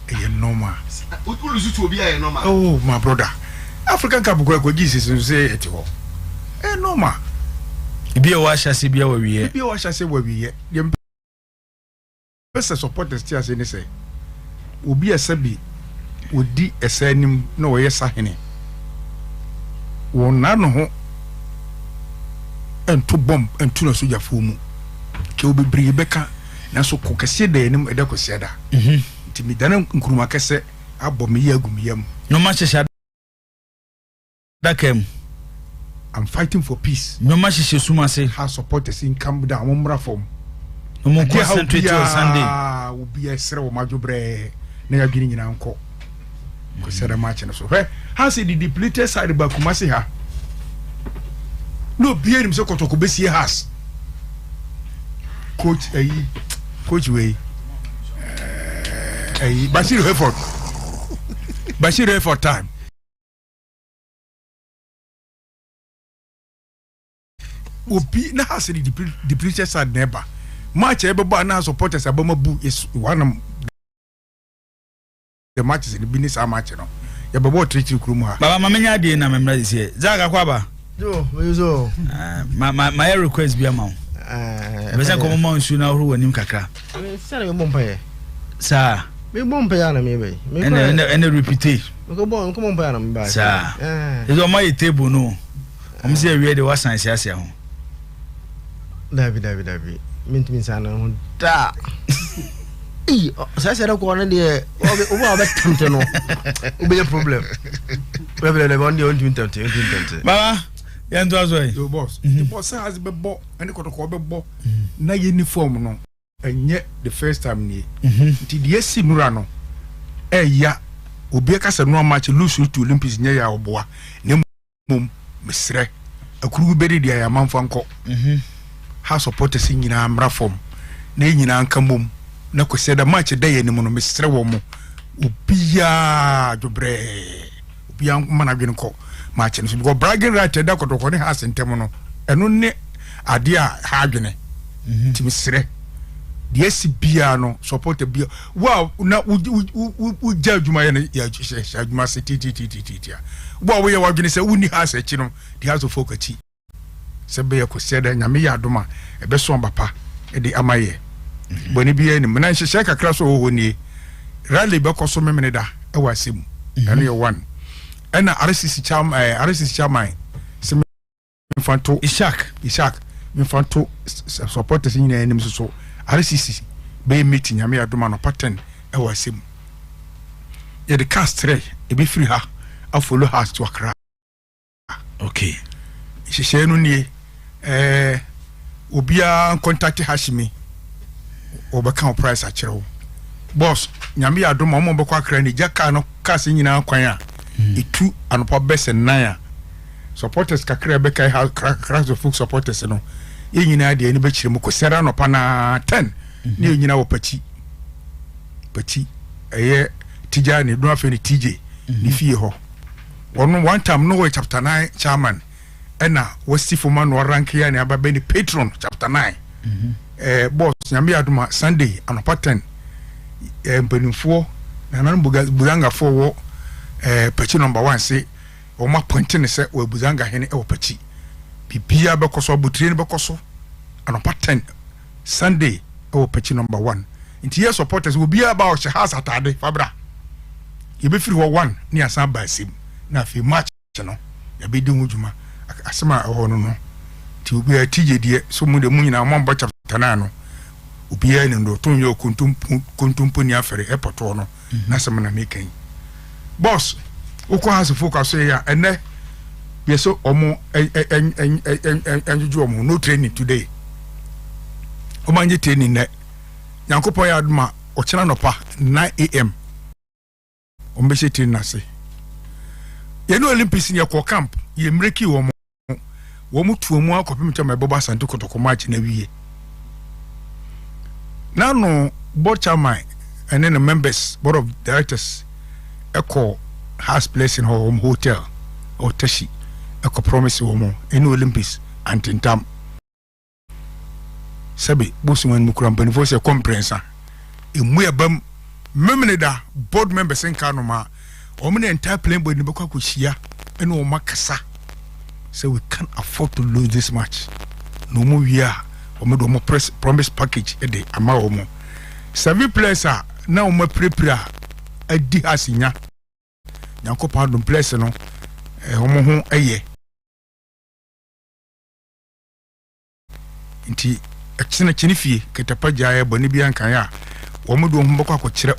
a normal. Normal. Oh, my brother. African Cup go Jesus and say it all. Normal. Be a wash as be where we be a wash as where we the best supporters tears in say. Will be a sabi would di a sending no yes sahene. One nano and two bomb and two no soja fumu. Ke obi bri beka na so kokase da enim edako seda. Timi dana nkuruma kese abom ye agumiyam. No match shada came. I'm fighting for peace. No match she suma say how supporters in come down umra form. No more concentrate on Sunday. Will be a sere majobre na ya gini nyina nko. Ko sere match na so. How say the depleted side ba Kumasi ha. No be him so Kotoko be see has. Coach way Bashir Hayford Bashir Hayford time obi na has the depleted side neighbor match everybody na supporters abama bu is one of the matches in the business match no ya babo treat krumu ha baba mamenya de na memra say zaga kwaba yo wezo my request be amount beza ko mo nsu na huru wanim kakra sare mo mpaye sa me mo mpaye na me be ene repeat ko mo mpaye na me ba sa ezo mo table no om se awie de wasan siasia ho David mint sana ho da sa ko na de o ba betamte no o be problem le bon de on temte baba yanto azoy yo boss the boss has be bo and Kotoko be bo na uniform no enye the first time ni nti de esi nura no ya obi ka se no match lose to Olympics nya ya oboa na mum mesre akuru be de ya manfa nko ha supporters nyina amra form na nyina anka mum na ko se da match da ye ni no mesre wo mo obiya dobre obiya mana gwen ko match no because bragging right da Kotoko ne has ntem no eno ne ade a ha adwene timi sere de esi bia no support bia wow na u jadwuma ye ya jadwuma se titi wow we ya wadwene se uni has echi no de has ofokati se be ya ko seda nyame ya adoma e be so bapa e de amaye boni bia ni mena hye kakra so ho ni rally be ko so memene da e wasem eno ye one ena RCC chairman se infanto Ishak infanto supporters nyina enim so RCC be meeting nyame adoma no pattern e wasem ye the cast 3 e be free ha a follow has to Accra okay hye no nie obia contact Hashimi obeka price a kire wo boss nyame adoma mo beko Accra ni jaka no cast nyina kwan a itu anopa best nine supporters kakra be kai crash of folk supporters no ye nyina de ani be kire mu ko sera no pa na 10 ne ye nyina wo pachi eye tijani do afa ni TJ ni fie ho one time no chapter 9 chairman ena wasifo man no rank ya ne aba be ni patron chapter 9 boss nyame adoma Sunday anopa 10 mpanimfo na nan buganga fo wo pachi number 1 say o ma pointing ne se o buzanga hene e o pachi bibia be koso abutire ne be koso anopa 10 Sunday o pachi number 1 nti ye supporters will be about she has atade fabra ye be free 1 ni asan ba sim na fi match no ya be di hujuma asema ho no ti obi a TJ die so mu de mu nyina mo mbo chapter 9 no obi a ne ndo ton yo kuntumpo ni afere airport no na asema na mekan boss uko has focus ya ene yeso omo enjuju omo no training today omo anje training ne yankopon ya aduma o kina nopa 9 am omo be training na se ye no Olympics ni ko camp ye mreki wo mu tuomu akopim chama boba Asante Kotoko match na wiye na no board chairman and then the members board of directors echo has place in home hotel or tashi echo promise womo in Olympics antintam sabi bosu wan mukura mpanifo se conference emu ebam Memneda board members in Kanoma, Omni entire plane boy Nibaka Kushia, and Omakasa. So we can't afford to lose this match. No more year, Omodo promise package a day, Amaomo. 7 players are now my prepare a Diasinya. Yanko Pardon place no, Homo a year. Inti, a Chinifi, Ketapaja, Bonibian Kaya. Omodo Mboko Kochire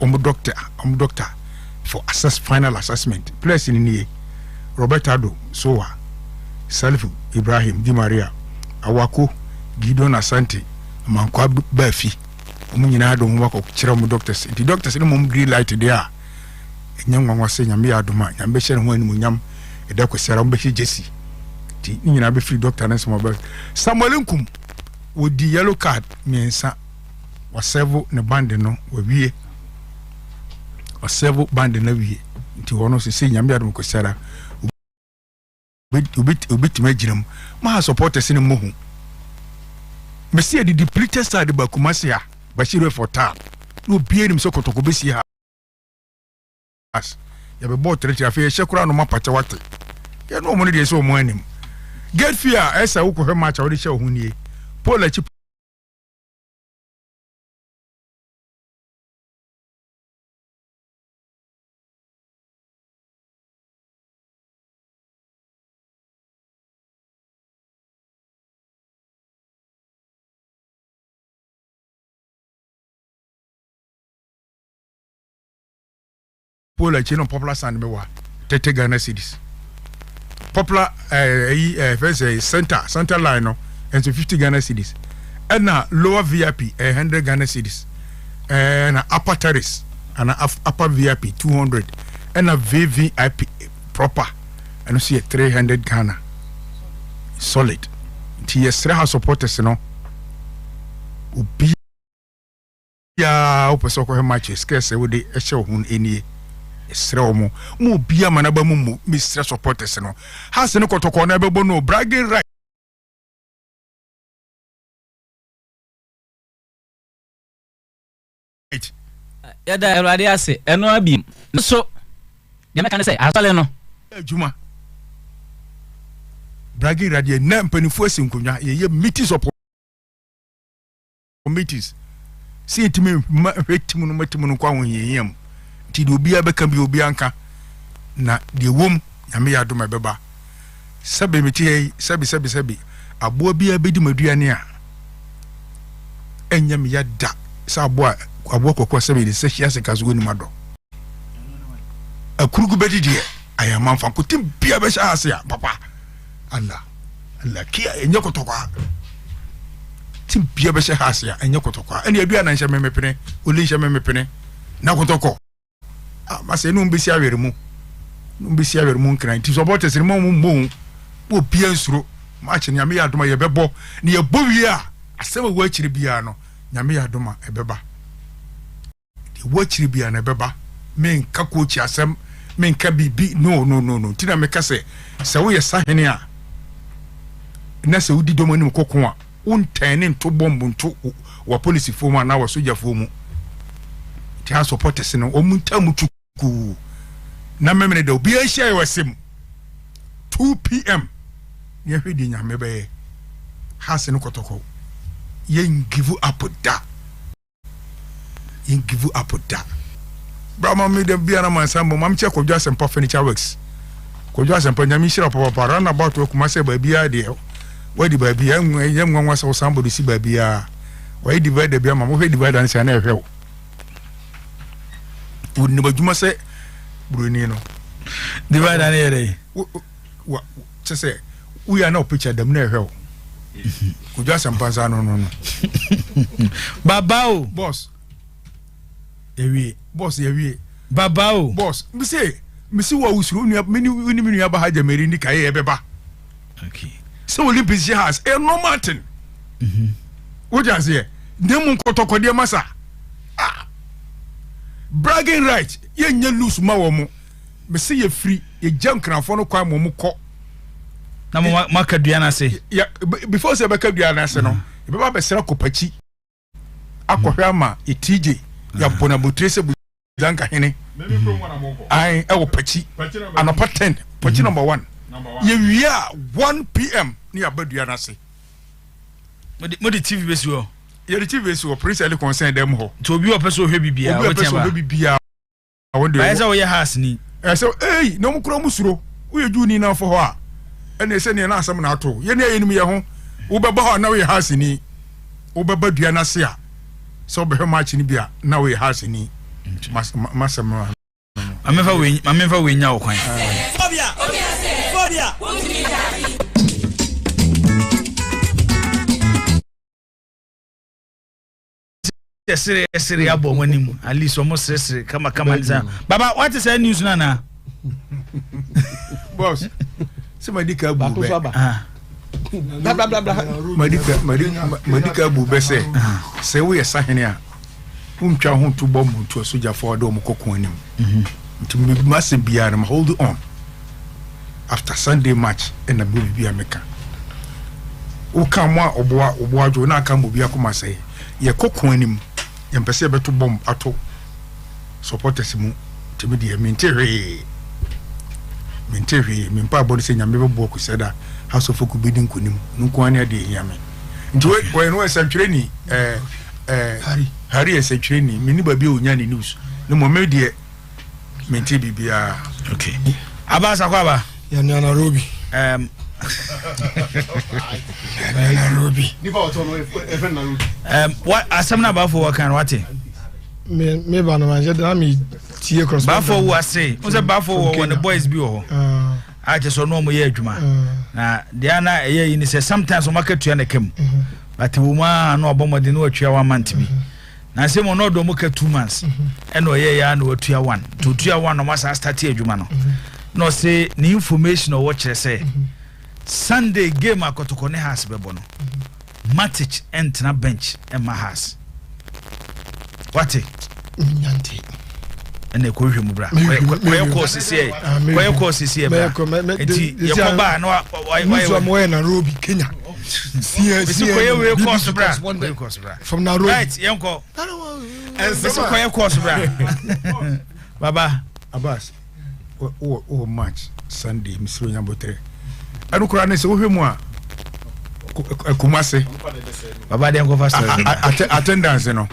doctor for final assessment. Place in the Robertado Soa Salifu Ibrahim Di Maria Awako Gideon Asante Mankwa Bafi Omunyina do mboko kochire doctors. The doctors no mum green light there. Enyam wanwa se nyame adoma nyambe hye ho animu nyam eda kwesera mbehye Jesse. Ti nyina be free doctor na so Samuel Nkum wodi yellow card miensa wasevo ne band no wawie wasevo band na wie nti wono se nyame adom kwesera ubit maginam ma supporters ne mohu mesi the depleted side ba Kumasi Bashiru for tap no bie nim so Kotoko besi ha as ya be bot reti afi shekura no mapata wate ya no mo ne de so mo anim get fear esa wo ko he match awde she ho nie Paul chi Pola chino popular sand mewa 30 Ghana cedis. Popular center line no and 50 Ghana cedis. And na lower VIP 100 Ghana cedis. And upper terrace and upper VIP 200 and a VVIP proper and see 300 Ghana. Solid. TS3 house supporters no. Ubi ya opesoko he matches scarce we dey ehye hun enie esre mo bia manaba mu Mr. supporters no has ne Kotoko na bebo no bragging right ya da Awurade ase eno abim so de meka ne say asale no adwuma bragging radio na mpanifo asinkonwa ye meetings of committees see it me hwetimu no matimu no kwa ho yeyam ti de obi abeka bi obi anka na de wom nyame ya doma beba sabe meti sabe abo bi abedi maduane a enyam ya da sa abo kokko sabe de se hia se kazo ni mado akurugu bedi de ayama fa kotim bia be sha ase a papa Allah kia enye Kotoko tim bia be sha ase a enye Kotoko ene adua na nhye memepene oli nhye memepene na Kotoko mase no mbesi awere mu nkran ti supporters ni mo wo bia nsuro match nyame ya adoma ye bebo ne ye bowie a asema wo akiri bia no nyame ya adoma ebeba de wo akiri bia na ebeba men ka coach asem men ka bibi no ti na me ka se wo ye sahene a na se wudi domo ni kokon a untane nto bombu nto wa police fomu na wa soja fomu ti ha supporters no omunta mutuku na memene de obi a share wasem 2 p.m. ye hwedi nyame be hase no Kotoko yen give up da brama me de bia na mansambo mam che Kodwo Asempa furniture works Kodwo Asempa nyame shira papa run about Kumasi ba bia de wadi ba bia nwanwa so somebody si ba bia why divide bia mam we divide an se na ehwe wudni badwuma se broni no divide an ere wa se we are now picture them na ehwe Kodwo Asempa sa no babao boss ewie babao boss misi wa usuru mini aba haja meri ni kai ebeba okay so Olympics has a no mountain what you say dem Kotoko de masa bragging right ye nya loose ma wo mo misi ye free ye jam kranfo no kwa mo ko na mo makadua na se ya before say bakadua na se no e beba be sera kopachi akohwa ma e TJ ya bona botrese Zanka hene. I pachi. Anopa 10. Pachi number 1. We are 1 p.m. near Baduanase. But the TV base you. Yeah, the TV is Prince Ali concern them ho. To be a person who be a bia. I wonder. I saw your house ni. I said, hey, no more musro. We do ni now for her. And they send you an some nato. Yene enemy home. Uba now we has ni. Uba Baduanase. So be how much in bia now we has ni. Masama. I'm never win now. Yes, at least almost come Baba, what is that news now? Boss, somebody can blah blah blah. Medical bube say we are saying here. To bomb to a soldier for Dom Coconim. To be massive beyond hold on. After Sunday match in the movie America. O come one or do not come be a come say, ye coconim, and perceive to bomb at all. Supporters to be the Minterre. Mimpa body saying, I'm never book said that House of Folk bidding kunim, no quania de Yaman. Into it when we are training, Harry as a training, many baby unyani news. No more media maintain BBR. Okay. Abasa Kwaba. Yana Ruby. What are some about for work and what? Me banana, me tea across. Bafo was say, was a buffalo when the boys be all. I just saw no more year, Juma. Now, Diana, a year in says sometimes on market to Anakim. But the woman no bomber didn't know what you are 1 month to be. Now, say, no, don't look at 2 months. And no, yeah, no, tier 1. To tier 1, no, must start here, Jumano. No, say, the information or what you say. Sunday game, I got to Kotoko has Bebono. Matic enter bench and my house. What it? And the Korean Mubra. Where course is here? Where course is here? Yakoba, no, why Nairobi, Kenya. From Nairobi. Right, Yanko. And so, where course, Baba Abbas. Oh, match Sunday, Miss Yambotre. I don't cry, so who more? Kumase. Baba, they go fast. Attendance, you know.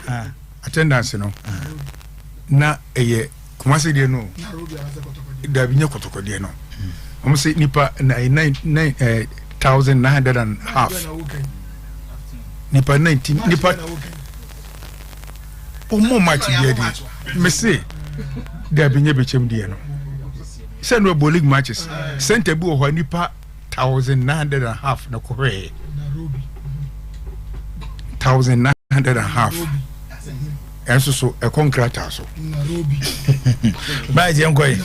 Attendance, you know. Na Kumase, they know. There be no Kotoko, they know. I'm saying Nipa 9,900 and half. Nipa 19. Nipa. Oh, more match, dear. Me say, there be never chem, dear. Send no bowling matches. Sent a boo or Nipa 1,900 and half. No Korea. 1,900 and half. And so a concrete also. Bye, young boy.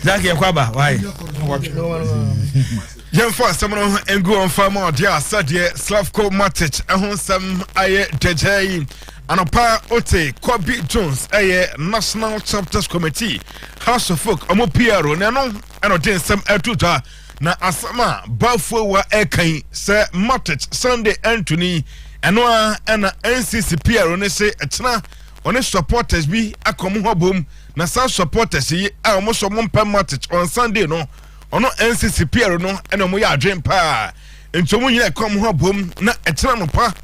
Zaki Kwaba, why? Young first, someone and go on farm out. Yeah, Sadia, Slavko Matic, and some Aye Dejay, and a pa Ote, Kobe Jones, Aye National Chapters Committee, House of Folk, Amo Piero, Nano, and Oten some Etuta, Na Asama, Bafo wa Ekai, Sir Matic, Sunday Anthony, and one and NCC Piero, ne say, Etna. On supporters be a common boom, na some supporters see almost one per match on Sunday no, or no NCC Piero no, and a moya dream pa. And so when you come home boom, na a pa,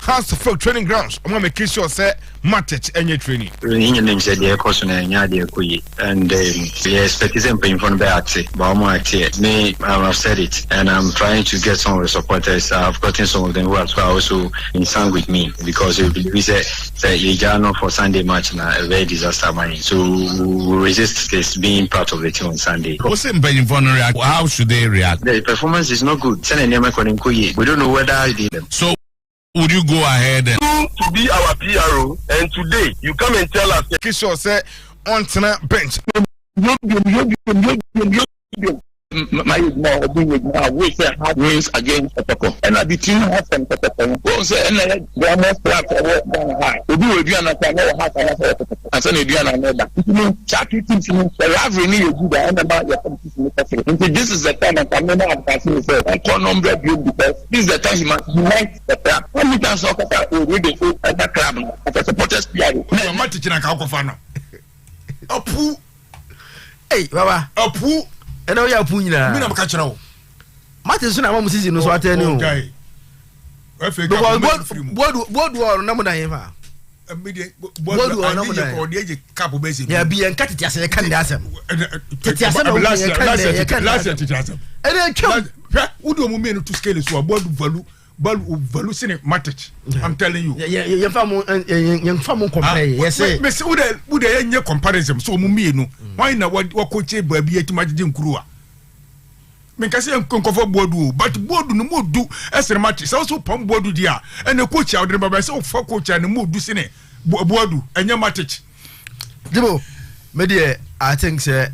House of Folk training grounds, I'm gonna make sure say match and your training. Your name said the course on a yadia kui, and yes, but it's in front of Beatse, Baumo, me, I've said it, and I'm trying to get some of the supporters. I've gotten some of them who are also in sound with me because we said Yajano for Sunday match na a very disaster money. So we resist this being part of the team on Sunday. What's in react? How should they react? The performance is not good. We don't know whether I did them. So would you go ahead and To be our PRO, and today you come and tell us. Kisho say on tonight bench. My we say hard wins against Kotoko. And the team has some Kotoko. We say and they are more flat high. We do a Diana half and send a Diana another. It means Chaki teams the rivalry you do the end about your competition. This is the time I can remember asking say I call number because this is the time he must unite the club. When we can soccer we the full at the club as a supporters PR. No matter in a Kakofano. Apu. Hey, Baba. Apu. And we are Punya. Me na catch now. Martin Suna Mom season no so attend you. What war number na him. What war number na. Yeah, be and cut it as a can asem. And then come. Who do you to scale so about value matters. I'm telling you. Young family compare. Yes, Miss would any comparison so mummy no. Why not what coach baby to my Jim Crua? Because I'm comfortable board, but board no more do as a match. It's also pump board dia and the coach out there by so for coach and move do sine board and your match. Dibo, media, I think say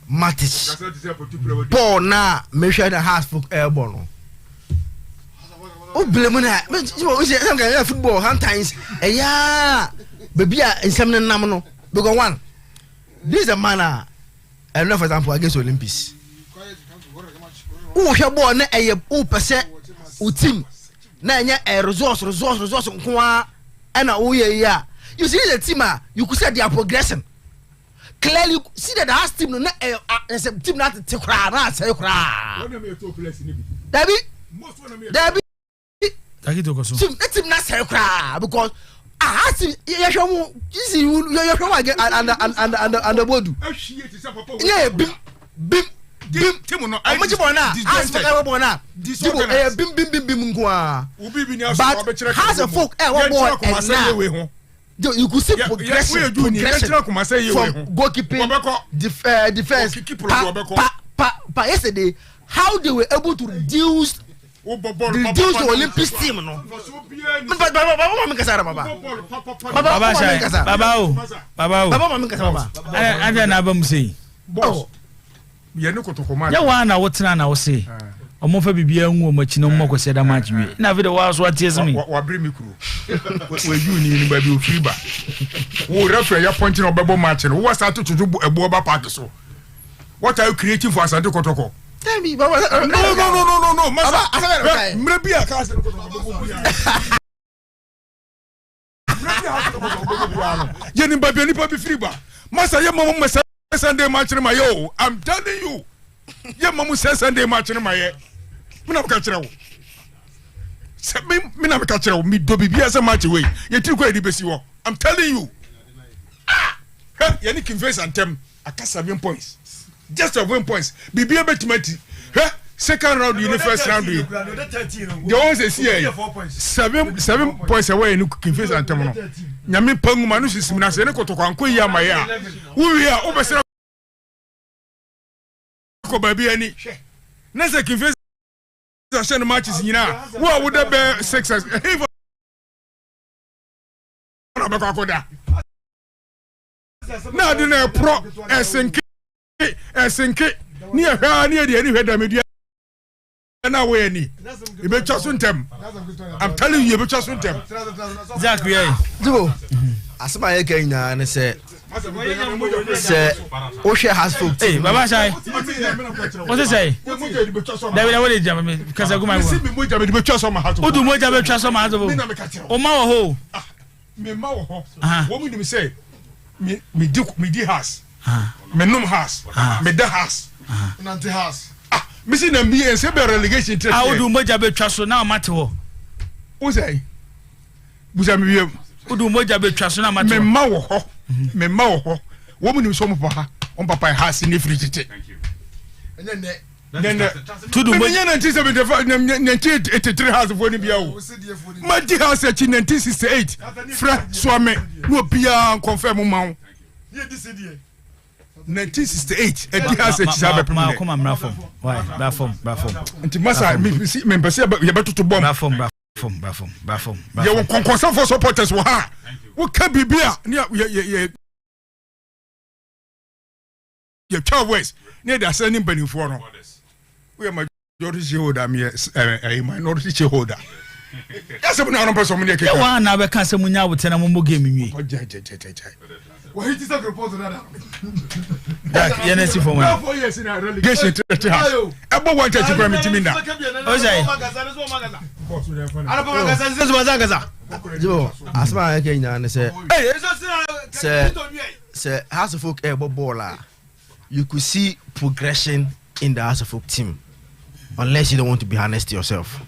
Matic. Paul na me share the house for airborne. Oh, blame that. But football sometimes. Yeah, baby, in some nominal. Because one, this is a manner. And for example, against Olympics. Oh, your boy, na a 2% team. Na a resource. And yeah. You see the team, you could say they are progressing. Clearly, see that the last team, no, team not to cry, say cry. Debbie. Team not say cry because I see you see you're from again and the board. Yeah, bim. No, I much more now. Ask for everyone now. Bim. But has a folk and you could see progression from goalkeeping, defense. Yesterday, how they were able to reduce the Olympics team. No, omo fa bibia nwu machi no mo kwese da match wi na video wa so atiese mi wa bring me kru we you ni ba bi ofri ba wo referee ya point no bebo match no wo start to ebo ba park so what are you creating for Asante Kotoko? Tell me baba no masa mre bia ka Asante Kotoko ye ni ba bi ni pa bi free ba masa ye mo masa Sunday match no ma yo I'm telling you ye mo Sunday match no ma ye mina ka kire wo se mina ka kire wo mi do bibia se match we ye tiri ko edi besi wo I'm telling you ye ni convince antem aka 7 points just 7 points bibia betimati second round you first round you the ones see here 7 points away ni convince antem no nyame pangu manu sisim na se ne Kotoko anko yi amaye a wo wi a obesera ko baby ani na se convince the matches nyina wo would be success even na de na pro esenke ni ehwa ni de ni hweda media na we ani e be twaso ntem I'm telling you e be twaso ntem Jack we do asema ye kan na ne se o share has folk hey baba shai what you say David what dey jam me because I go my one moja me be twaso ma hato odu moja be twaso ma hato o ma wo ho me ma wo ho wo mu dim say me di house me num house me da house nanti house me see na me say be relegation trip odu moja be twaso na mate ho o say buza me wiem odu moja be twaso na mate me ma wo ho me ma wo ho wo mu nim so mo pa on papa house ni free tete then tudu mo nya 1973 house for ni bia o ma di house at 1968 fra swame no bia confirm ma wo 1968 edi house at sabe ma come am rafom why rafom nti masa me pese ye betutu bomb rafom ye won konkonsa for supporters wo ha wo ka bibia ye twa west ne da sani banifo no we majority shareholder me a minority shareholder yes we na no person me ke wa na be kan se munya wotena mo game nwi wa hiti sa propose na that ye na si for money 4 years in a relegation to house ebo one church for me timinda o say ana pa gaza jo asma ye kan na ne se say House of Folk baller, you could see progression in the House of Folk team, unless you don't want to be honest to yourself.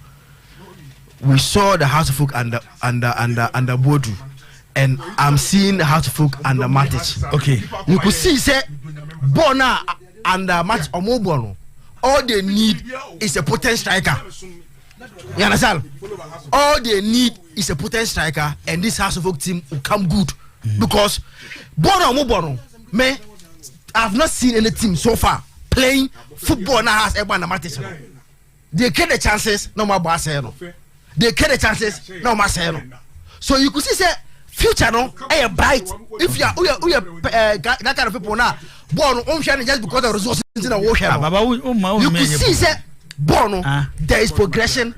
We saw the House of Folk under Bodu, and I'm seeing the House of Folk under Matic. Okay, you could see say Bona under Matic or Mobono. All they need is a potent striker. You understand? All they need is a potent striker, and this House of Folk team will come good. Because Bono or Mobono, man, I've not seen any team so far playing football now has everyone Matic. They get the chances, no more Barcelona. They get the chances, no more Barcelona. So you could see say future no a bright. If you are that kind of people now, born just because of resources in the ocean. You could see say Bono, there is progression.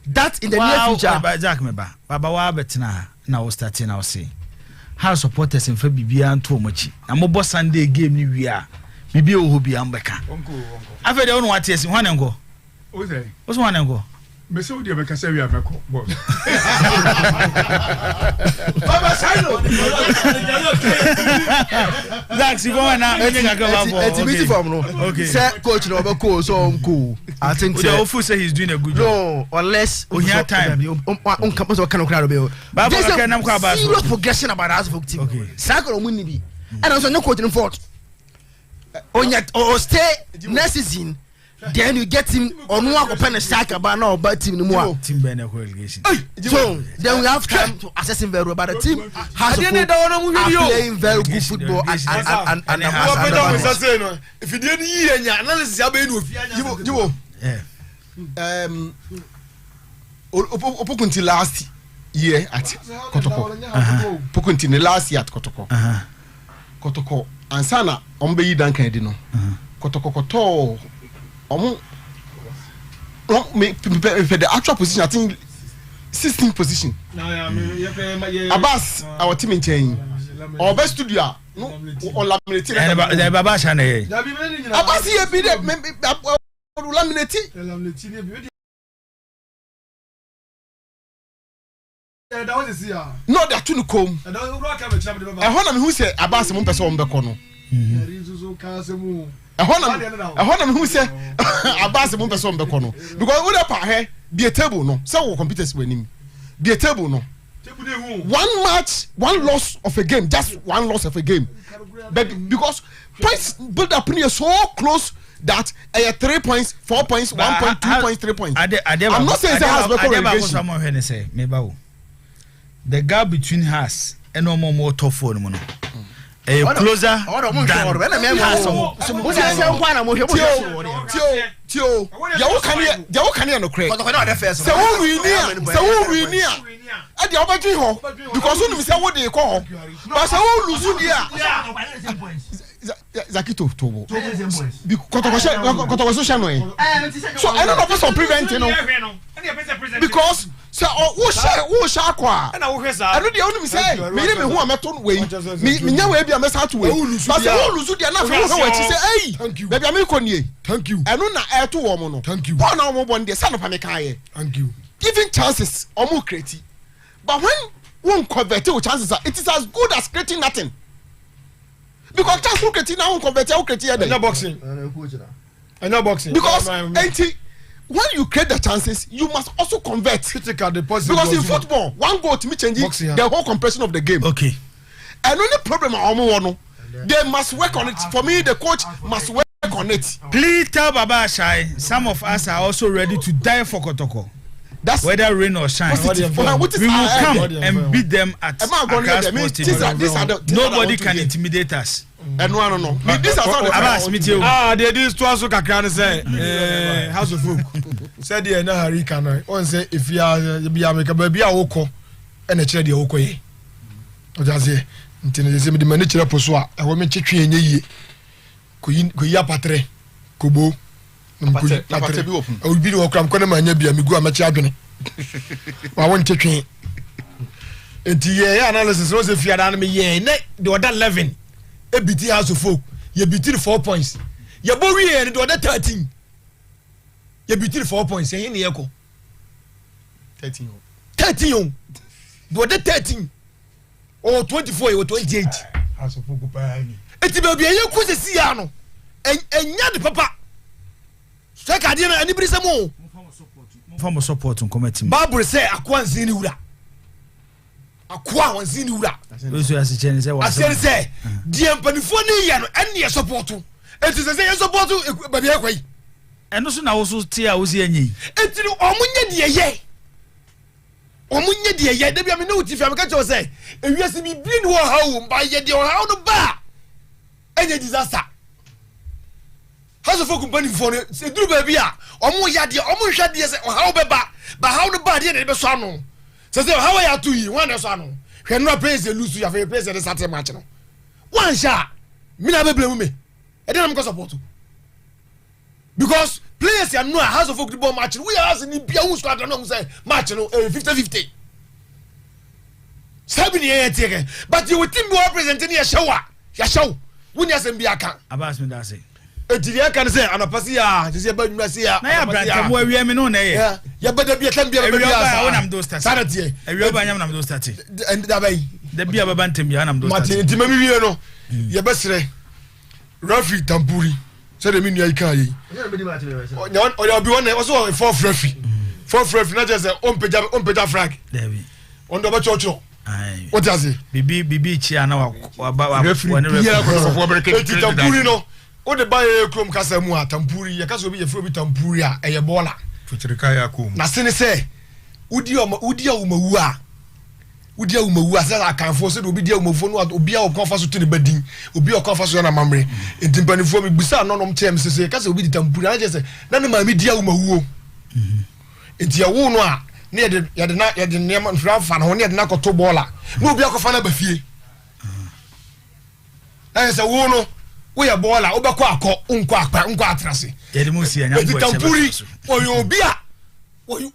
That in the near future. Jack Meba, Baba Wabetina now starting now say. How supporters in Febia and too much. I'm a boss Sunday game new year. Maybe who be Ambeka. I've heard on what is one and go. What's one and go? Meso dia beka say we are meko boss. Baba Sino. Zax, you go now. It's easy for no. Okay. Say coach no be cool so uncle. I think the Ofu say he's doing a good No, job. unless we have time. On campus what kind of crowd be. Baba can am kwa ba. Zero progression about House of Folk team. Okay. Sakro mun ni bi. And also no coach in fourth. Or stay next season. Then you get him on one open a striker but now but team no more. Team Bene relegation. So then we have time to assess him very well. But the team has playing very good football and if you didn't hear any analysis you Opokunti last year at Kotoko. Pokunti last year at Kotoko. Kotoko ansana ombe yi dan kan di no. Kotoko koto the actual position, I think 16th position. Abbas, our team in chain. Our best studio, on laminating. Abbas, here be the laminating. No, they're too comb. I heard who said Abbas won't pass on the corner. I want who say Abbas won't person be kono because we dey pa here be a table no say we computers we nim be a table no one match one loss of a game just one loss of a game but because points build up near so close that 3 points 4 points 1 point 2 points 3 points I'm not saying it has no correlation. The gap between us and no more tough for no closer Tio, you can no crack. So we near. At the opportunity because when we say what they call, but so lose Zakito Tobo. Kotoko so I don't know for preventing because so who shakwa I know the only say me who am meton way me nya we bia mesa to way but say who lose dia na for who we say hey baby am konie thank you I know na e to wo mo no thank you born na wo bon dey san pa me kan thank you giving chances omo create but when one convert with chances it is as good as creating nothing because chance who create now convert who create here no boxing because when you create the chances, you must also convert. Critical deposit because in football, one goal to me change the whole compression of the game. Okay. And only problem they must work on it. For me, the coach must work on it. Please tell Baba Shai, some of us are also ready to die for Kotoko. That's whether rain or shine. We will come and beat them at nobody can intimidate us. And no. This are all they do to also kakran say House of Folk. Said they na Harry can on say if you are be America baby awoko and a chere dey awoko ye. O just say ntine say me de mani chere poso a e wo me twetwe enye yie. Ko yi apatre ko bo. Apatre bi open. O bi wo kram ko na manya bia me gu amachi adwene. Wa won twetwe. Enti ye analysis o say fiada na me ye ne the other 11 BT House of Folk, you beat 4 points. You bury and do other 13. You beat 4 points. You hear echo 13. Do other 13 or 24 or 28. asofo ko pa ni eti baby ye ku se sia no enya de papa so ka de na ani biri samo Form support on committee. Bible say akwa nzini wura. Akwa nzini wura. So as say say die mpanifo ni ye no ene ye support. Enti say ye support ba bia kwai. Eno so na wo so tia wo si anyi. Enti no omunye de ye. Omunye de ye de bia me no ti fa me ka cho say ewiase bi bi ni wo ha wo ba ye de wo ha no ba. Enye disaster. Hazo for company for se duru ba bia omo ya de omo hwa de se how be ba how no ba de ne be so ano se how ya to yi wan de so ano hwe no praise lose ya fe praise de sate match no wan sha me na be blame me e de na me support because players ya no House of football match we are as ni bia who squad no say match no 50-50 sabi ni e take but you team be representing ya show wuni asem bia kan abas me da say etiria kan say anapasi ya se ba nwura se ya na ya branta mo awie me no na ye ya bada bia kan bia ba bia sa wonam do start sanate awie ba nyam nam do start and da bai da bia ba bantem ya nam do start mate ntima mi wie no ya besre referee tampuri se de mi nua ikan yi o ya bi won na so fourth referee na just on peja frag David on do ba chocho ai what does it bibi chia na wa ba referee ya ko for bereke tampuri no o de baye krom kasa mu atampuri ya kasa obi ye fro bi tampuri a eye bola fuchirika ya ko na sene se udi awumawu a se akanfo se obi dia awumafo no obi a okonfa so tuni badin obi a okonfa so na mamre entimpanifo mi busa nonom chem se kasa obi di tampuri na je se na ne ma mi dia awumawu enti ya wo no a ne ye de ne ma nfrafa na ho ne ye de na koto bola na obi akofa na bafie na se wo no we are bola obekọ akọ nkọ atrase ye de musi anya bo tampuri oyo bia when you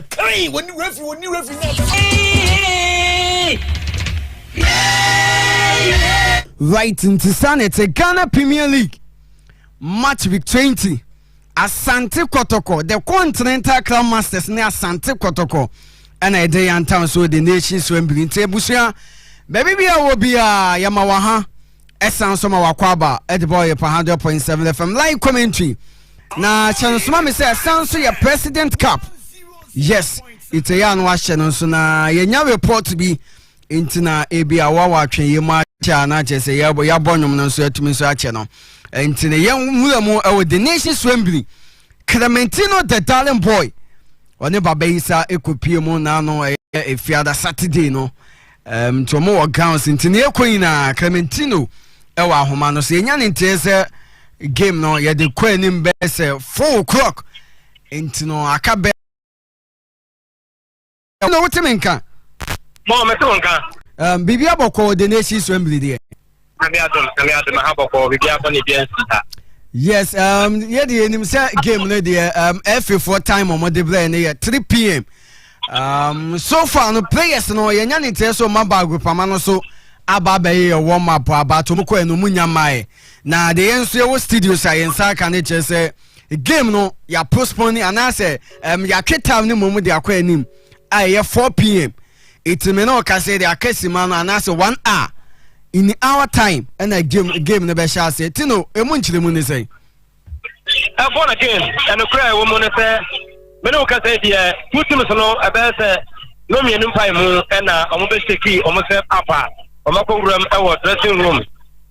cry when you referee right into Sanete Ghana Premier League match week 20 Asante Kotoko the Continental Club Masters ne Asante Kotoko and a day and town so the nation swim begin tebusia baby bia wo bia yamawaha Esan soma wakwaba Eddie Boy pa 100.7 FM live commentary na channel soma me say Esan so your President Cup yes it's a yan wa channel so na yenya report bi intina ebi awawa atwen yema cha na che say ya bonum no so atumi so ache no intina yan mulamu e the nation swembly Clementino the darling boy one baba isa ekopie mu na no e fiada Saturday no to mo accounts intina ekoina Clementino ewa ahoma no se nya ne ntese game no ye de kwa nim be se 4 o'clock intino akabe no wutimenka mo meto nka bibi aboko the nation assembly there ami adom haboko bibi aboni bien sita yes ye de nim se game no there F4 time on the play na 3 p.m. So far no players no ye nya ne ntese o maba group amano so ababa ye warm up abato mko enu munya mai na de yenso ye wo studio science aka ne che se game no ya postpone anase ya twetam ne momu de akwa anim aye 4 p.m. it me no ka se de akasima no anase 1 hour in our time and a game no be sha se tino emu nchiremu ne sei for again and the cry woman say me no ka se de tutum so no ebe se no mienu pai mu na omo be steki omo se apa omakongram ewo dressing room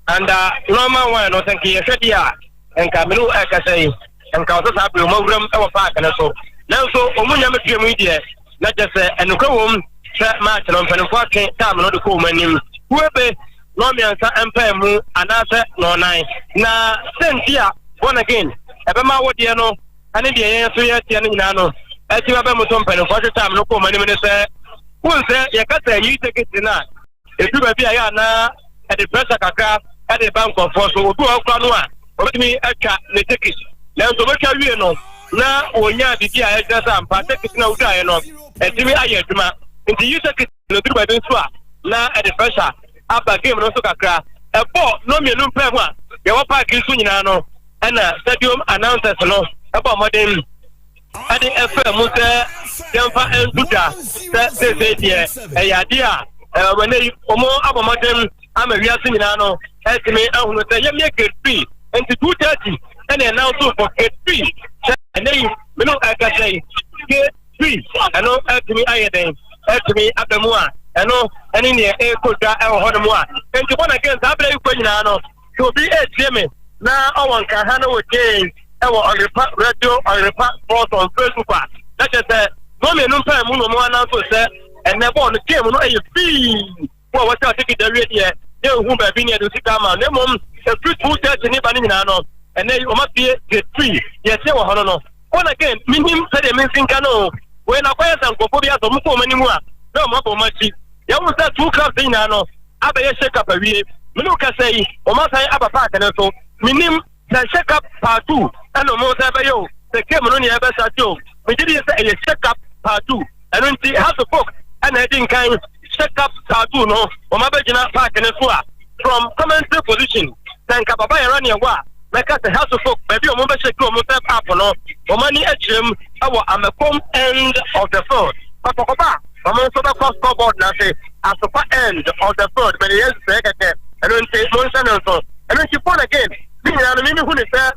and normal one no thank you shedia enka menu eka say enka so sabe omakongram ewo park na so nanso omunya metwemu ide na jese enukwa wom se match no mpanfo atwe time no de ko manim webe no miansa empa mu anase no nine na sentia born again ebema wodie no ane de yen so ye tie no nyina no etiwa be mo so mpanfo atwe time no ko manim ne se wonse ye kasa yi ticket na edu ba bia ya na e de pressure kaka e de bank of force odu akwa no a obetimi atwa ne ticket na so betwa wie no na onya bibia e jasa ampa ticket na udu aye no etimi aye aduma nti you ticket no edu ba bi so a na e de pressure aba game no so kakra e bo no mienu mpɛ ho a ye wa park so nyina no na stadium announcers no e bo modern ade FM se yamfa enduda se die e ya dia when omo abomodem ama wiase nyina no etime ahunu sɛ yɛ me get free into 2:30 and announce for get free and then me no aka say get free and no etime ayeden etime abemua and no any near e kodwa e ho no mu a enti bona again abra ikwa nyina no so bi etime na ɔwɔn ka ha no wo change e wo Ɔrepa radio Ɔrepa post on Facebook that is no me no pay mu no mo announce say and never on the game no e free wo what take the radio dey hu ba bi ne do sika ma na mom e free 2:30 ni ba ni nyina no and then o ma be get free yes e wo hono no on again minim say the mensinka no we na kwaya sankofo bi aso mu ko mani mu a na mo bo machi ya wo say two clubs nyina no abaye shake up awie me no ka say o ma say aba park na so minim say shake up part 2 and o mo say ba yo the game no ni e be sa jo me did say e shake up part 2 and unti how to folk and I didn't kind shake up part 2 no o ma be gina park na so a from commentary position thank you baba run your wa make us how to folk baby o mo be shake o mo step up no o ma ni echrem awo amakom end of the field papa o mo so the scoreboard na say as the end of the field but yes say keke and unti mo say no so and unti phone again me na me hu ni say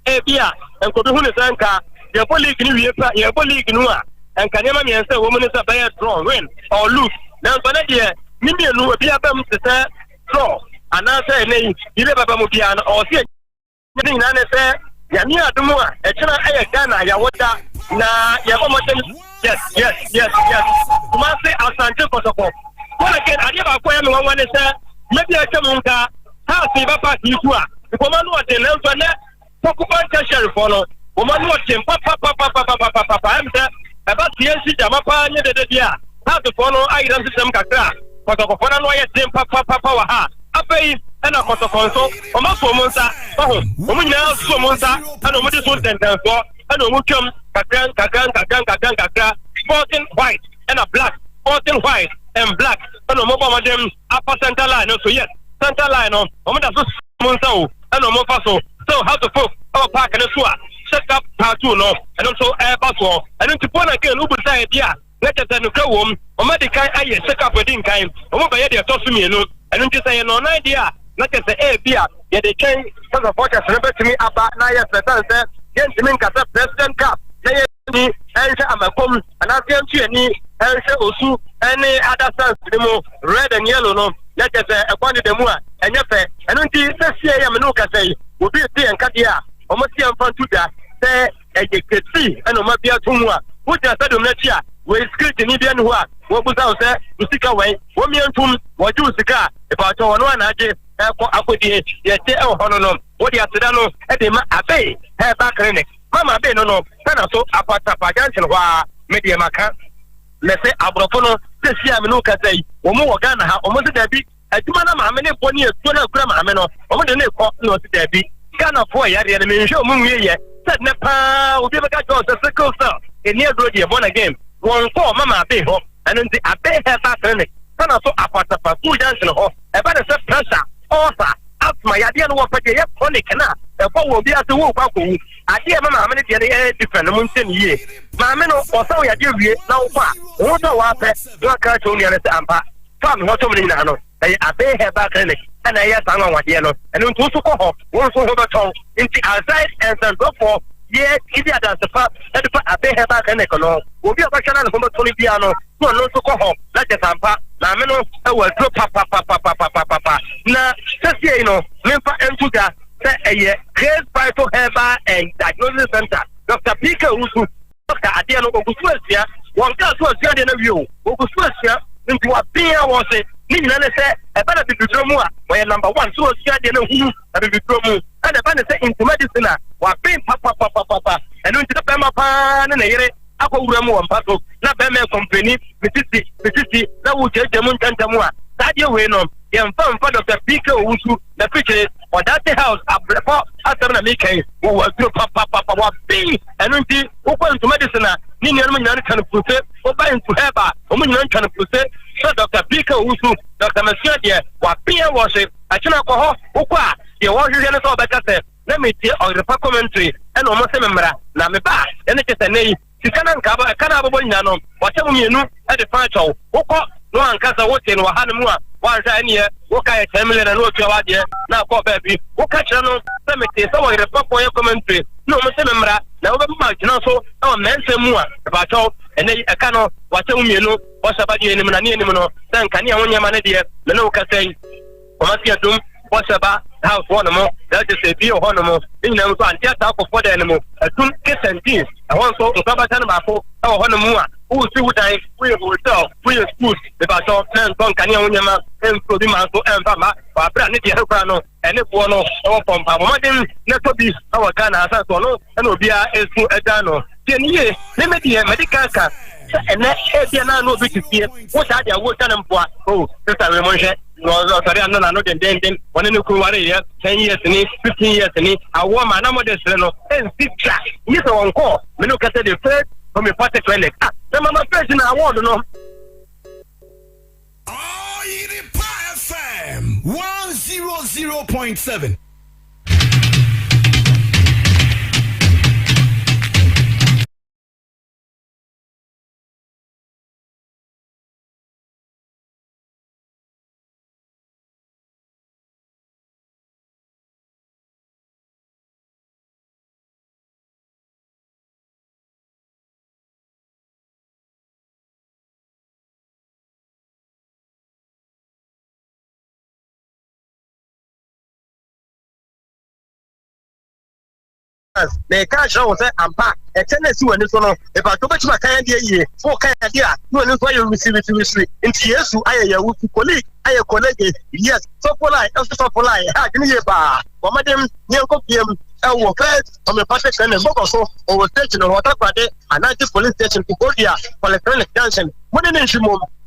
e bia en ko be hu ni say nka ye league ni wie pa ye league no a and can never say woman is a bad draw, win or lose. Now, but idea, Mimian will be a bum to say draw, and I say, nay, you never Mubian or see anything. None say, Yamia Dumua, a China Ayagana, Yawata, na Yamamotan. Yes. Must say Asante Kotoko. Well, again, I never acquire no one say, maybe I come on car, how see Papa Yusua, the command was the Nelson, Pokupa Sheriff follow, woman watching Papa, I'm there. About TNC Jamapa, the dia, how to follow items system Kaka, Kotoko no yet Papa ha, a pay and a Kotoko, or Masomonsa, Omina Somonsa, and a Modis sentence for, and a Mukum, Kakan, sporting white and a black, sporting white and black, and a mobile madam, upper center line, so yes, center line on, Omida Monso, and a Mofaso, so how to folk our park and a swat. Set up part 2 no and also air battle and then to point again who would say yeah let us no go or medical I set up within kind or by the toss me no and then just say no idea let us say beer yeah they can some of what remember to me about 9 years later gentlemen kasa president cup ni and amakom and asian ni and osu any other sense demo red and yellow no let us say according to them and yafe and until say ya me no ka say will be see and kadia almost see in front to that say a get and no be to mu a what you said na chia we script ni bia no a wo buza say usika wai wo mi antum wo ju usika e ba to no na age e ko akodi ye te e ho no wo dia seda no e de ma abe he ba clinic mama abe no na so apata pa junction wa media maka me say abrofo no se sia me no ka say wo mo wo Ghana ha o mo se da bi aduma na ma me ne boni e to na kura ma me no o mo de ne ko no se da bi Ghana for ya de me nhwe mu ye said ne pa obi be ka jo se sickle cell e near road ye born again one call mama be ho and the abe he ba clinic kana so apata pa ku junction ho e ba de se pressure offer asthma ya de no wo pa de ye chronic na e ko wo bi ase wo kwa ko ade e mama me de e different mu ntem ye ma me no o so ya de wie na wo fa wo do wa pe do ka cho ni ane se ampa fam ho to me na no e abe he ba clinic and I yes I'm on no and to so ho one so ho beton into outside and then go for yeah if you dance the part that the abe he back and no will be a channel ho beton piano no so ho let the sampa na me no e will drop papa na just you know me fa entuga say eh Grace Vital Herbal and Diagnosis Center Dr. Pika Usu Dr. Adia no go suasia one ka suasia de na view go suasia into a beer was it ni na say e ba na bibidro mu a we number 1 so osia de na hu na bibidro mu and e ba na say into medicine wa pin papa and no nti ma pa na yere akowura mu wampa so na be me company mititi na wo jeje mu ntantamu a sadie we no ye mfa Dr. PK Owusu na picture or that house abrepo asem na mekai wo adro papa wa pin and no nti wo kwa into medicine ni nyane mu nyane kan prose wo ba into herba wo mu nyane kan prose so Dr. PK Owusu Dr. Monsieur de wa pin worship achina ko ho wo kwa ye wo hwehwe ne so obeka se na metie Ɔrepa commentary and o mo se memra na me ba ene kese nei sikana nka ba kana abo nyina no watem mienu e de fa chaw wo ko no ankasa wote no hanu mu a wanhwa ene wo ka 10 million na no tuwa de na ko ba bi wo ka kire no se mete se wo yere papo ye commentary no mo se memra na wo be ma gina so na mense mu a ba taw ene eka no wa te umienu wo sha ba de enim na ne enim no se nka ne wonya ma ne de na no ka sei o ma ti adum wo sha ba house one mo that is a bio one mo in na so antia ta ko for de ne mo atun kesenti I want so nka ba tan ba ko e wo one mo a who see what I we hotel we school the baton and ton kan ya wonya ma en so bi ma so en ba ma wa bra ne de hekwa no ene ko no e wo pompa mo den ne to bi awa kana asa so no e no bia esu eda no tie ni ye ne me de medical ka ene e bia na no bi tie wo ta dia wo tan mpoa oh sister we mo hwe no sorry no na no den one ne ku ware ye 10 years ni 15 years ni awo ma na mo de sre no en sika ni so won ko me no ka say the first from a party clinic. The mama person I want to know. Oh, FM 100.7. They can't show us and pack a tendency when it's on about too much my kind of 4 kind of year. No, no, why you receive it into yes, I a colleague, I a colleague, yes, so polite, also so polite. I can hear bar. But madam, you go PM. I will first on the party and so over station or water party and 90 police station to go here for electronic junction. What an issue,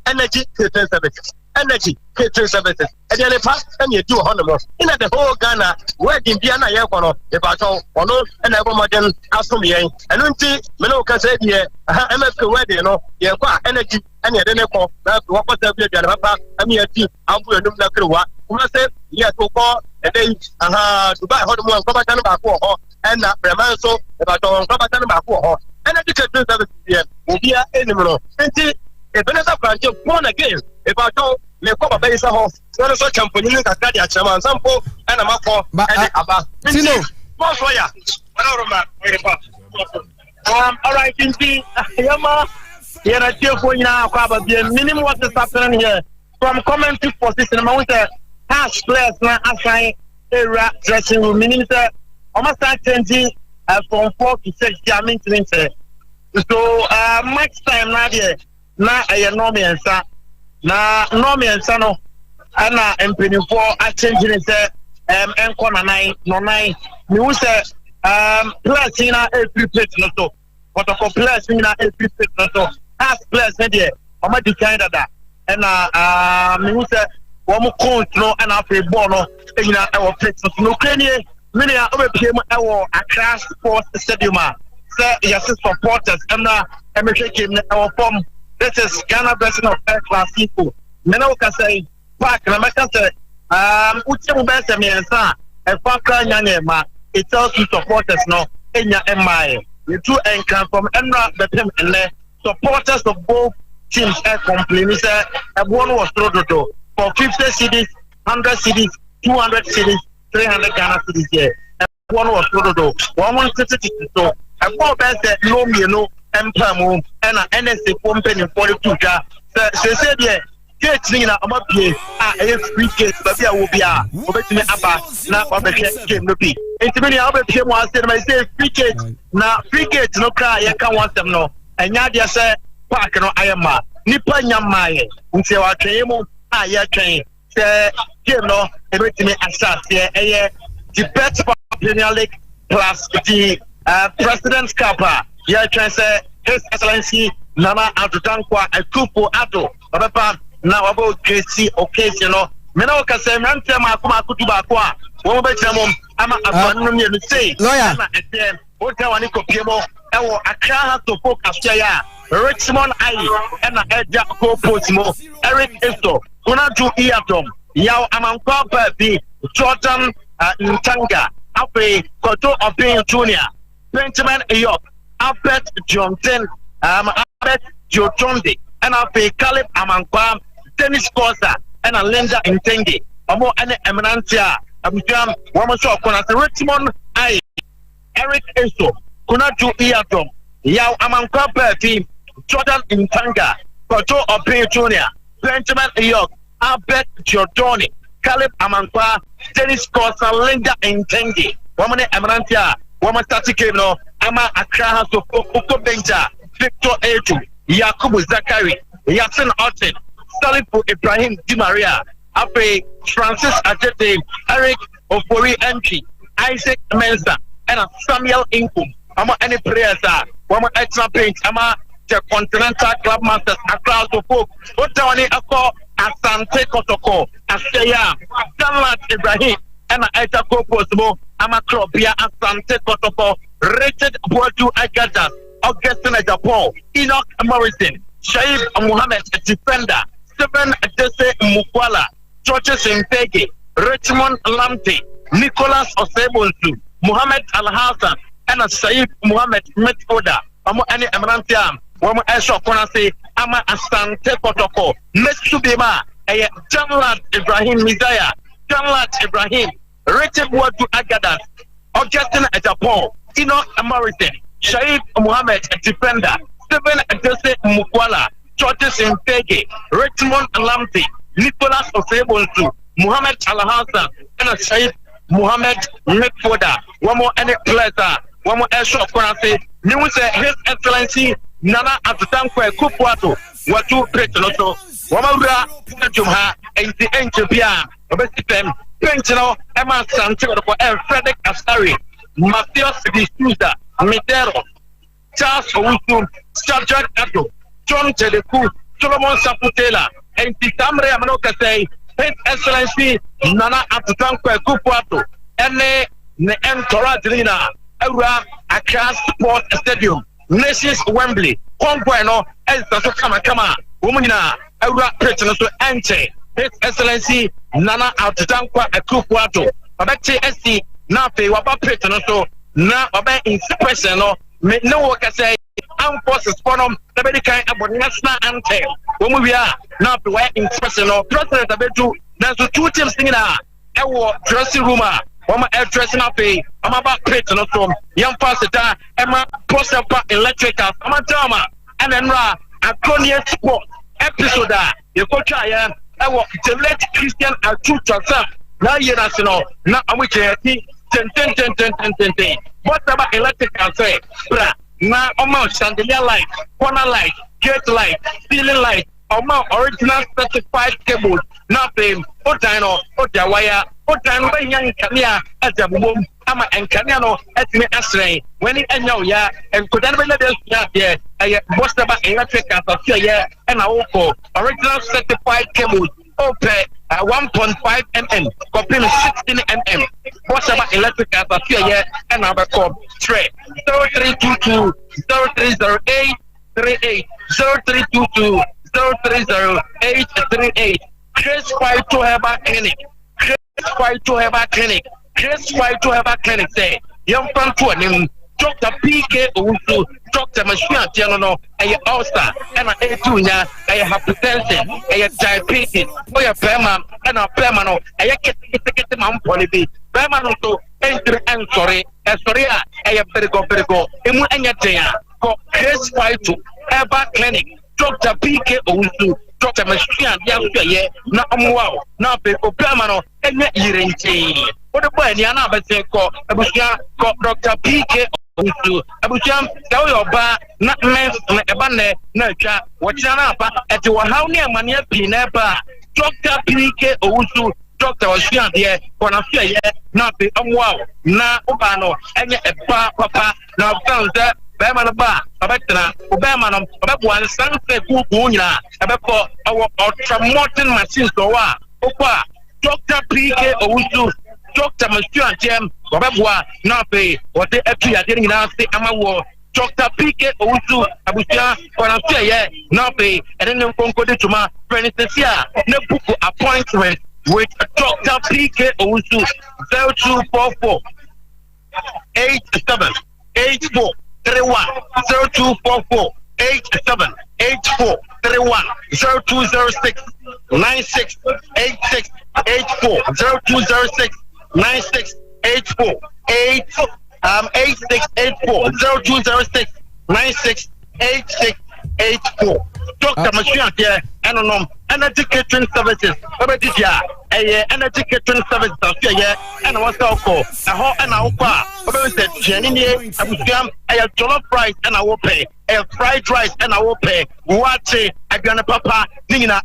energy catering services. Energy catering services. And then pass and you do honors in the whole Ghana where the Indiana Yakono, the battle, or no, and I go modern Astomia. And until Melo can say, yeah, MFK where they know, yeah, energy and you didn't call that what was the Papa, and me a team, I'll put a new Nakua, who said, yes, to call and then to buy hot one, Papa Tanaba, and Premanso, about Papa Tanaba, energy catering services here, will be an animal. If another branch of one again, if I don't make up a base of so champagne, a cardiac chairman, sample, and a map for Abba. All right, indeed, Yama, you're a cheerful now, probably minimum what is happening here from commentary position. I want to pass players now, assign area dressing room, minister, almost 20 from 4 to 6 jamming to so much time now there. Na normiensa na normiensa no ana empenifo a change ne se enko na nine no nine me wo se plus na every plate no so Kotoko plus na every plate no so half plus ne de o ma di kind da na me wo se wo mo control ana fe ball no nyina e wo plate no no kranie me ne a obepiem e wo Accra Sports Stadium a se yes supporters na emehwe game na e wo form. This is Ghana version of first class people. Mena can say park na meka say uche best me ensa e fa kra nya ma it tells you supporters no enya emai you two encan from enra betem ene supporters of both teams are complaining say everyone was thrown for 50 cities 100 cities 200 cities 300 Ghana cities here everyone was thrown one city so everyone best no me no Empamu and NSA company for the future. Say, yeah, get me na amapie. Free case, but there will be a obetime aba na obetche game no be. Intimini obetche mo ase na say free case na free case no cry ya kan wansem no. Enya dia say park no ayema. Nipa nyamaye. Nti wa twen mu ya twen. Say game no obetime Asante the bet Premier League plus the President's Cup. Yeah, try say His Excellency Nana Adudankwa Akupo Ado. Papa na wabo KC occasion no. Me na ka say man tell ma kuma kutuba kwa. Wo be tell mom ama abanu me no say. Lawyer. Na etem. O tell wani kopiemo e wo Accra to focus ya. Richmond I na Edia go post mo. Eric Esto. Una do Iadom. Yaw amankwa pa bi Jordan Ntanga. Ape Koto Obin Junior. Benjamin Eyok. Albert Johnson, Albert Jotonde, and I'll pay Caleb Amankwa, Dennis Corsa and a Linda Intenge. Amo ane Eminentia. Abujam. Woman shop. Kona Richmond I. Eric Eso. Kuna Ju Iatom. Yao Amankwa team. Jordan Intanga. Koto Opin Junior. Benjamin York. Albert Giordoni. Caleb Amankwa. Dennis Corsa. Linda Intenge. Woman Eminentia. Woman Static no. Ama Accra so Uko Benja. Victor Eju. Yakubu Zakari. Yasin Otten. Salifu Ibrahim Di Maria. Ape Francis Ajete. Eric Ofori Entry. Isaac Mensa. And Samuel Inkum. Ama any prayers are. Wama extra paint. Ama the Continental Club Masters across the folk. What down here Asante Kotoko. Asaya. Danlat Ibrahim. And Aita Koposmo. Ama Krobia Asante Kotoko. Richard Boadu Agadas. Augustine Japan. Enoch Morrison. Shaib Muhammad Defender. Stephen Adese Mukwala. Georges Mpege. Richmond Lamte. Nicholas Osebonsu. Muhammad Al Hassan. And Saif Muhammad Metoda. Amo any Emrantiam. Wamo Esho Konase. Ama Asante Kotoko. Mesubima. Aya Janlat Ibrahim Mizaya. Janlat Ibrahim. Richard Boadu Agadas. Augustine Japan. Enoch Morrison. Shaib Muhammad Defender. Stephen Adese Mukwala. Georges Mpege. Richmond Lamte. Nicholas Osebonsu. Muhammad Al Hassan. And Shaib Muhammad Metoda. One more any pleasure. One more air shot currency. News His Excellency Nana Asante Kupuato. What you create also. One more Jumha and the Angel Bia. Obesity Pensional Emma Santiago and Frederick Astari. Matthias D'Souza. Mitero. Charles Owusu. Sajak Ato. John Tedeku. Solomon Saputela. And Titamre Amanoka say His Excellency Nana Asante Kupuato. Ene ne Entora Drina. Eura Accra Sport Stadium. Nations Wembley. Conqueno Elsa Kama. Womanina. Eura President to Ante. His Excellency Nana Atutankwa Akupuato. Abete SC Nafe Waba President so na Waba inspection no. Me no work say armed forces bonum the medical about national anthem. When we are now to wear inspection no President Abetu. There's two teams singing a dressing room. Wama air dressing up I'm about plate no from young pastor Emma post up electrical I'm a drama and then Acronia Sport episode you go try I will select Christian and two yourself now you know now I'm with you 10 what about electrical say bra now almost chandelier light corner light gate light ceiling light original certified cable nothing Otano Otawaya Otano Yang Kania at the boom Ama and Kaniano at me Asray when it and ya and could never let us here I most about electric here and also original certified cable open 1.5 mm copying 16 mm what's about electric here and our call straight 0322 0308 38 0322 030838 Chris White to Herbal Clinic. Chris White to Herbal Clinic. Chris White to Herbal Clinic say young fan to him Dr. PK Owusu Dr. Machine Tiano a ulcer and a tunya a hypertension a diabetes or a permanent and a permanent a get man polybe permanent to enter and sorry a very go emu enyatea go Chris White to Herbal Clinic. Dr. PK Owusu, Dr. Machine, young year, not a wow, not a permanent, and yet you're what a boy, Yana, but say, call Dr. PK Owusu, Abusham, tell your bar, not men's a banner, no chat, what's up at your how near money, Pinapa, Dr. PK Owusu, Dr. Machine, dear, when I say, not the wow, na Obano, and yet a papa, now found that. Bema ba abetena obema no obebwa sanse kuku nyina ebeko our ultramodern machines so wa okwa Dr. PK Owusu Dr. Machine Jem obebwa na pe wote atu ya de nyina se amawo Dr. PK Owusu abusia ona se ye na pe ene nkonko de tuma prenesia na book appointment with Dr. PK Owusu 0244 87 84 31 0244 878431 0206 9686 84 0206 9684 8684 0206 968684. Dr. Machine here, and energy catering services. Energy catering services and what's called a hot and our bar. A jollof rice and I will pay, a fried rice and I will pay. What a gonna papa, Nina,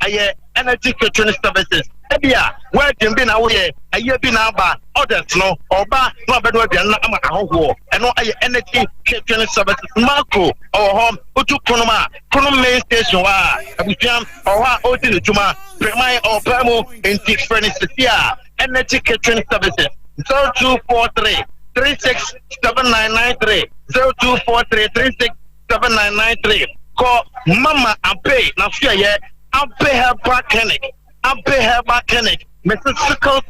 energy catering services. Ebia, where can be now here, a year been about others no, or bar, no, but we're not a whole, and no energy catering services. Marco, or home, Utu Konoma, Konoma main station, Abujam, or Oti Juma, Premai or Permo, in different energy catering services. 0243 367993 0243 367993. Call Mama and pay. Now, I'll pay her back clinic. I'll pay her back clinic. Mrs. Sickle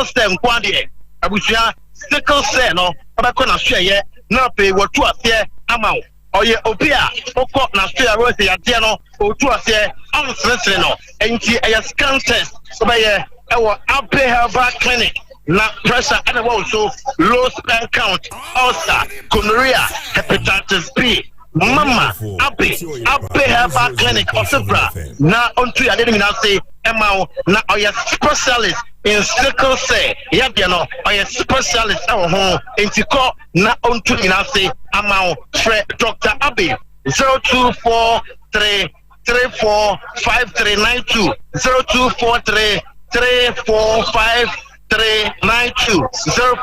Stem Quandia. I wish you sickle cell. No, I'm not going to share. Now, pay what you are here. I'm out. Or ye Opia, or caught Nastia Rosie Adiano, or to us here. I'm listening. And she a scan test. So, I'll pay her back clinic. Not pressure and also low sperm count, ulcer, gonorrhea, hepatitis B. Mama, Abby her back clinic or Sabra. Now, unto I didn't even say, Emma, now are you specialist in sickle cell? Yadiano, are you specialist at home in Tico? Now, unto I say, Emma, Dr. Abby 0243 345392 0243 345392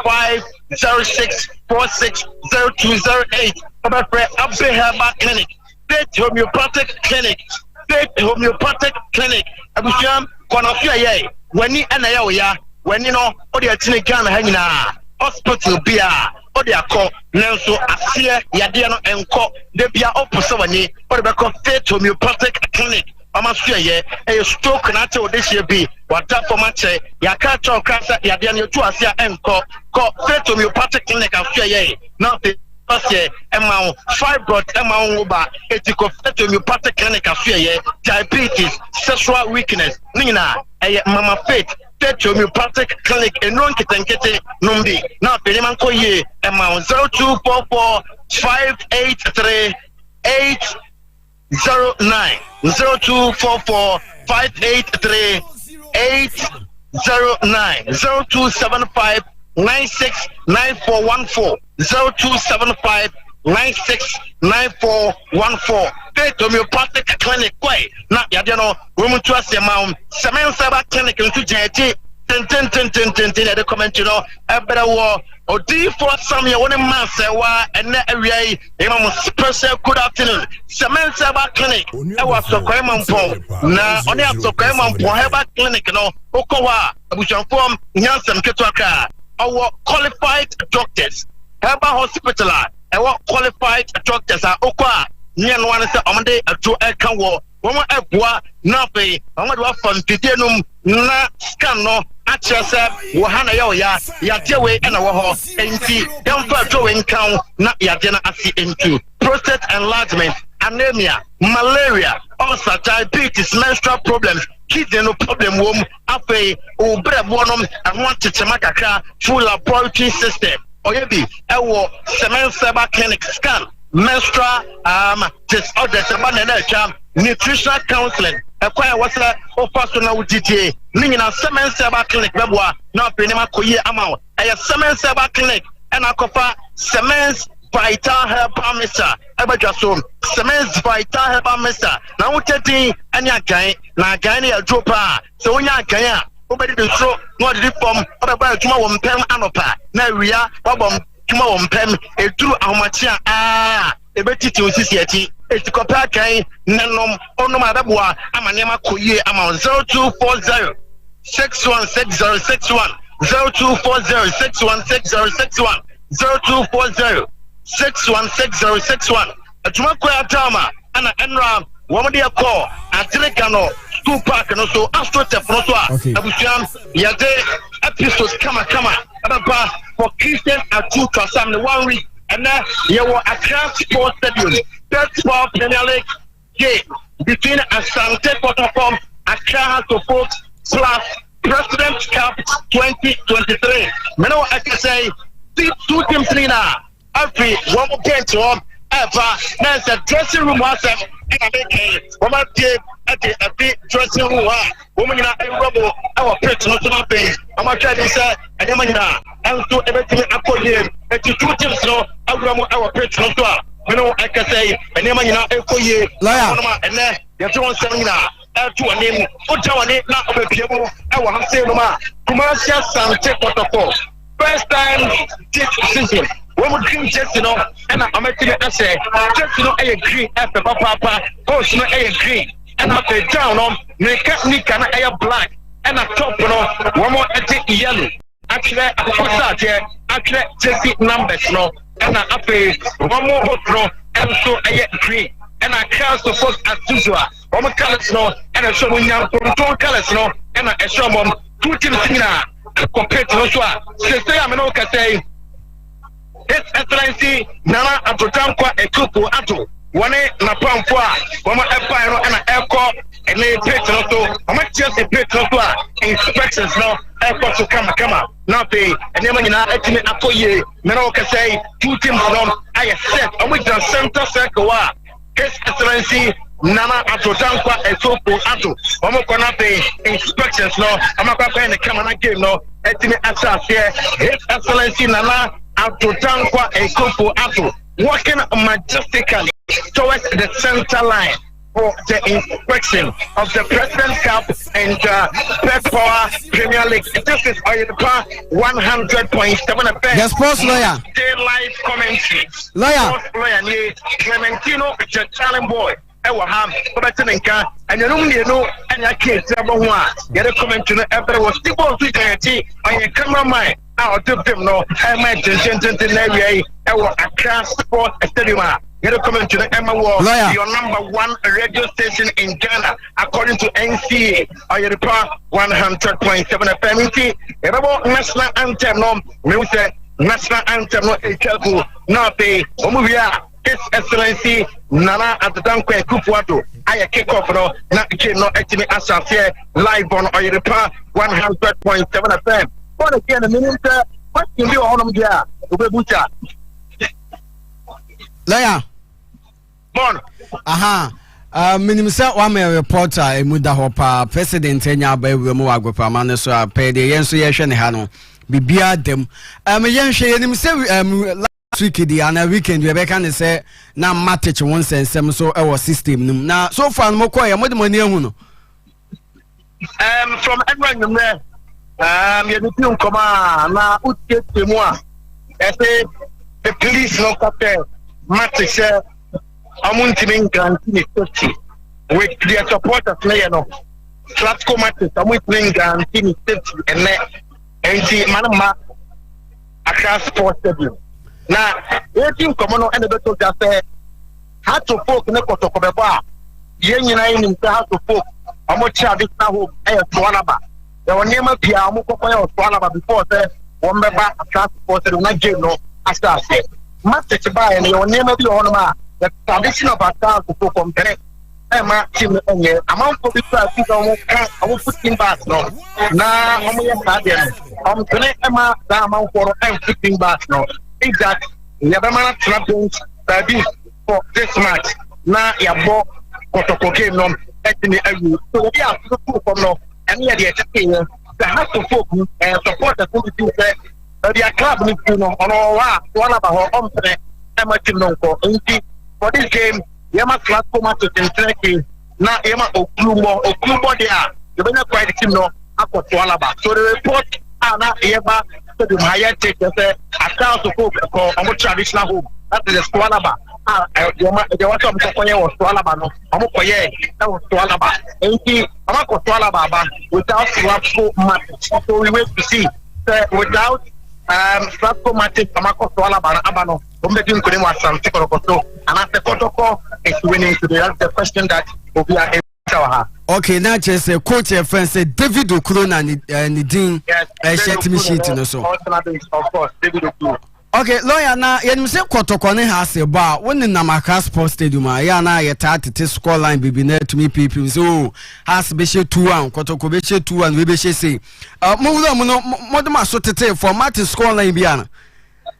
0506 460208. About Abbe Herbal Clinic, State Homeopathic Clinic, State Homeopathic Clinic. Abusham, Konofia, when you and I, when you know, or the Atinican Hangina, Hospital Bia, or the Ako, Nelson, Asia, Yadiano, and Co, the Bia Opusawani, or the State Homeopathic Clinic. Amasia, a stroke natural this year be what up for much ya catch or cancer, Yadiano to Asia and Co, State Homeopathic Clinic of Shea, not the amount fibroid amount over eticofeto homeopathic clinic affair, diabetes, sexual weakness, Nina, a mama faith, homeopathic clinic, and non kitankete numbi. Now, Pelimanco ye amount 0244 583 809 0244 583 809 0275 969414 0275 969414. State Homeopathic Clinic. Why? Not Yadiano, women to us, Mount Semen Saba Clinic into JT. The comment, you know, a better war. Or D for some year, one man say, why, and that area, special good afternoon. Semen Saba Clinic. I was so Cremon Pong. Now, only have to Cremon for Heba Clinic, no, Okowa, Abushan Form, Yansam Ketwaka. Our qualified doctors, Heba Hospital, our qualified doctors are Okwa, Nian one is on day a two air war. Woman Ebwa, Nape, Amadwa from Titanum, Na Scano, Achasa, Wahana Yoya, Yatewe, and our horse, NT, down for drawing count, not Yadena AC2, prostate enlargement, anemia, malaria, ulcer, diabetes, menstrual problems, kidney no problem, womb, ape, Ubre Bonum, and want to Chamakaka, full laboratory system, Oyebi, Ewo, Semen Saba Clinic scan, menstrual disorders, nutritional counseling, acquire what's a personal GTA, meaning a Semen Saba Clinic, Babwa, not Penema Koye amount, a Semen Saba Clinic, and I cover Semen's Vital Herbal Mister, Abajasom, Semen's Vital Herbal Mister. Now, what you think, and your guy, now Ganya Dropa, so when you're Ganya, nobody to show, not the form, or about tomorrow, Pem Anopa, now we are, Bobom, tomorrow, Pem, a true Amatia, a betty to CCT, it's the Copaca, Nanom, Onomadabua, Amanema Koye, amount 0240 616061 0240 616061 0240 616061. A Tumakwa Tama, and Enram, woman dear call, and Telecano, school park, and also Astrotep, Abusham, Yade, episodes, come, about for Christian and 2 to some 1 week. and then you were a transport stadium. That's for Premier League game between Asante Kotoko, Accra House of Folk plus President's Cup 2023. Meno, I can say, 2 teams in every one game to home ever. There's a dressing room was a woman at the dressing room. Woman in a rubble, our personal thing. I'm not trying to say, and I'm to everything I put in. And 2 teams, no, our personal store. You know, I can say, and then for you, and then you're doing something now. To a name, Otawane, not of a people, I will say, commercial Asante Kotoko. First time this season, when we drink just, you know, and I'm making it, I say, just, you know, I agree, after Papa, coach, you know, I agree, and after down on, make up Nick and I black, and I top, you know, one more at yellow. Actually, actually, just numbers, you know, and I pay one more hot, and so I agree. And I cast the first as usual. One colors no, and I show me young from 2 colors no, and I show them 2 teams now compared to Joshua. Say, I'm no can say, His Excellency Nana Atotankwa Ekupu Ato. One na Pampua, one empire and an airport, and they pay to also. I might just pay to inspections now. Airport to come. Now pay, and then when you are actually a 4 year, Meno can say 2 teams no. I accept. I'm with the center circle. His Excellency Nana Atotankwa Ekupu Ato. I'm going to pay inspections now. I'm not going to pay the camera game now. His Excellency Nana Atotankwa Ekupu Ato. Walking majestically towards the center line for the inspection of the President's Cup and Pep Power Premier League. This is Oyedpa 100.7 FM. The sports lawyer. Live commentary. Lawyer. Sports lawyer. Clementino, the challenge boy. Ewaham, Obetenka, and you know, and your kids, get a comment to the ever was still on your cameraman. I'll do them no, I might just area. A class sport stadium. Get a comment to the Emma Wall, your number 1 radio station in Ghana, according to NCA, Oyedpa 100.7 FM. About national anthem, no, music, national anthem, no, a careful, not a Omuvia. His Excellency Nana Atotankwa Ekupu Ato. I kick off no, not actually Asante live on Oyedpa 100.7 FM. But again, the minister, what can you on there? Ubebucha. Lawyer. Bon. Aha. Minimum one may reporter a muda hopa president enya ba ewuo mu agbopa ma ne so a pe de yen so ye hwe ne ha no bibia dem yen hwe yenim se last week di ana weekend we be kan say na match won sensem so e was system num na so far no ko ye mo de mo ne hu no from everyone there you need to come na utte temu a say the police no captain match say amuntimin guarantee safety with their supporters player no Flatco matches amuntimin guarantee safety and see manama across sports stadium na wetin come no and the better just say how to folk ne Kotoko be ba yen nyina nim say how to folk amocha this na home to alaba the one name pia amukoko ya to alaba before say one be ba across sports stadium na game no after say match ba and your name be on ma the tradition of Asante to compare Emma team enye amount for people I will put in back no na omo stadium tene Emma da amount for putting back no is that Yabama trappings for this match na yabo Kotoko game no etini ayu so we are to come no and here the have to focus and support the community their club ni no ono wa one about ho tene Emma team no ko for this game, Yama Flatco match in Turkey. Now Yama Oklumo there. You better quite the team no. So the report now Yama to the higher take say account to folk for a more traditional home. That is the Swalaba. There was some Kokoye or Swalaba no. Amokoye that was Swalaba. Amako Swalaba without Flatco match. So we wait to see without Flatco match Amako Swalaba Abano. And after Kotoko is winning today, that's the question that will be able to. Okay, now just a coach and friend said David Okrona and Nidin. Yes, I share to me sheet no so. Of course, David Okrona. Okay, lawyer na yenim se Kotoko ne ha se ba woni na Maka Sports Stadium ya na ye tete score line bibi na tumi pipi so has be she 2-1 Kotoko be she 2-1 we be she say mo wura mo no modema so tete format score line bia na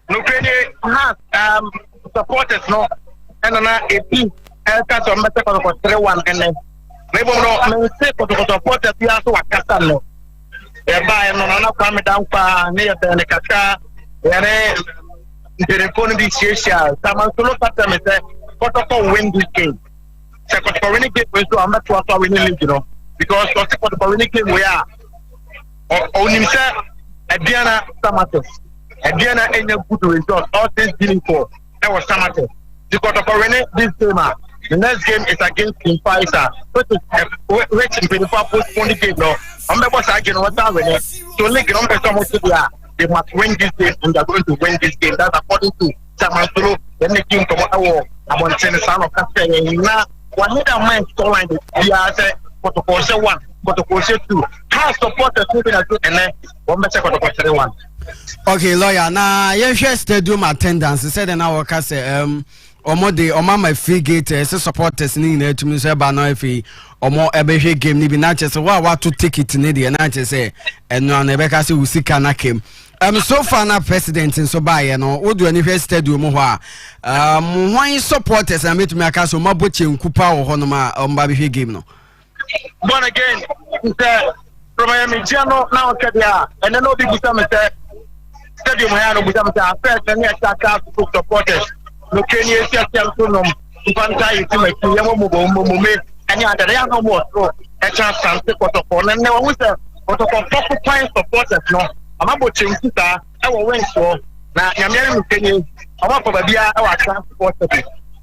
no kredi has supporters no and na EP ka so mbete Kotoko 3-1 and me bo no me se Kotoko supporters bia so wakata no e ba no na kwa me dan pa ne ye ne kaka yare telephone this year someone to look at me say Kotoko win this game. Say Kotoko win the game so I'm not sure how we win, you know, because Kotoko win the game we are only say Adiana Samato Adiana any good result all things dealing for that was Samato the Kotoko win this game. The next game is against King Faisal, which in 24 postponed the game no I'm not saying what I win so link on the Samato there. They must win this game and they're going to win this game. That's according to Samansolo. Then the team come out I'm on the son of Castle. Now, one hit a man storyline. We are saying Kotoko 1, Kotoko 2. How supporters moving as good and then one better Kotoko 1. Okay, lawyer. Now, yes, stadium attendance. He said, "Now, Castle, Omo my free gate supporters ni na tumi so ba na efi omo ebehwe game ni bi na chese wa to ticket ni de na chese eno na ebeka se usika na kem so far na president so ba ye no wodu ani hwe stadium ho a why supporters na metumi aka so maboche nkupa wo ho no ma omba behwe game no born again from Miami now kedia and then no big stadium here no busa first and attack supporters no Kenya no Fanta ultimate yamo mo and ya there no more so a chance Asante Kotoko and no we say Kotoko point supporters no amabo chinkuta e wo win so na nyamere Kenya amabo babia e wa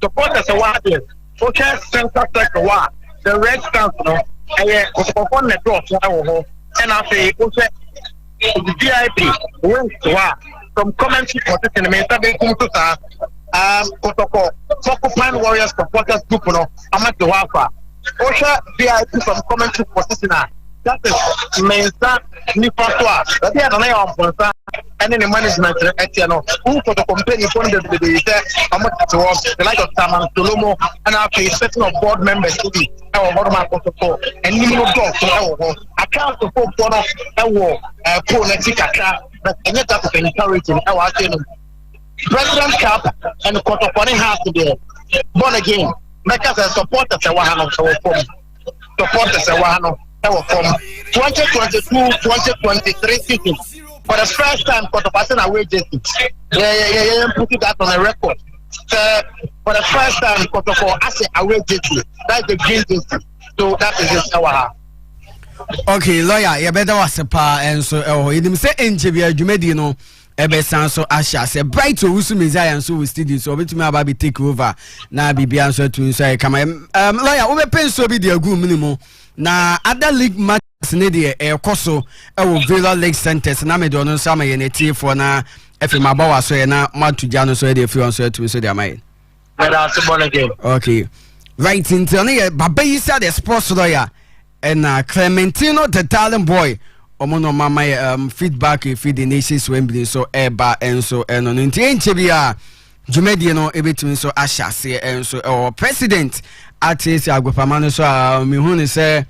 supporters wa there okay center sector wa the red stance no eh Kotoko na drop e wo ho and I say okay the VIP win so from commentary position me sabe kumtuta Kotoko Pan Warriors supporters group no amati wafa Osha VIP from commentary position that is mensa ni fatwa that ya na ya sponsor and the management etiano who for the company for the say amati was the like of Saman Solomo and our setting of board members to be our normal Kotoko and you know go so account to for no politica but and that is encouraging our President Cup and Kotoko has to be born again. Make us a supporter to Wahano supporters to Wahano from 2022-2023 season. For the first time, Kotoko away jersey. Yeah, put that on a record. For the first time, Kotoko has an away jersey. That's the green jersey. So that is just our. Okay, lawyer, you better was a pa and so you didn't say engineer Jumedino. Ebe sanso asha se bright to usu Messiah so we studio so betumi aba be take over na bibia so to so kama lawyer we pen so bi de agu minimum na other league matches ne de ekoso e wo Villa Lake Centers na me do no sama ye ne tie for na efe mabawa so ye na matuja no so de fi on so to so de amai that's born again. Okay, right into ne baba yi say the sports lawyer and Clementino the talent boy omono mama feedback if the nations Wembley so eba enso eno nti enchebia jumedie no ebetumi so ahyase enso president atesi agopama no so me hu ne say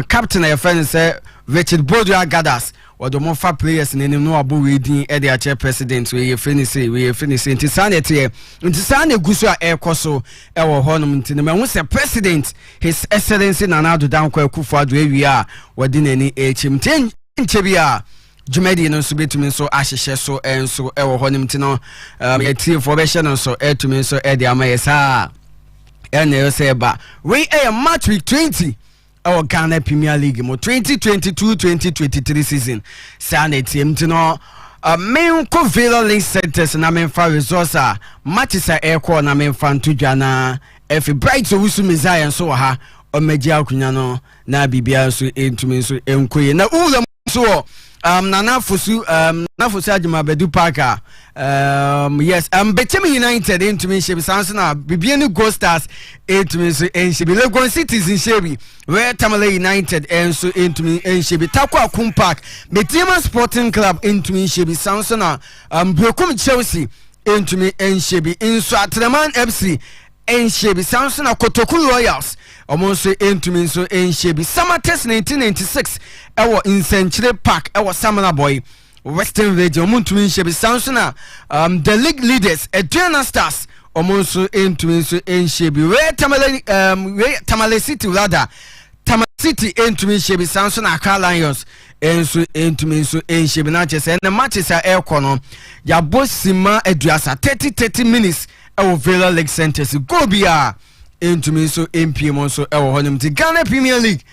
captain e friend say Richard Bodia gathers odomo fa players nenim no abo wedin e de ache president we finish nti sanete nti sane guso a ekoso e wo honom nti me hu say president his excellency Nanado Dankwa Akufo-Addo awia wodi nani echim nchebia jumedi no so betumi so ahyehye so enso e wo honom nti no ye for be hye no so etumi so e de amayesa ene yo say ba we a match week 20 our Ghana Premier League mo 2022-2023 season Sunday team no main ko Villa Lake Centers na main fa resource matches a aircall na main fan to Ghana if bright so usu Messiah so ha o meji akunya no na bibia so entumi so enkoye na ula so Nana Fusu Ajima Bedu Parker. Yes, Betemi United into me Shebi Sansona, Bibiani Gold Stars into me and Shebi Legon Cities in Shebi, where Tamale United and so into me and Shebi Takwa Kum Park, Betima Sporting Club into me Shebi Sansona, Brokum Chelsea into me and Shebi in Swatreman FC and Shebi Sansona Kotoko Royals. Omonso entumi nso enhyebi summer test 1996 ewo Insenchire Park ewo Samana Boy Western Region omontumi nhyebi sansona the league leaders Adriana Stars omonso entumi nso enhyebi we Tamale City rather Tamale City entumi nhyebi sansona Accra Lions enso entumi nso enhyebi na chese na matches a ekono ya bosima aduasa 30 minutes ewo Villa Lake Centers go bia into me so MPM also honum to Ghana Premier League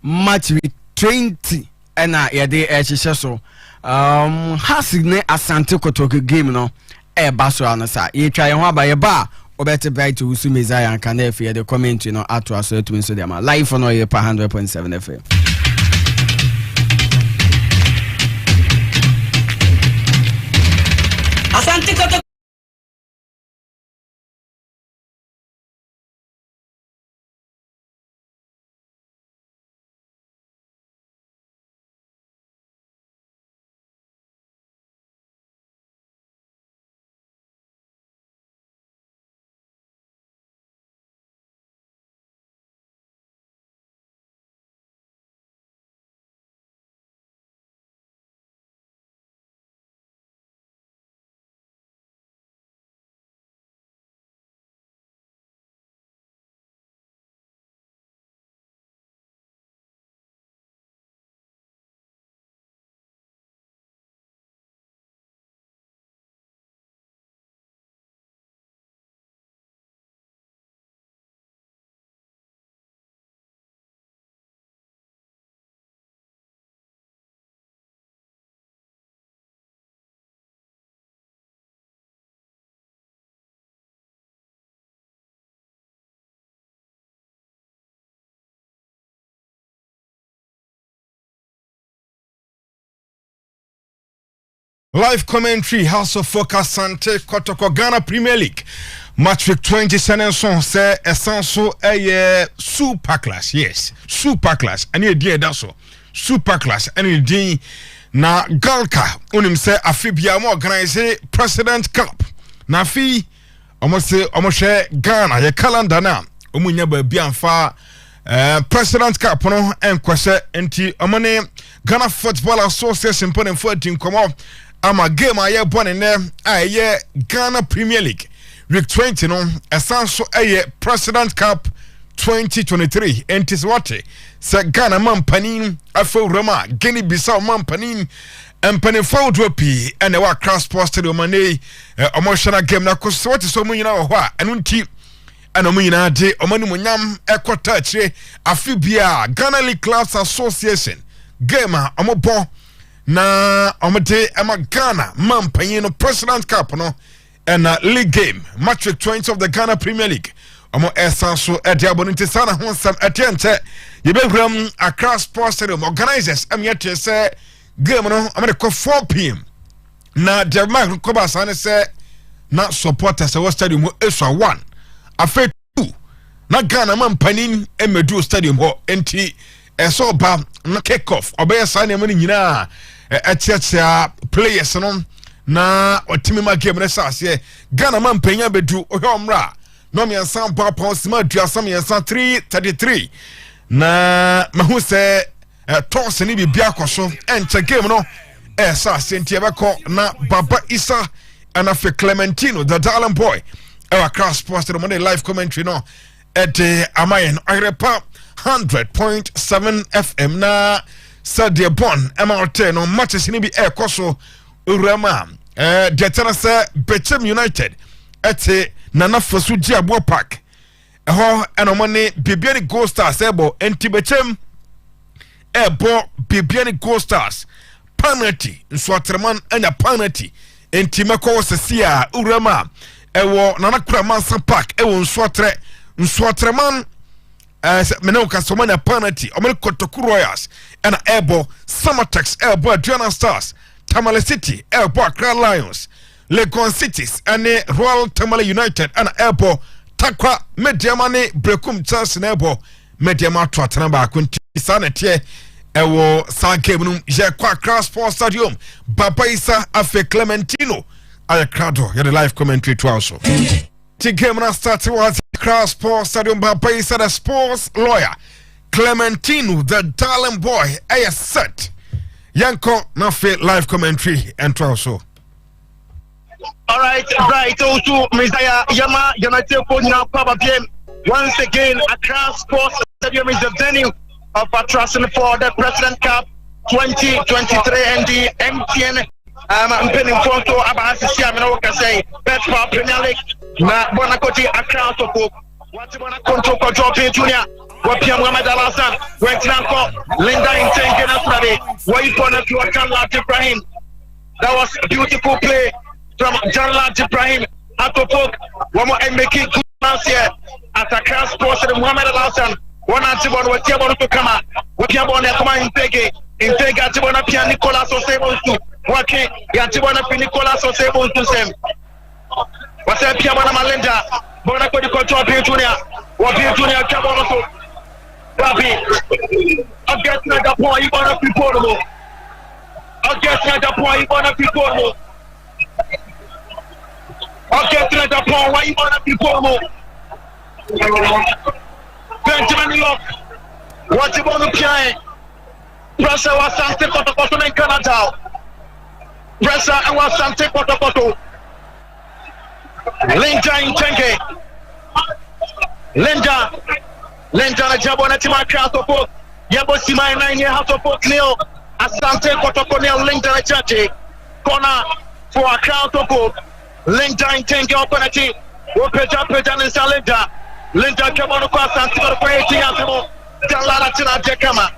match with 20 and ya de so hasigne Asante Kotoko game no baso anasa ye try ho aba ye ba obete bright to usu Messiah and can if the comment you know at us to me so dem live on your 100.7 FM. Asante Kotoko Live commentary, House of Focus, Asante Kotoko, Ghana Premier League. Match week 20, Senenson say Essential a super class. Yes, super class. And you dear that's so. Super class. And you dear na Galka. Unim say Afibia mo organize President Cup. Na fi almost Ghana, your calendar na. Umunya bianfa President Cup no enkwese enti amane Ghana Football Association pon en 14 komo ama game aye born in there aye Ghana Premier League week 20 no esanso aye President Cup 2023 enti swate se Ghana mampanin afo Roma Guinea Bissau mampanin empane fawdo pi ene wa Accra Sports Stadium ane omoshana game na ko so so munyina wo ho a enu nti ana munyina de omani munyam ekota chire afibia Ghana League Clubs Association game omobo na omete ema Ghana mampanyin no President Cup no and league game match week 20 of the Ghana Premier League omo esanso ediabonite sana honsam atiente yebehram Accra Sports Stadium organizers amyete say game no amede ko 4 p.m. na Jeremiah Koba sana say na supporters e stadium ho eswa 1 afa 2 na Ghana mampanyin emedu stadium ho enti eso ba na kick off obey sana mani nyina etiatia players no na otimi ma game na sase Ghana man penya bedu ohomra no me ansan pa sima duasa me ansan 333 na mahu se toss ni bibia koso enche game no sase ntia beko na Baba Isa and afi Clementino the Darling Boy our Cross Sports the Monday live commentary no amayen Irepa 100.7 FM na Sadia Bon MRT no matches ni bi koso urama detana se Bechem United ete nana fosu Diabo Park ho enomone Bibiani Gold Stars ebo enti Bechem ebo Bibiani Gold Stars penalty nswatreman anya penalty enti meko sesia urama ewo nana kura Mansa Park ewo nswatreman mena ukasomana penalty omele Kotoko Royals and Airbo Summertex Airbo Adriana Stars Tamale City Airbo Accra Lions Legon Cities and Royal Tamale United and Airbo Takwa Mediamane Brekum Chelsea Airbo Mediama Twatanaba Kunti Sanete Ewo Sankebnum Je Kwa Accra Sports Stadium Baba Isa Afe Clementino Ayakado the live commentary to also the game now started was Accra Sports Stadium Baba Isa the sports lawyer Clementino the darling boy set Yanko Nafe live commentary and also. All right, also Messiah Yama United for now Papa game. Once again, Accra Sports Stadium is the venue of attraction for the President Cup 2023 and the MTN penning for to Abasi Amino say best for Premier League. Na Bonakoti Accra Toko. What's Kotoko dropping Junior? What Pierre Mohamed Alassane went to Linda in Tengen where you gonna to Janlat Ibrahim. That was a beautiful play from Janlat Ibrahim. Kotoko, one more and making good pass here at Accra Sports and Mohamed Alassane. One antibody with Tiabon to come out. What Tiabon come out in Pege Antibona Pia Nicolas Osebo to working Yantibona Nicolas Osebo to them. What's that Piabona Malinda? Bonaco de Control Junior. What Junior Cabono? Babi, I guess not the point you want to be portable. I guess not the point you want to be portable. I guess not the point why you want to be portable. Benjamin York, what you want to play? Pressure was Asante Kotoko in Canada. Pressure and was Asante Kotoko. Linda in Chenge. Linda na Jabona Tima Kotoko. Yabo Sima 9 year house of Neo. Asante Kotoko Neo Linda na Chenge. Corner for a Kotoko. Linda in Chenge opportunity. Opeja in Salinda. Linda Kabono Asante Kotoko 18 years. Jalala Tina Jekama.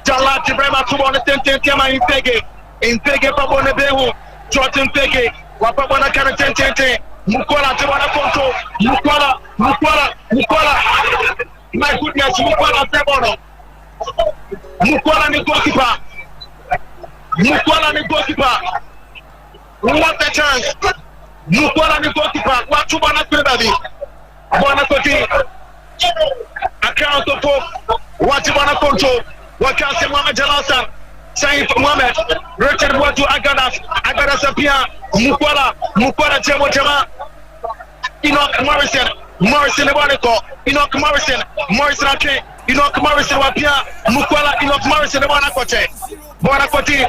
Jalati Brema to one attention Kama in Pege Pabone Behu. Jordan Pege. Wapabona Kanatente. Mukwala Jabana Konto. Mukwala. My goodness, Mukwala Sebono. Mukwala ni goalkeeper. What a chance. Mukwala ni goalkeeper. What you wanna do, baby? Bona Koti. Account of what you wanna control. What can say Mohamed Alassane? Saif Mohamed. Richard Watu Agadas Apia. Mukwala Jema. Enoch Morrison Ewaniko, Enoch Morrison Ake, Enoch Morrison Wapia, Mukwala, Enoch Morrison Bonakoti,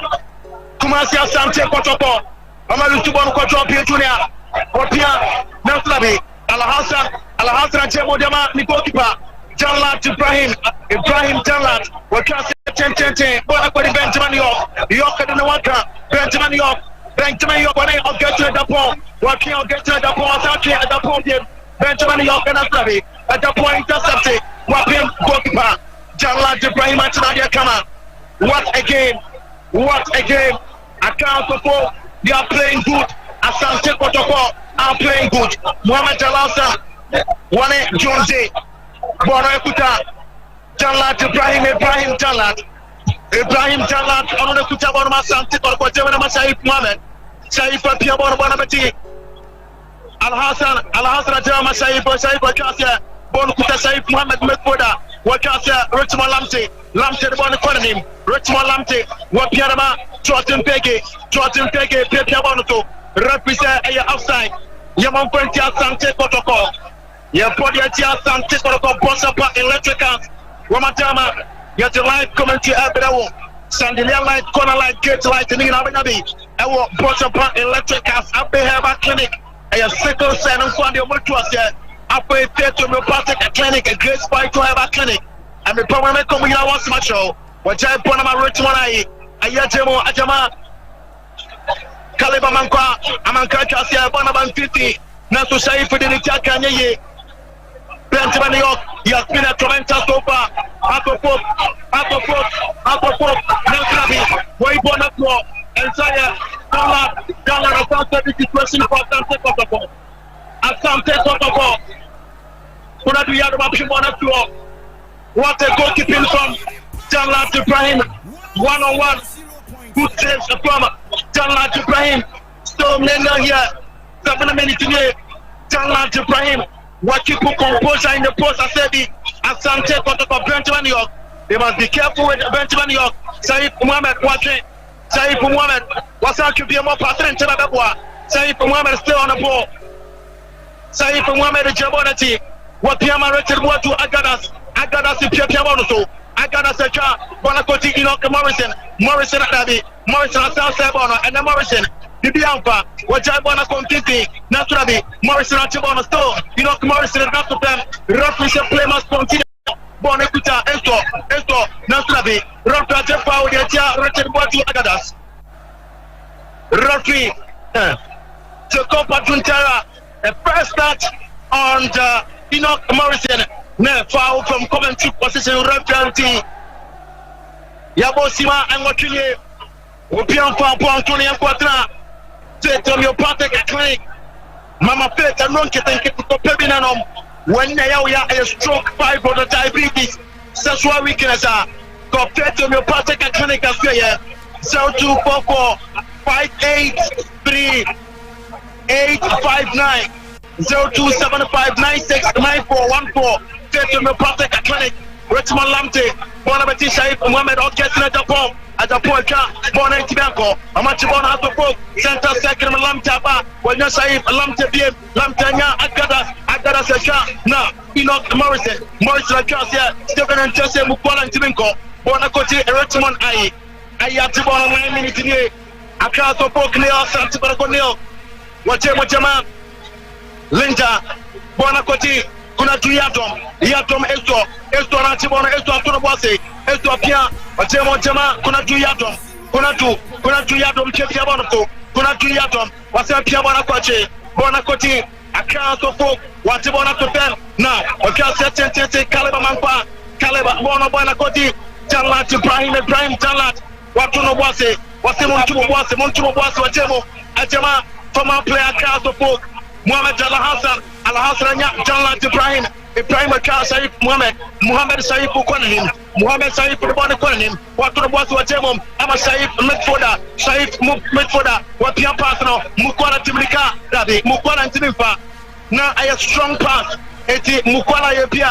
Kumasi Asante Kotoko, Amalu Tubon Koto Pia Junior, Wapia, Nelflabi, Alhassan Jemo Dema, Nikokipa, Janlat Ibrahim Janlat, Wakasi 10, Bonakoti Benjamin York at the Waka, Benjamin York, when I get to the point, working on get to the point, at the point, Benjamin York and Aslavi, at the point, intercepted, Wapim, goalkeeper, Janlat Ibrahim Antinadia Kama. What a game! Account of all, they are playing good. Asante Kotoko are playing good. Mohamed Alassane, Wane Jonze, Bono Ekuta, Janlat Ibrahim Janlat, on the Kuta Bono Asante Kotoko, Jemana Saif Mohamed. Saif Piabon Bonamati Alhassan Jama Saif Kasia Bon Kuta Saif Mohamed Mekboda Wakasia Richmond Lamte the Bon Economy Richmond Lamte Wapiarama Trotten Pege Piabonoto represent a outside Yaman Pentia Sante Kotoko Yapodia Sante Kotoko Bossapa Electricals Wamatama Yet the live commentary Abedawo Sandilia light, corner light, gate light, and Abenabi. I will brought up electric cars up the Herbal Clinic. I have sickle cell and Sunday Mutuas here. Up a homeopathic clinic, a great spy to Herbal Clinic. And the problem coming out was my show. What I put on my Richmond I Ayajamo Ajama Kaliba Manka, Amanka Kasia, Bonaban 50. Nasu Sai for the Kanye. Benjamin York, he has been a tremendous so far. Akopop, Nelkrabi, way born up for, and Saya, Dala, Asante, the situation for Asante Kotoko. Kuna do you have option one up to all? What a goalkeeping from Janlat Ibrahim. 1-on-1. Good saves from Janlat Ibrahim. Still Menga here. 7 minutes in here. Janlat Ibrahim. What you put composure in the post. I said the Asante Kotoko Benjamin York. They must be careful with Benjamin York. Saif Mohamed watching. Saif Mohamed. What's that? Could be a more pattern to the boy. Saif Mohamed still on the ball. Saif Mohamed Jabonati. What Piama Richard what to Agadas. Agadas is Piamono. Agadas a car. Bonacoti Enoch Morrison. Morrison at Dabi. Morrison at South Sabono. And then Morrison. Bibianfa. What Jabona Contiti. Naturally. Morrison at Chibono Store. Enoch Morrison at Dr. Pam. Referee play must continue. Bon écoutez, esto, Naturally. Referee Jefa Odia Richard what to Agadas. Referee. Jacob Juntera. A first touch on Enoch Morrison. No foul from commentary position. Referee Yabosima and Wakilie. Opian for Anthony and Quatra. Take homeopathic clinic. Mama Pet and Ronke and Pebinanum. When they are a stroke, fibroid, diabetes, sexual weakness, compared to homeopathic clinic as well. 0244 583 859 0275969414. Take homeopathic clinic. Richmond Lamte, Bonabati Shaif, Mohamed Orchestra at Japan, Bona Tibanco, Amachibona at the book, Center Second Lamtaba, when you Shaif, Lamte BM, Lamtania, Agada Sasha, now, Enoch Morrison, Garcia, Stephen and Jesse Mukwana and Tibanco, Bonacoti, Richmond Ayatibona 9 minutes in here, across the book, Neil, Santiago Neil, Wachema, Linda, Bonacoti. Kuna tu yatom esto na chibono esto atuno bwase esto pia ochema kuna tu yatom kuna tu yatom chefia bono ko kuna tu yatom wase pia bona kwache bona koti akaso folk wati bona to ten now okase tente kaleba manpa kaleba bona koti Janlat Ibrahim Janlat watuno bwase wase montumo bwase wachemo achema former player akaso folk Mohamed Al Hassan Janlat Ibrahim Akar Saif Mohamed Saif Kwanim Mohamed Saif Bone Kwanim what to the boss wa Jemom Ama Saif midfielder what Pia Pasno Mukwana Timika Dabi Mukwana Timfa now I a strong pass eti Mukwana Yepia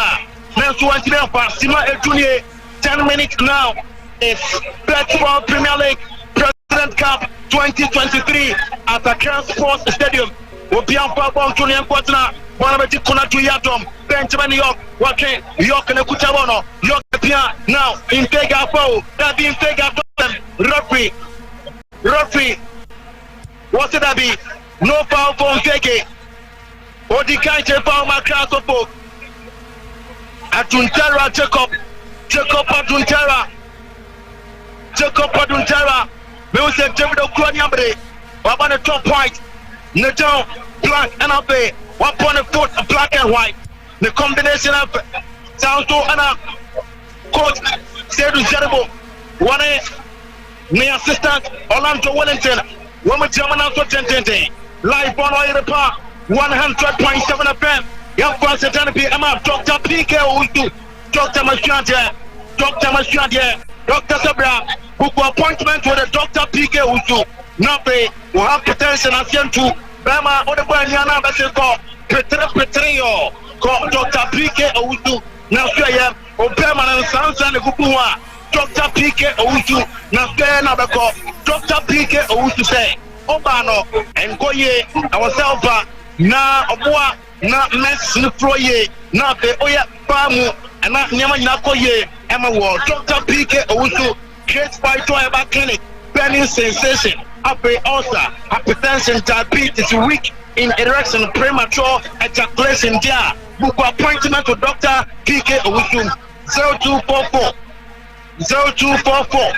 now so Antifa Sima Etunie 10 minutes now it's Basketball Premier League President Cup 2023 at Accra Sports Stadium. Opian Papa Tony and Quatna, Bonabati Kunatu Yatom, Benjamin York, Wake, York and Kutabono, York Pia, now in Tega Foe, that being Tega Referee, what's it that be? No foul for Tege, or the kind of foul my class of folk. Atuntera Jacob Paduntera, we say David O'Croniambre, about the top point. Natal black and up there 1.4 black and white. The combination of Santo and coach Sedu Jeribo. One the assistant Orlando Wellington. Woman German also 10 live on Oil Park 100.7 FM. Young France Tanapi Emma Dr. PK Utu Dr. Mashante Dr. Sabra book appointment with the Dr. PK Utu. Nape will have potential as young to Bama or the Banyana Basil Petrio, Dr. PK Outu, Nasaya, or Bama and Sansan Kupua, Dr. PK Outu, Nasaya Nabako, Dr. PK Outu say, Obano, and Goye, ourselves, na Obua, na Mess Nuproye, na the Oya Bamu, and not Yamana Koye, Emma Ward, Dr. PK Outu, Case by Toyaba Clinic, burning sensation. Ulcer, hypertension, diabetes, weak in erection, premature ejaculation. There, book appointment to Dr. PK Owusu 0244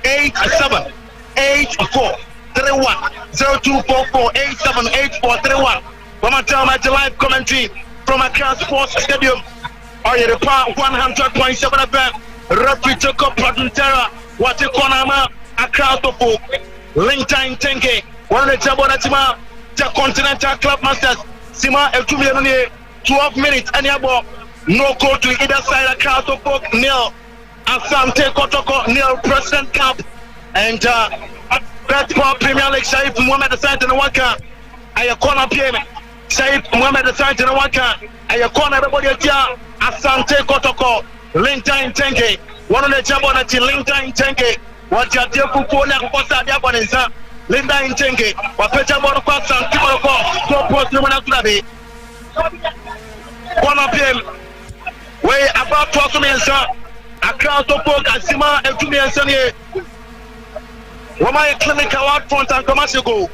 878431 0244 878431. One time my live commentary from Accra Sports Stadium. Oye Park 100.7 FM. Referee Jacob Paduntera. What you call Accra Topo. Lingtime Tenke, one of the Jabona the Continental Club Masters, Sima Eltumia 12 minutes, and Yabo, No goal to either side. Kotoko nil. Asante Kotoko nil. President Cup and Basketball Premier League. Shaif Mohamed Asante in the one can. I corner payment. Shaif Mohamed Asante in the one can. I corner everybody here. Asante Kotoko. Linta in Tenke. One of the Jabonati. Linta in Tenke. What you do for Kona Kosa Jabonesa. Linda in Tenke. What Peter Bonaparte and Timoko. So post the one after that. One of them. Way about 12 minutes. A crowd to poke Asima and 2 minutes. Wama clinic out front and commercial go.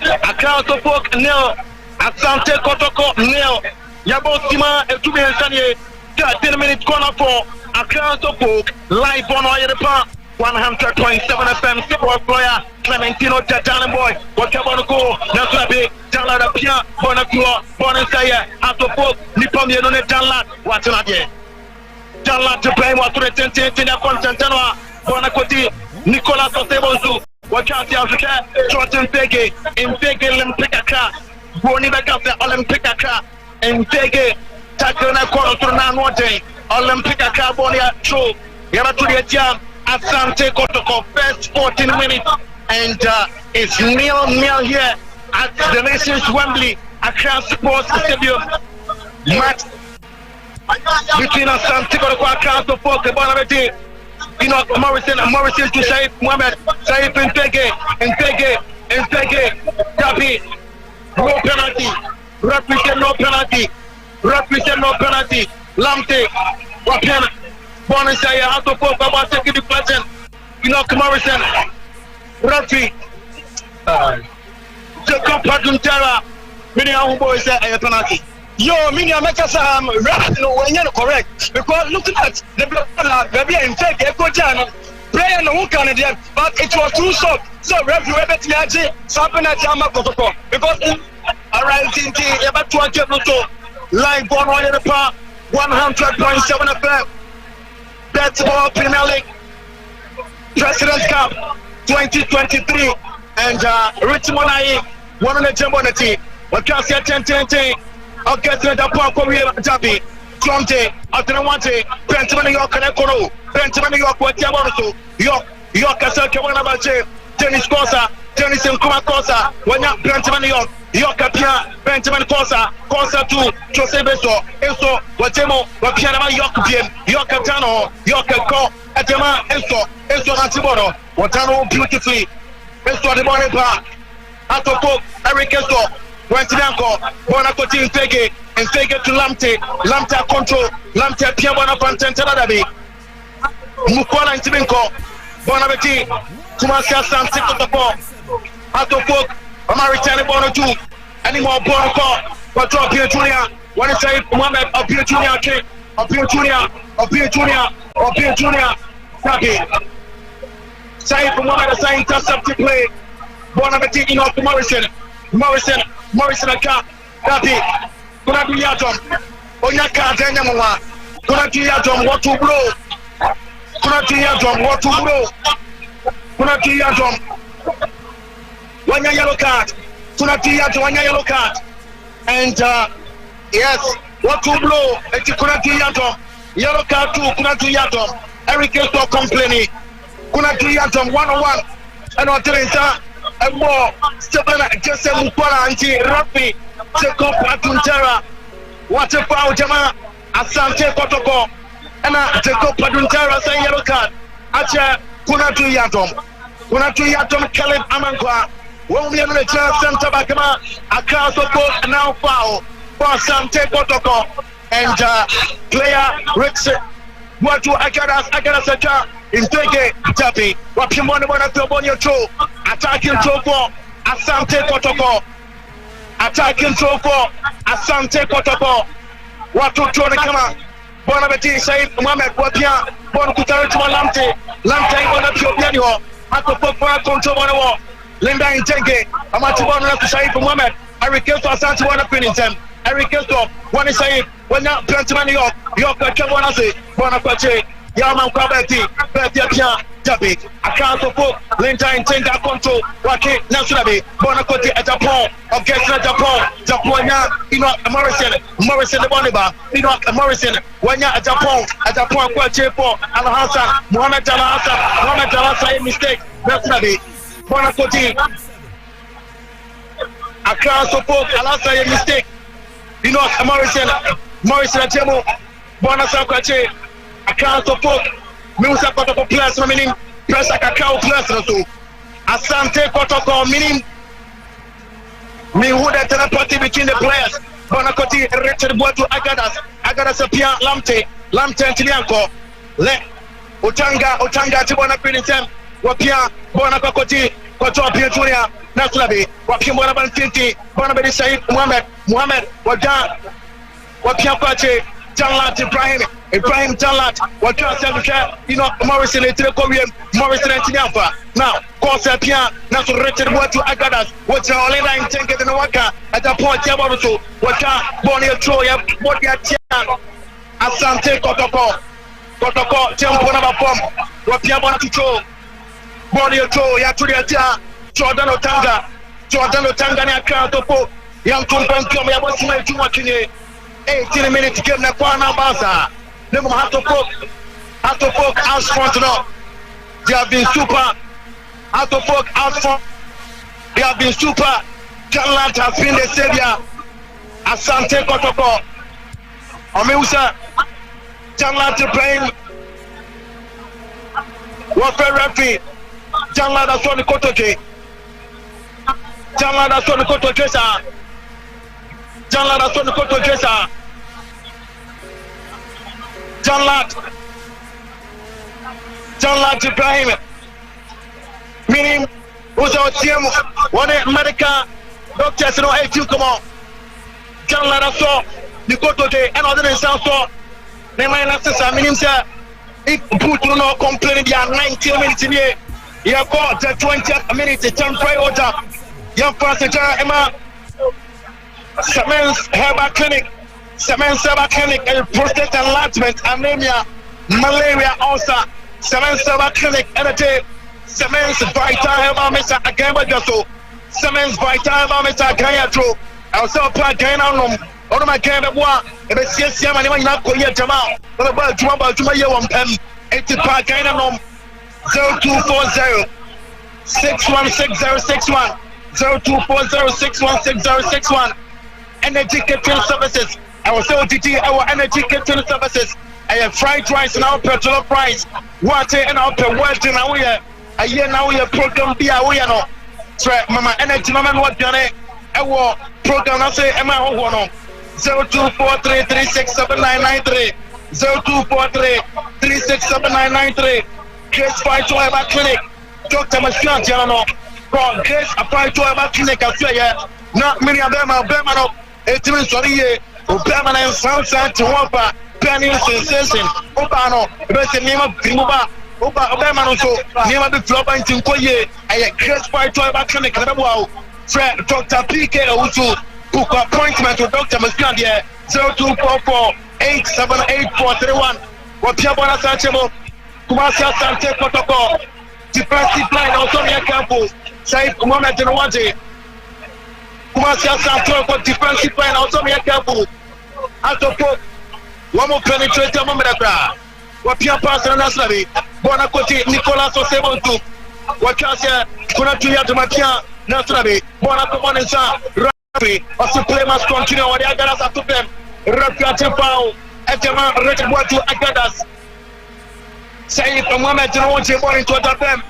A crowd to poke nil. Asante Kotoko nil. Yabo Sima and 2 minutes. 10-minute corner for a crowd to poke live on Oyedepa 100.7 FM Sport Player Clementino Tatan boy. What you want to go? Naslabe, Jala Pia, Bonacua, Bonasaya, Atopok, Nipom Yenone Jala, what's not yet? Jala to play what to the 10 Fontantanoa, Bonacoti, Nicolas Osebozu, what you Africa, Jordan Pege, and Pege Olympica, Bonibaka Olympica, and Pege, Takana Korotuna Note, Olympica Carbonia, True, Yamatu Jam. Asante Kotoko first 14 minutes and it's nil here at the Nations Wembley Accra Sports Stadium. Match between Asante Kotoko Accra Sports Bonabete, Morrison to Shaif Mohamed, Shaif Mpege, Gabi, no penalty, represent no penalty, Lamte, Wapena. Bonasaya, how to poke about taking the present. Morrison, Rafi, Jacob Paduntera, many our boys say a penalty. Yo, many Americans when you're correct because looking at the blood, maybe in fact, Echo Jan, player no Canadian, but it was too short. So, referee, something at Yama Kotoko because arriving about 20 line born on the park 100.7 FM. Basketball Premier League President's Cup 2023 and Richmond IE one on the Jambonati. What can say 10 I'll get to the point where we have Jabi, Tromte, Altanawante, Pentamani York and Econo, Pentamani York, what Yabono, York, Kasakiwanabache, Tennis Cosa, Tennis and Kuma Cosa, when you're Pentamani York, Apia, Benjamin Cosa 2, Jose Beso, Eso, Watemo, Wapiana York PM, York Tano, York Co, Atema, Eso Antiboro, Watano beautifully, Eso the Bonnet Park, Atoko, Eric Eso, Wantianco, Bonacoti Fege, and Fege to Lamte control, Lamte Piabana Pantantanabi, Mukwana and Timinko, Bonabeti, Tumasa Sam Tikotoko, Atoko. American Bono 2, any more Bono call, but drop here Junior, what is say Mohamed up here Junior kick, up here Junior, Tabi. Say Mohamed a sign intercepted play, Bonabeti in off Morrison a car, Tabi, gonna be Yatom, Oyaka Danyama, gonna be Yatom, what to blow, gonna be Yatom. One yellow card, one yellow card, and yes, what to blow? It's Kunati Yatom, yellow card 2, Kunati Yatom, Eric Kesto complaining, Kunati Yatom 1-on-1, and what there is a more Stephen just a Mupara anti Rafi, Jacob Paduntera, what a foul Jama, Asante Kotoko, and Jacob Paduntera saying yellow card, Acha Kunati Yatom, Caleb Amankwa. When we are in the center back, a class of both now foul for Asante Kotoko and player Rich. What to Agarasa in Tege Tapi, what you want to throw on your toe, attacking throw for Asante Kotoko, attacking throw for Asante Kotoko. What to throw the camera? Bonabeti say, Mohamed, what ya? Bon Kutari to Lamte, on the Pio, at the foot for a control on the wall. Linda in Tenke, Amatibon to Shaif Mohamed, Eric Kesto Asante one finish them. Eric Kesto, one is Shaif, when now Pentamani York, Kawanase, Bonapache, Yaman Kwabeti, Betia, Jabi, account of book, Linta and Tenga control, Waki, Nationabi, Bonacoti at Japan, of Gessler Japan, Japonia, Enoch Morrison the Boniba, Enoch Morrison, Wanya at Japan, Quachepo, Alhassan, Mohamed Jalasa, mistake, Nationabi, Bonacoti, account of book, Alhassan, mistake, Enoch Morrison at Jemo, Bonasa Quache, account of book. Musa Kotoko plus meaning press a cacao plus also. Asante Kotoko meaning me who that telepathy between the players. Bonakoti Richard Boatu Agadas Apia Lamte Tilianko Le Otanga Tibona Pinitem Wapia Bonakoti Koto Pia Julia Naslabi Wapia Bonaban Tinti Bonabedi Said Muhammad Wapia Kwache Janlat Ibrahim Janlat, what you are Morrison, Morrison and Tinafa. Now, Corsa Pia, not to Richard Boatu Agadas, what's your only line taken in the Waka at the point Yabaruto, what you Bonnie Troya, what you are Asante Kotoko, Tempo number form, what Yabana to Tro, Bonnie Troya to the Jordan Otanga, Nakato, Young Kumpan Kom, Yabas, too much in 18 minutes game na Kwana Baza. Them have to folk out front now. They have been super. Have to folk out front. They have been super. Janlat has been the savior. Asante Kotoko. Omiusa. Janlat playing. Warfare referee. Janlat has won the Kotoko. Janlat has won the Kotoko. Janlat has won the Kotoko. Janlat Ibrahim meaning who's our team one medical doctors no hey come on Janlat so the Kotoko and other than so they might not say meaning say if put no complaining they are 19 minutes in here you got the 20th minute temporary order young passenger Emma Semen's Herbal Clinic and prostate enlargement, anemia, malaria, ulcer. Semen's Herbal Clinic and a day. Semen's Vital Herbal Mesa Agamba Gaso. Semen's Vital Herbal Mesa Gayatro. I'll sell Park Gayanum. One of my camera, if it's yes, I'm not going to Jamal. What about Juma Yawam Pen? 80 Park Gayanum 0240 616061 0240 616061 Energy Catering Services. Our COTT, our energy catering services. I have fried rice and our petrol price. Water and our per word now we are. A year now we are program be away no. So mama energy mama what done it. Our program I say am I on 0243367993 0243367993 Grace Fight to Ever Clinic. Dr. Masian Jano. Grace Fight to Ever Clinic as well. Not many of them are Berman. 18 sorry. Permanent sound to Wampa, planning sensation. Obano, best name of Timuba, Obama, so name of the club and Tinkoye. I guess by toy back clinic. Wow, Fred, Dr. PK, also book appointment with Dr. Mascandia 0244 878 What Piabona Sanchemo, Kumasa Asante Kotoko, defensive line, also near campus, Said Mohamed Janawati. Kumasi Asante defensive line also be careful. Atoko one more penetrate a moment agra. What Pia pass and Naslavi, Bonacoti, Nicolas Osebontu. What Casia, Kunatuya to Matia, Naslavi, Bonacomon and Sa, Rafi, also play must continue what the Agadas are to them. Rafi Pau, Etema, Richard Boatu Agadas. Say if a moment to want to go into them.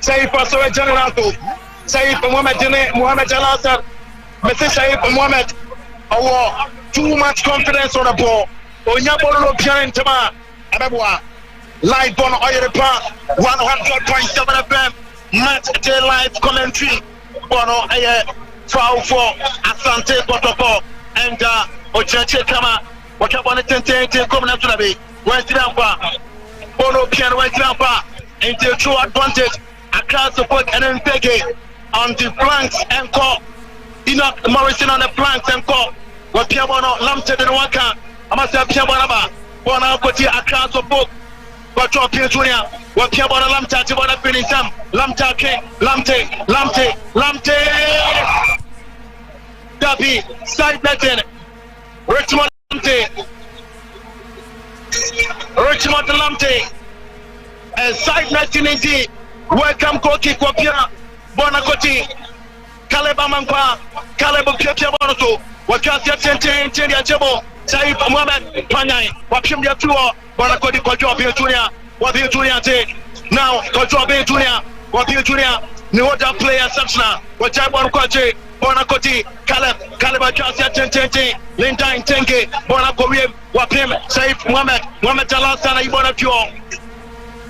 Say if I saw a general. Say if a moment Mohamed Jalasa. Mr. Shaib Mohamed, too much confidence on the ball. Onyabolo Pian Tama, Ababwa, live on Oyeripa, 100.7 FM, match day live commentary. Bono foul for Asante Kotoko and Ocheche Kama, Wakabone Tente, Coming to the Bay, West Rampa, Bono Pian West Rampa, into true advantage, across the foot and then Peggy on the flanks and call. Enoch Morrison on the flanks and call. What Piabono Lamte in Waka. I must have Piabonaba. Bona Koti across the book. But Junior. Wapia bona Lamte to bona finish Sam. Lamte. Dabi side netting. Richmond Lamte. And side netting indeed. Welcome goal kick Wapia bona Koti. Caleb Amankwa. Caleb Pia Bonoto. Wakasia ten ya Jebo. Saif Mohamed Panyai. Wapim dia tuo bona Koti Kojo Junior. Wapia Junior te. Now Kojo Junior. Wapia Junior. New order player Samsona. Wachai bona Kwache. Bona Koti. Caleb Wakasia ten. Linda Tenke. Bona Kowie. Wapim Saif Mohamed Talasana Ibona Tuo.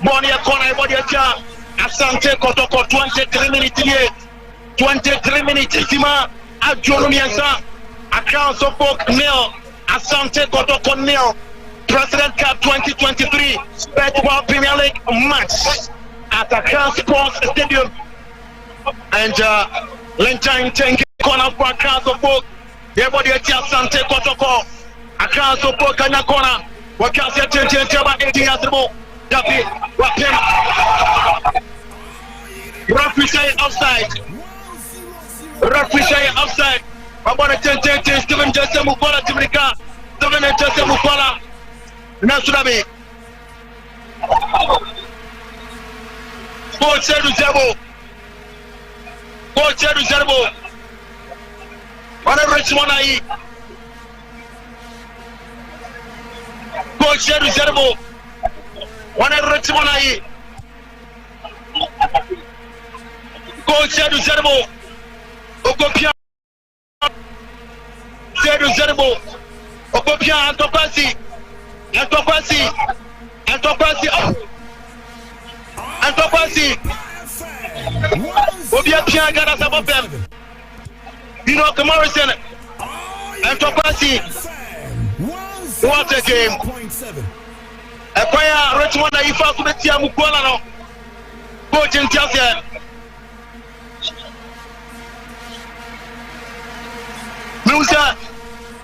Bonia Kona Ibodia Cha. Asante Kotoko 23 minutes here. 23 minutes Sima Adjono Miensa. Account of folk nil. Asante Kotoko nil. President Cup 2023 Baseball Premier League match at Account Sports Stadium. And Lentine Tenke corner for Account of folk. Everybody at Asante Kotoko. Account of folk Kanya corner. Wakasia Tenke about 80 years ago. David Wapim. Referee say offside. I'm going to 10 Steven Jesse Mukwala Timika. Steven Jesse Mukwala. Nasudabi. Coach Edu Zerbo. What a rich one I eat. Coach Edu Zerbo. What a rich one I eat. Coach Edu Zerbo. Okopia Zerbo. Okopia Antopasi. Obia Pia Gada Sabopem. Enoch Morrison. Antopasi. What a game. Acquire Richmond Ifa Kubetia Mukwala no. Coach in Tiasia.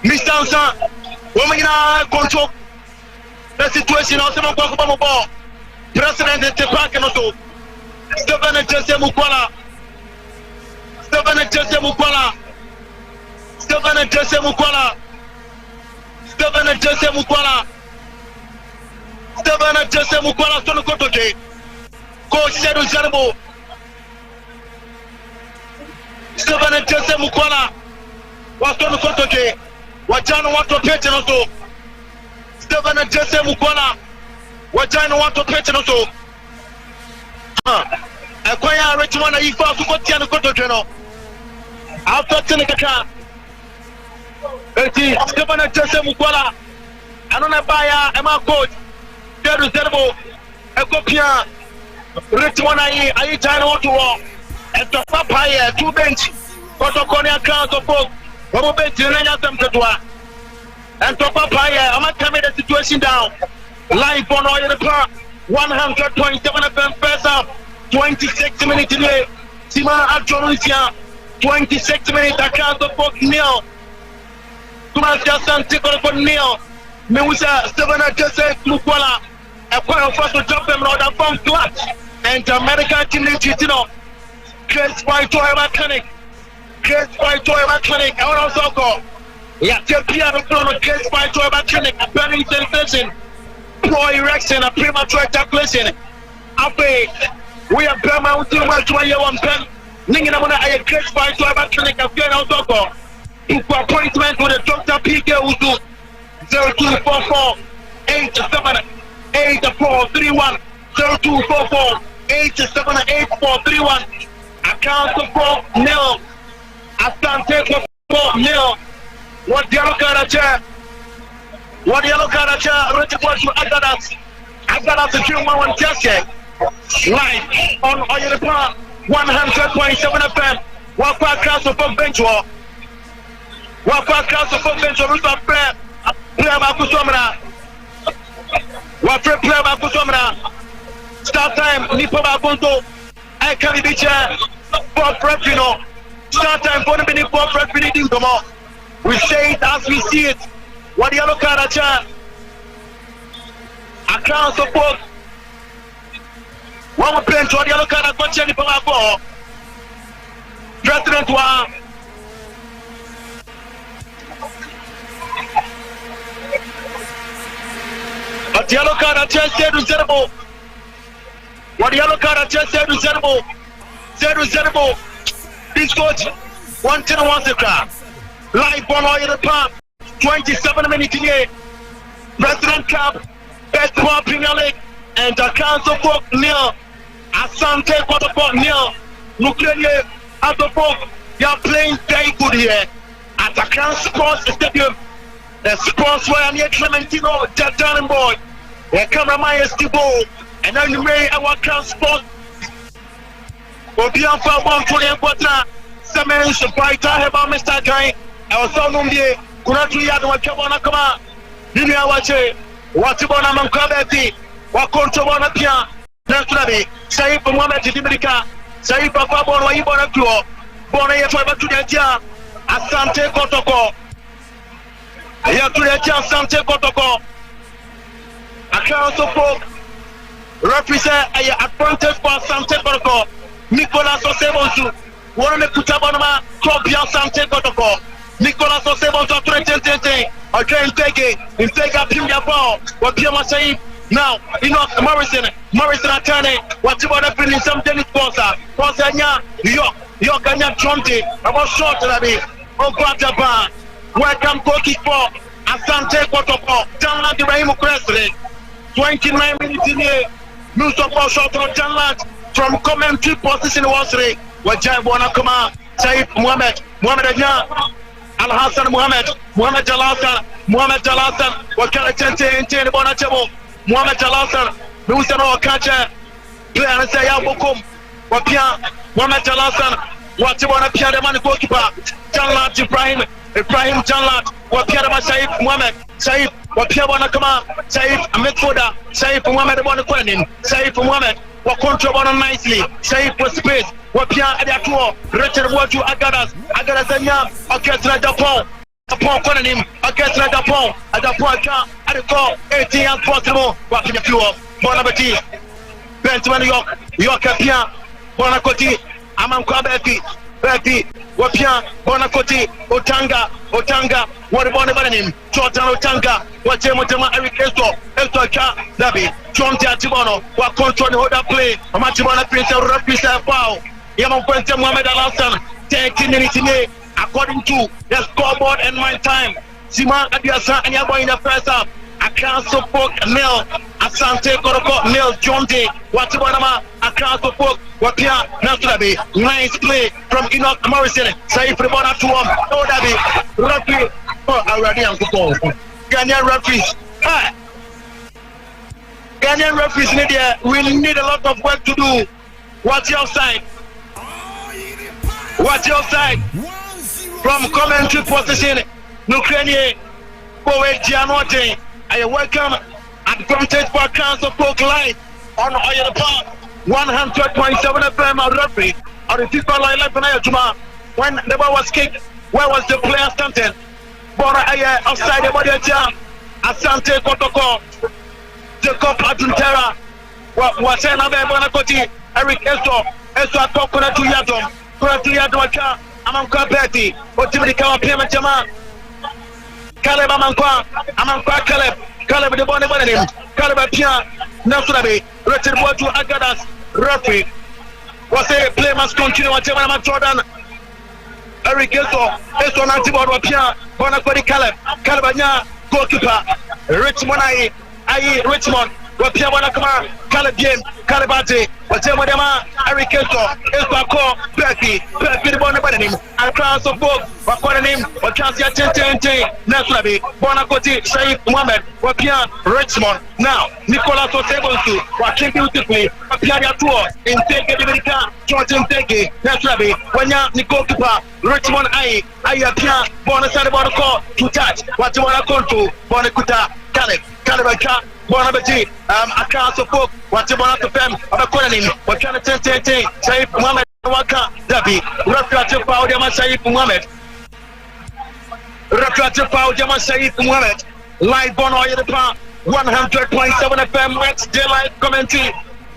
Mr. Ansa, woman control the situation also no ball. President the park and also Stephen Jesse Mukwala. Stephen Jesse Mukwala Sono Kotoke. Coach Sedu Zerbo. Stephen Jesse Mukwala. Watono Kotoke. Wajano watu pete noto. Stephen Jesse Mukwala. Wajano watu pete noto. Akwaya Richmond Ifa Sukotia no Kotoke no. After Tenekaka. Stephen Jesse Mukwala. Anona baya ema coach. Dedu Zerbo. Ekopia. Richmond ayi jano watu wo. Eto papa 2 bench. Kotoko ni account of folk. What about the and top up higher? I'm not coming the situation down. Live on all the park 100.7 FM first half 26 minutes today. Sima Adjonusia 26 minutes. Account of book nil. Tumas Asante for nil. Mewusa 7 Jesse Mukwala. A point of first to jump them on the phone clutch. And American team in Chitino. Chris by Toyota Clinic. Case by Toyota Clinic, I want to go. Yeah, Pierre on Case by Toyota Clinic, a burning sensation, pro erection, a premature ejaculation. After we are Burma, we do well to a year one pen. Ningamona, I Case by Toyota Clinic, a fair out of go. Appointment with the Dr. PK who do 0244 87 8431 0244 87 8431. Account of 4 Asante Kotoko nil. What yellow card? Ready to Agadas the Juma one just live on Oyelpa 100.7 FM. Walk across the phone bench. Root of prayer. Player Bakusomra. Player Bakusomra. Start time. Nipo Bakunto. I can't be chair. Bob Refino. Start time for the minute for referee come on. We say it as we see it. What yellow card Account support. One more plane to the other kind of question if I go. President wa. But the yellow card at Chelsea to Zerbo. What the yellow card at Chelsea to Zerbo. Zerbo. This coach. 1-1 sector. Live ball all in the park. 27 minutes in here. President Cup. Best Ball Premier League. And the Council Folk nil. Asante Kotoko nil. Nuclear at the folk. They are playing very good here. At the Council Sports Stadium. The sports were near Clementino, that darling boy. The cameraman is Tibo. And then you may our transport. Obian for 120 quarter. Semen Shapaita have a Mr. Guy. I was on the Kunatu Yadwa Kabana Kama. Ninia Wache. Watibona Mankabeti. Wakontobona Pia. Naturally. Saif Mohamed Dimrika. Saif Papa Bono Ibona Klo. Bona Yafaba to the Tia. Asante Kotoko. Here to the Asante Kotoko. A council folk represent a appointed for Asante Kotoko. Nicolas Osebonsu. One of the Kutabonama, Kobi Asante Kotoko. Nicolas Osebonsu, 2020. Okay, take it. In take up him your ball. What Piama say now? Morrison attorney. What you want to bring in some Dennis Bosa? Bosania, York, and Tronte. About short to be. Oh, Guatabah. Welcome, goalkeeper Asante Kotoko. Janlat Ibrahim Kresle. 29 minutes in here. New support shot from Janlat from commentary position was Ray. Wajai Bonakama, Saif Mohamed Adjan, Al Hassan Mohamed Jalasan, Wakala Tente Bonachabo, Mohamed Jalasan, Lusano Kacha, Player Saya Bokum, Wapia, Mohamed Jalasan, Watibona Pia the man goalkeeper, Janlat Ibrahim Janlat, Wapia Saif Mohamed, Saif, Wapia Bonakama, Saif Ahmed Saif Mohamed Bonakwanin, Saif Mohamed. What control on nicely, save for space. What Pia Adiatua, Richard Waju Agadas Anya, Orchestra Japon, upon calling him, Orchestra Japon, at the point at the call, 18 as possible. What can you do? Bonabati, Benjamin York Pia, Bonacoti, Amankwa Betty, Wapia, Bonacoti, Otanga, what about the name? Jordan Otanga, what Jemotama Eric Esto Dabi, John Tibono, what control the other play, Matibona Prince of Rapisa Pau, Yaman Quentin Mohamed Alassan, 10 minutes in a, according to the scoreboard and my time. Sima Adiasa and Yabo in the first half. I can't support nil. Asante Kotoko nil. John Day. Watibonama. I can't support. Wapia Nasrabi. Nice play from Enoch Morrison. Saif Ribona to him. Oh, Dabi. Referee. Oh, already I'm football. Ghanaian referees. Ghanaian referees need there. We need a lot of work to do. What's your side? What's your side? From commentary position. Ukrainian. Poet Gianote. I welcome advantage for Council Folk Live on Oil Park 100.7 FM referee on the FIFA Live when the ball was kicked. Where was the player standing? Bora outside the body jam. Asante Kotoko. Jacob Atuntera. Wasena Bonakoti. Eric Esto Kokona to Yadom. Kona to Yadom. Amanka Betty. Otimidi Kawa Pema Jama. Caleb Amankwa Caleb the bone him. Caleb Pia Nasurabi, Richard Watu Agadas, referee. Was a play must continue at Jordan. Eric Esto Nantibor Pia, Bonacodi Caleb Anya, goalkeeper, Richmond Richmond, Wapia Bonacama, Caleb Game, Calebate, Watemodema, Eric Esto call, Becky the bone him, and class of both. According him, what can see Nasrabi, Bonacoti, Saif Mohamed, Wapian, Richmond. Now, Nicolas Osebonsu, watching beautifully, Wapian tour, in Teke America, Jordan Teke, Nasrabi, Wanya, Nicokipa, Richmond Ayapia, Bonasada Bonacor, to touch, what you want to control, Bonacuta, Calebaka, Bonabati, a class of folk, what you want to fem, according him, what can Saif Mohamed Waka, Dabi, Rafael Paudema Saif Mohamed. Rakata Pau Jama Saif Mohamed, live on Oil the Park, 100.7 FM, West Daylight commentary.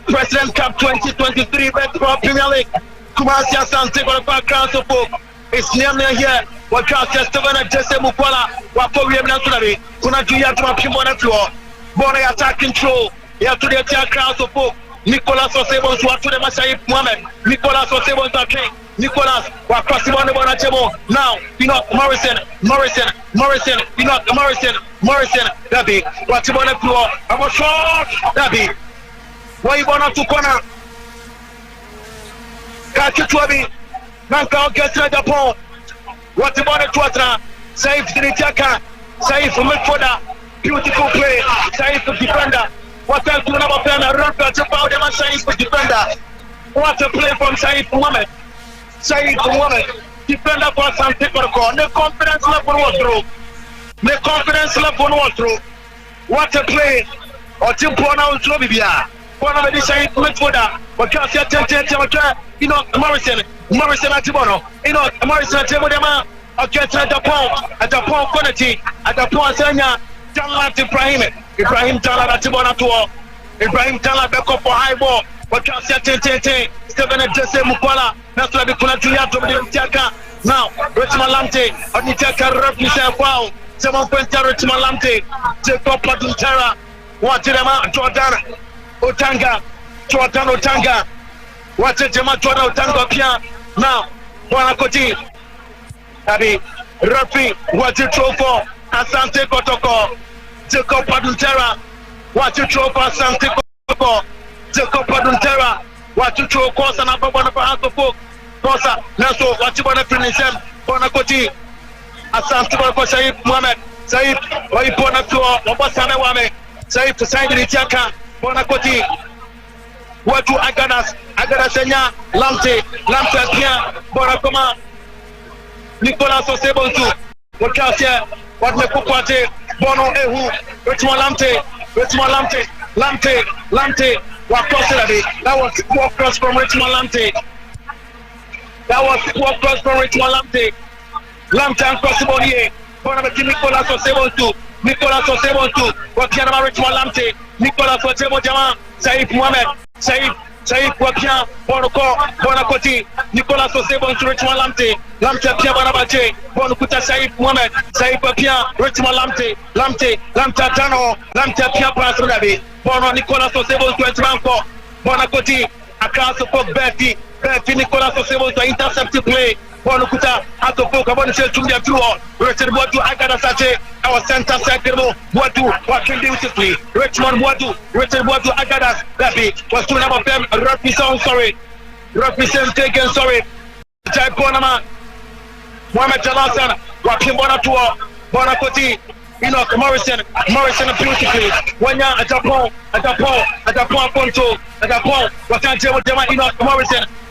President Cup 2023 Basketball Premier League. Kumasi Asante Kotoko Crown of Folk. It's near here. What Cross Steven and Jesse Mukwala. Wako William Nasunari. Kuna Julia to a Pimona floor. Born attack control. Here to the attack Crown of Folk. Nicolas was able to the Masai Mohamed. Nicolas was able to train. Nicolas was crossing on the Bonachemo. Now, Morrison, Morrison, Dabi. What's on the floor? I'm a shot, Dabi. Why you want to corner? Catch it to me. Nanka gets the ball. What's on the quarter? Save the attacker. Save from midfielder. Beautiful play. Save the defender. What else do you know about run to power them and Saif for defender? What a play from Saif Mohamed. Saif Mohamed. Defender for Asante Kotoko. The confidence level was through. The confidence level was through. What a play. Or Tim Pona on Slobibia. One of the Saif midfielder. But just yet, Morrison at Tibono. Morrison at Tibodema. Against at the point quality. At the point Sanya. Jalat Ibrahim Jalat at Tibona to Ibrahim Jalat back up for high ball. But just yet, Stephen and Jesse Mukwala. That's why we couldn't do that to the Tiaka. Now, Richmond Lamte, Onitaka represent wow. 7 points, Richmond Lamte, Jacob Paduntera, Watirama, Jordan Otanga, Watema Jordan Otanga Pia. Now, Wanakoti, Abi, Rafi, what you throw for Asante Kotoko, Jacob Paduntera, what you throw for Asante Kotoko, Jacob Paduntera, what you throw course and upper one of our folk. Kosa, Naso, what you want to finish him, Bonakoti, Asante Kotoko, Saif Mohamed, Saif, Waipona to Obasana Wame, Saif to sign the Tiaka, Bonakoti, what you Agadas, Agadasenya, Lamte, Pia, Bonakoma, Nicolas Osebontu, what Cassia, what Mekupate, Bono Ehu, Richmond Lamte, what crossed that was 4 cross from Richmond Lamte. That was 4 cross from Richmond Lamte. Lamte and crossable here. Nicolas Osebontu, what Kiana Richmond Lamte, Nicolas Osebontu, Saif Mohamed, Saif Wakia, Bonakoti, Nicolas Osebontu, Richmond Lamte Pia Banabache, Bonakuta Saif Mohamed, Saif Wakia, Richmond Lamte Tano, Lamte Pia Pasrabi, Bono Nicolas Osebontu, Etranko, Bonakoti, across the book, Betty, Nicolas Osebontu, intercepted play. Bonukuta at the book. I want to say to the floor. Richard Wadu, I got a sache. Our center circle. Wadu, watching beautifully. Richard Wadu, I got us. That was two number of them. Represent, sorry. Represent taken, sorry. Jai Bonama, Mohamed Jalasan, Wakim Bonatua, Bonakoti, Morrison beautifully. When you're at the point, control, what I tell you,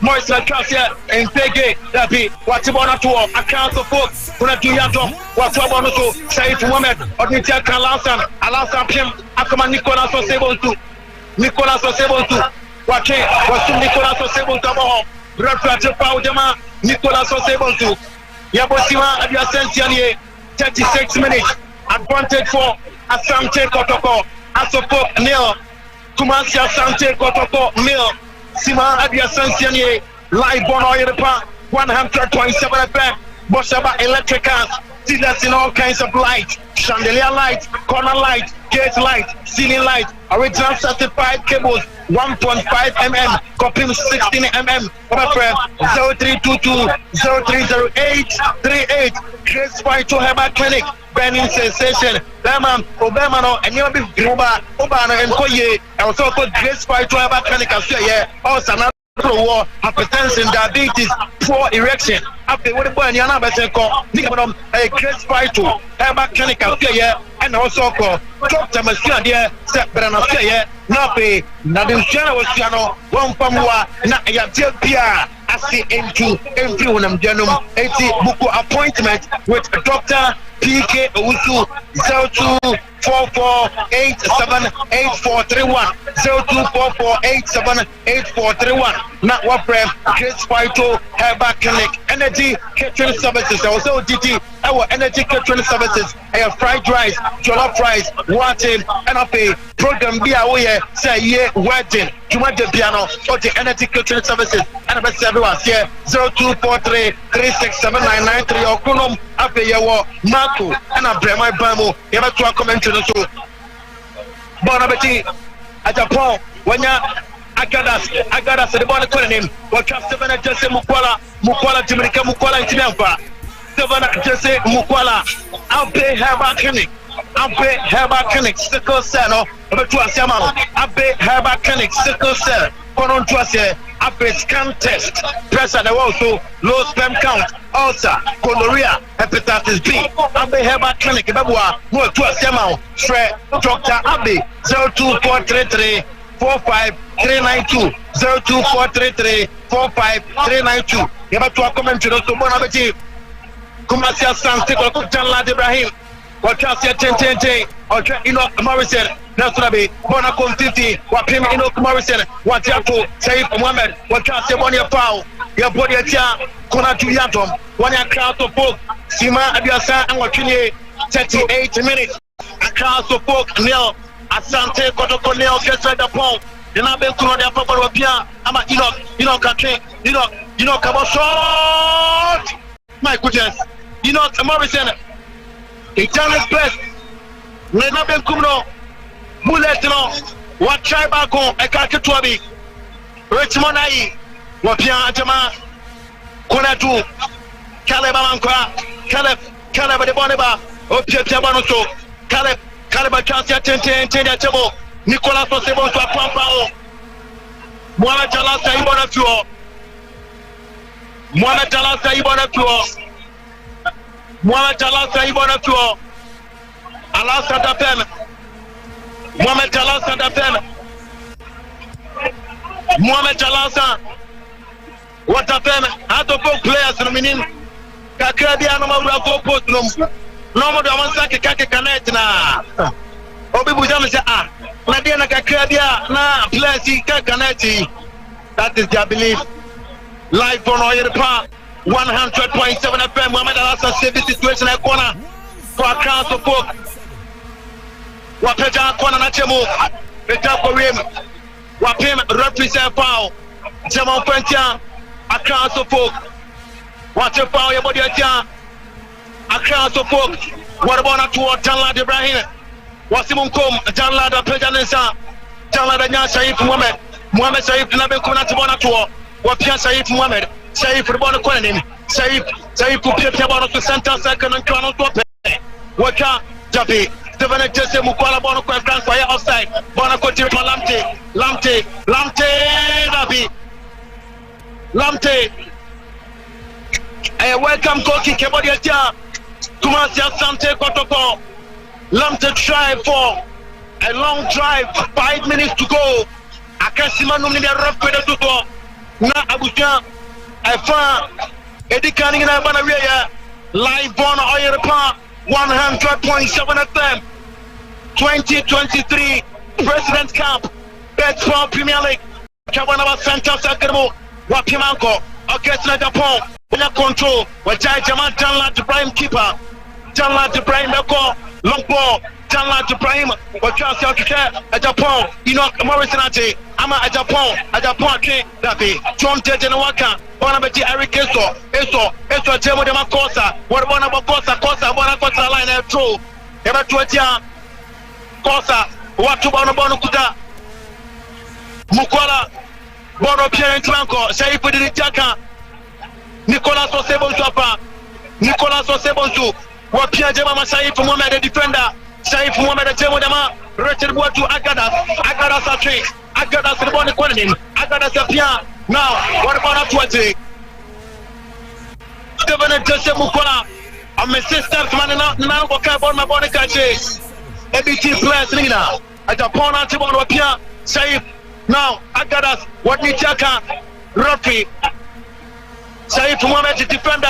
Morrison Cassia and Pege, that be what's about to account of folks, when I do Yato, what's about to say to women, or Nitia Alasan Pim, Akama Nicolas was able to, watching, was to Nicolas was able to home, Rapper Paudema, Nicolas was able to, Yabosima at your Sensiani, 36 minutes, advantage for Asante Kotoko, Asoko Nil, Kumasi Asante Kotoko Nil. Sima Adia Sansiani, live on oil the park, 100.7 FM, Boshaba electricals, dealers in all kinds of light, chandelier light, corner light, gate light, ceiling light, original certified cables, 1.5 mm, copying 16 mm, reference 0322 030838, Grace Fighto Herbal Clinic, Burning Sensation, Lemon, Obama, and you'll be Obama and Koye, and also called Grace Fighto Herbal Clinic, also another war, hypertension, diabetes, poor erection. After what the boy and Yana Basenko, Nickam, a Grace Fighto Herbal Clinic, and also called Dr. Monsieur, dear, Separate Australia, Nape, Nadin was Jano, one Pamua, Nayatil Pia. I see into everyone Janum 80 book appointment with Dr. PK Owusu 0244878431 0244878431. Not what friend Grace Fighto Herbal Clinic Energy Catering Services also DT our energy catering services fried rice jollof rice water and a pay program be away say yeah wedding the piano or the energy catering services and about everyone here 0243 367993 or kunum ape yawo Marco and a brema bamu you have to comment to the show Bonabeti at Japan when you Agadas the ball calling him what trust 7 Jesse Mukwala Jamaica Mukwala in Tinampa 7 Jesse Mukwala Abe Herbal Clinic sickle cell over to Asiama Abe Herbal Clinic sickle cell Konon to Asia Abe scan test pressure the also low sperm count ulcer gonorrhea hepatitis B Abe Herbal Clinic Babua more to Asiama Dr. Abe 02433 45392 02433 45392 you have to comment to the Bonabeti Kumasi Asante Janlad Ibrahim or Chassia Ten or Enoch Morrison Nasrabi Bonacom 50 what Pim Enoch Morrison what Yato Saif Mohammed what Chassia Bonia Pau your body Konatu Yatom 1 year crowd of folk Sima Abiasa and Wakinie 38 minutes a crowd of folk Neil Asante Kotoko Neil gets right upon the Nabe Kuno de Papa Wapia Ama Enoch Kake Enoch Kabo short my goodness Morrison he done his best le Nabe Kuno bullet no what try back on e ka ketwabi Richmond ayi Wapia Jama Konatu Caleb Amankwa Caleb de Boneba Opia Bano so Caleb chance ya ten ya chebo Nicolas Osebo so Pampao Mohamed Jalasa ibona tuo Mohamed Jalasa ibona tuo Alasa Dapem Mohamed Jalasa what Dapem had to both players no meaning Kakrabia no ma go post no mo do amansa ke connect na obi bujam say na dia na Kakrabia na players ka connect that is their belief live on Oyerepa 100.7 FM Mohamed Alasa save the situation at corner for a crowd of folk wapeja corner na chemo beta korim wapem represent foul Jama Fentia a crowd of folk watch a foul your body atia a crowd of folk what about to Janlad Ibrahim Wasimunkom Janlad Pejanesa Janlad Nya Shaif Mohamed Shaif Nabe Kuna Tibona to Wapia Shaif Mohamed Shaif Ribona Konim Shaif Pia Bono to center second and Toronto to pay Waka Jabi 7 Jesse Mukwala Bono Kwan fire outside Bonaco Lamte Lamte a welcome goal kick everybody Kumasi Asante Kotoko Lamte try for a long drive 5 minutes to go Akasima no need a rough pedal to go na Abuja Efa Edikani na bana wiya live on Oyerepa 100.7 FM 2023 President Cup Baseball Premier League Kawana Center Sakamo Wapimanko Orchestra Japan Una control Wajai Jaman Janlad Ibrahim keeper Janlad Ibrahim Beko long ball Janlad Ibrahim Wajasi Okike Japan Enoch Morrison ate Ama Japan ke Davi John Tejen Waka Bona beti Eric Eso Jemo de Makosa what bona Kosa bona Kosa line and throw Eba tuatia Kosa watu bona kuta Mukwala Bono Pierre Tlanko Shaifu di Jaka Nicolas Osebonsu Wapia Jema Shaifu Mohamed the defender Shaifu Mohamed the Jemo Dama Richard Boatu Agadas a trick Agadas the Bonnie Quenin Agadas a Pia now what about Tuati Stephen Jesse Mukwala I'm a sister man now Boka Bona Bonica Chase ABT players Nina at Japan Antibon Wapia Shaif now Agadas what Nichaka Rafi Shaif Mohamed the defender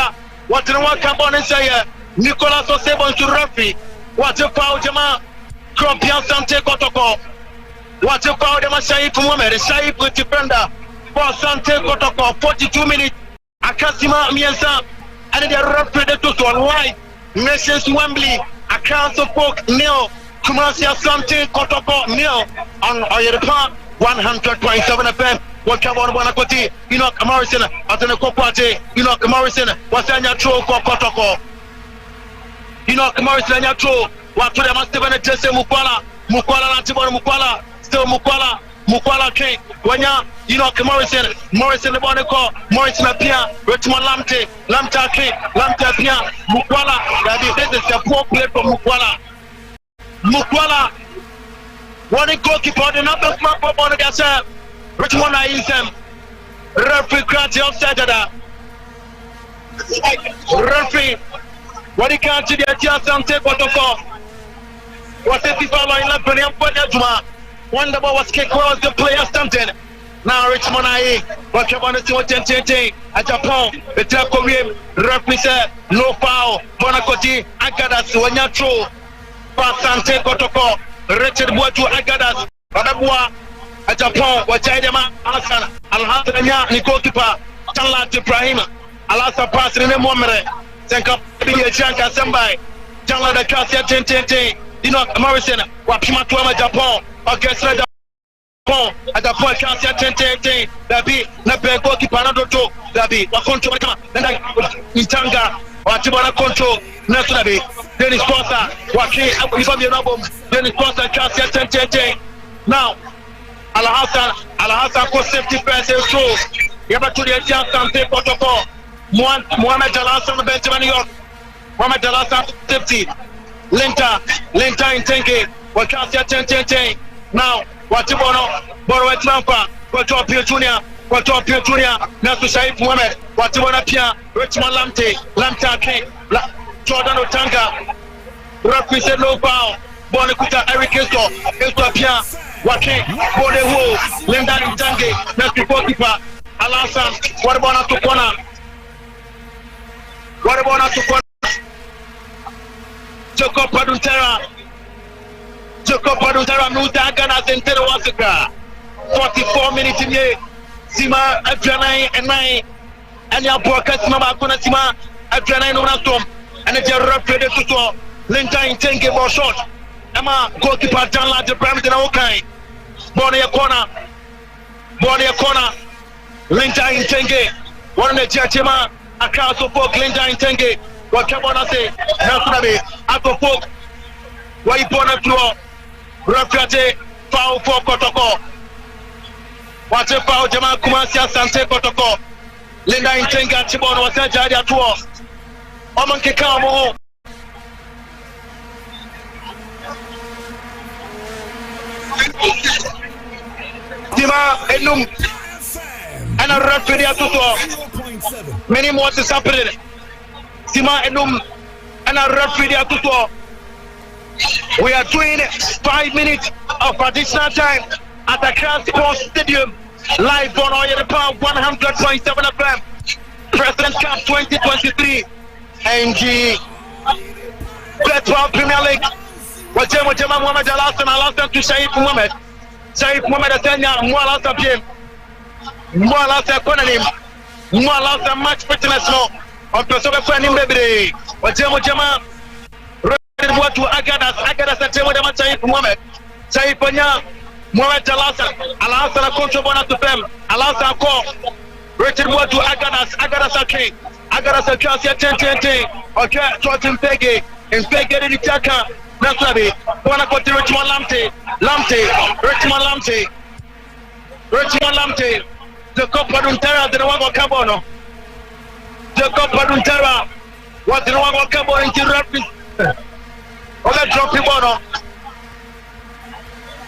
what in one carbon and say Nicolas Osebon to Rafi what a foul Jama Krompian Asante Kotoko what a foul Jama Shaif Mohamed Shaif the defender for Asante Kotoko 42 minutes Akasima Miensa and they are referred to live Nations Wembley, Accra Folk nil, Kumasi Asante Kotoko nil on Oyedepa 100.7 FM. What come on Wanakoti, Enoch Morrison, Ateneko Party, Enoch Morrison, Wasanya Tro for Kotoko. Enoch Morrison and Yatro, what to the Master Tese Mukwala, Lantibon Mukwala, still Mukwala King, Wanya, Enoch Morrison the Bonico, Morrison Apia, Richmond Lamta King, Lamta Pia, Mukwala, that is a poor play for Mukwala, one goalkeeper, the number smart for Bonagasa, Richmond Isam, referee Kranti offside that. Referee. What he can't do, the Asante Kotoko. What if people are in the Premier Juma? One the ball was kicked across the player something. Now Richmond Aye, what you want to do at Japan, the Telco referee said no foul. Bonakoti, Agadas, Wanyatro, Asante Kotoko, Richard Boatu Agadas, Adabua, at Japan, what Jaidema, Alasan, Alhazania, Nikokipa, Tanla Ibrahim, Alasa pass in the moment. Senka Bidia Janka Sambai, Jangla the Cassia 10, Morrison, Wapima Tuama Japan, Orchestra Japan, at the point Cassia 10, Dabi, Nabe Goki Panado, Dabi, Wakonto, Itanga, Watibana Control, Nasabi, Dennis Costa, Waki, Dennis Costa, Cassia 10. Now, Alhassan, safety first, so, Yabatu the Asante Kotoko. Mohamed Alassane Benjamin York, Mohamed Alassane 50, Linta Intenge, Wakasia 10. Now, Watibono, Boro Trampa, Watopio Junior, Nasu Shaif Mohamed, Watibona Pia, Richmond Lamta King, Jordan Otanga, Rafi said no foul, Bonikuta Eric Esto Pia, Waki, Bodewo, Linda Intenge, Nasu Goalkeeper, Alassane, Watibona Tukona. What about us to Jacob Paduntera, Muta Gana Zentero Wasaka, 44 minutes in here, Sima Adranai and 9, and your broadcast Mama Kunasima, Adranai Nonatom, and it's a rough ready to talk, Linta in 10 game or short, Emma, goalkeeper Janla, the Brampton Okai, Bonnie corner, Linta in 10 game, one of the Jachima. Accra Folk Linda Intenge, what Cabana say, Nakunabe, Ako Folk, why you born a floor, Rafrate, foul for Kotoko, what a foul Jama Kumasia Sante Kotoko, Linda Intenge, Chibon was a Jadia tour, Oman Kikamo, Tima Enum, and a referee to many more is happening. Sima Enum and a referee to we are doing 5 minutes of additional time at the Accra Sports Stadium, live on Oyedepa 100.7 FM, President Cup 2023, and the Platform Premier League. Wajema Mohamed Alassane to Shaif Mohamed Asanya, Mwalasa PM. Mwalasa Konanim, Mwalasa match fitness no. On Pesobe Fani Mbebre, Wajema What to Agadas at Shaif Mohamed, Shaifanya, Mohamed Alassane control bonus to them, Alassane call, Richard what to Agadas Akasia 10, okay, Trotin Peggy, and Peggy the Chaka, Nasabi, Wanakoti Richmond Lamte, the Copa Duntera, the Wago Cabono, the Copa Duntera, what the Wago Cabo into Rapid. Ola drop Pibono,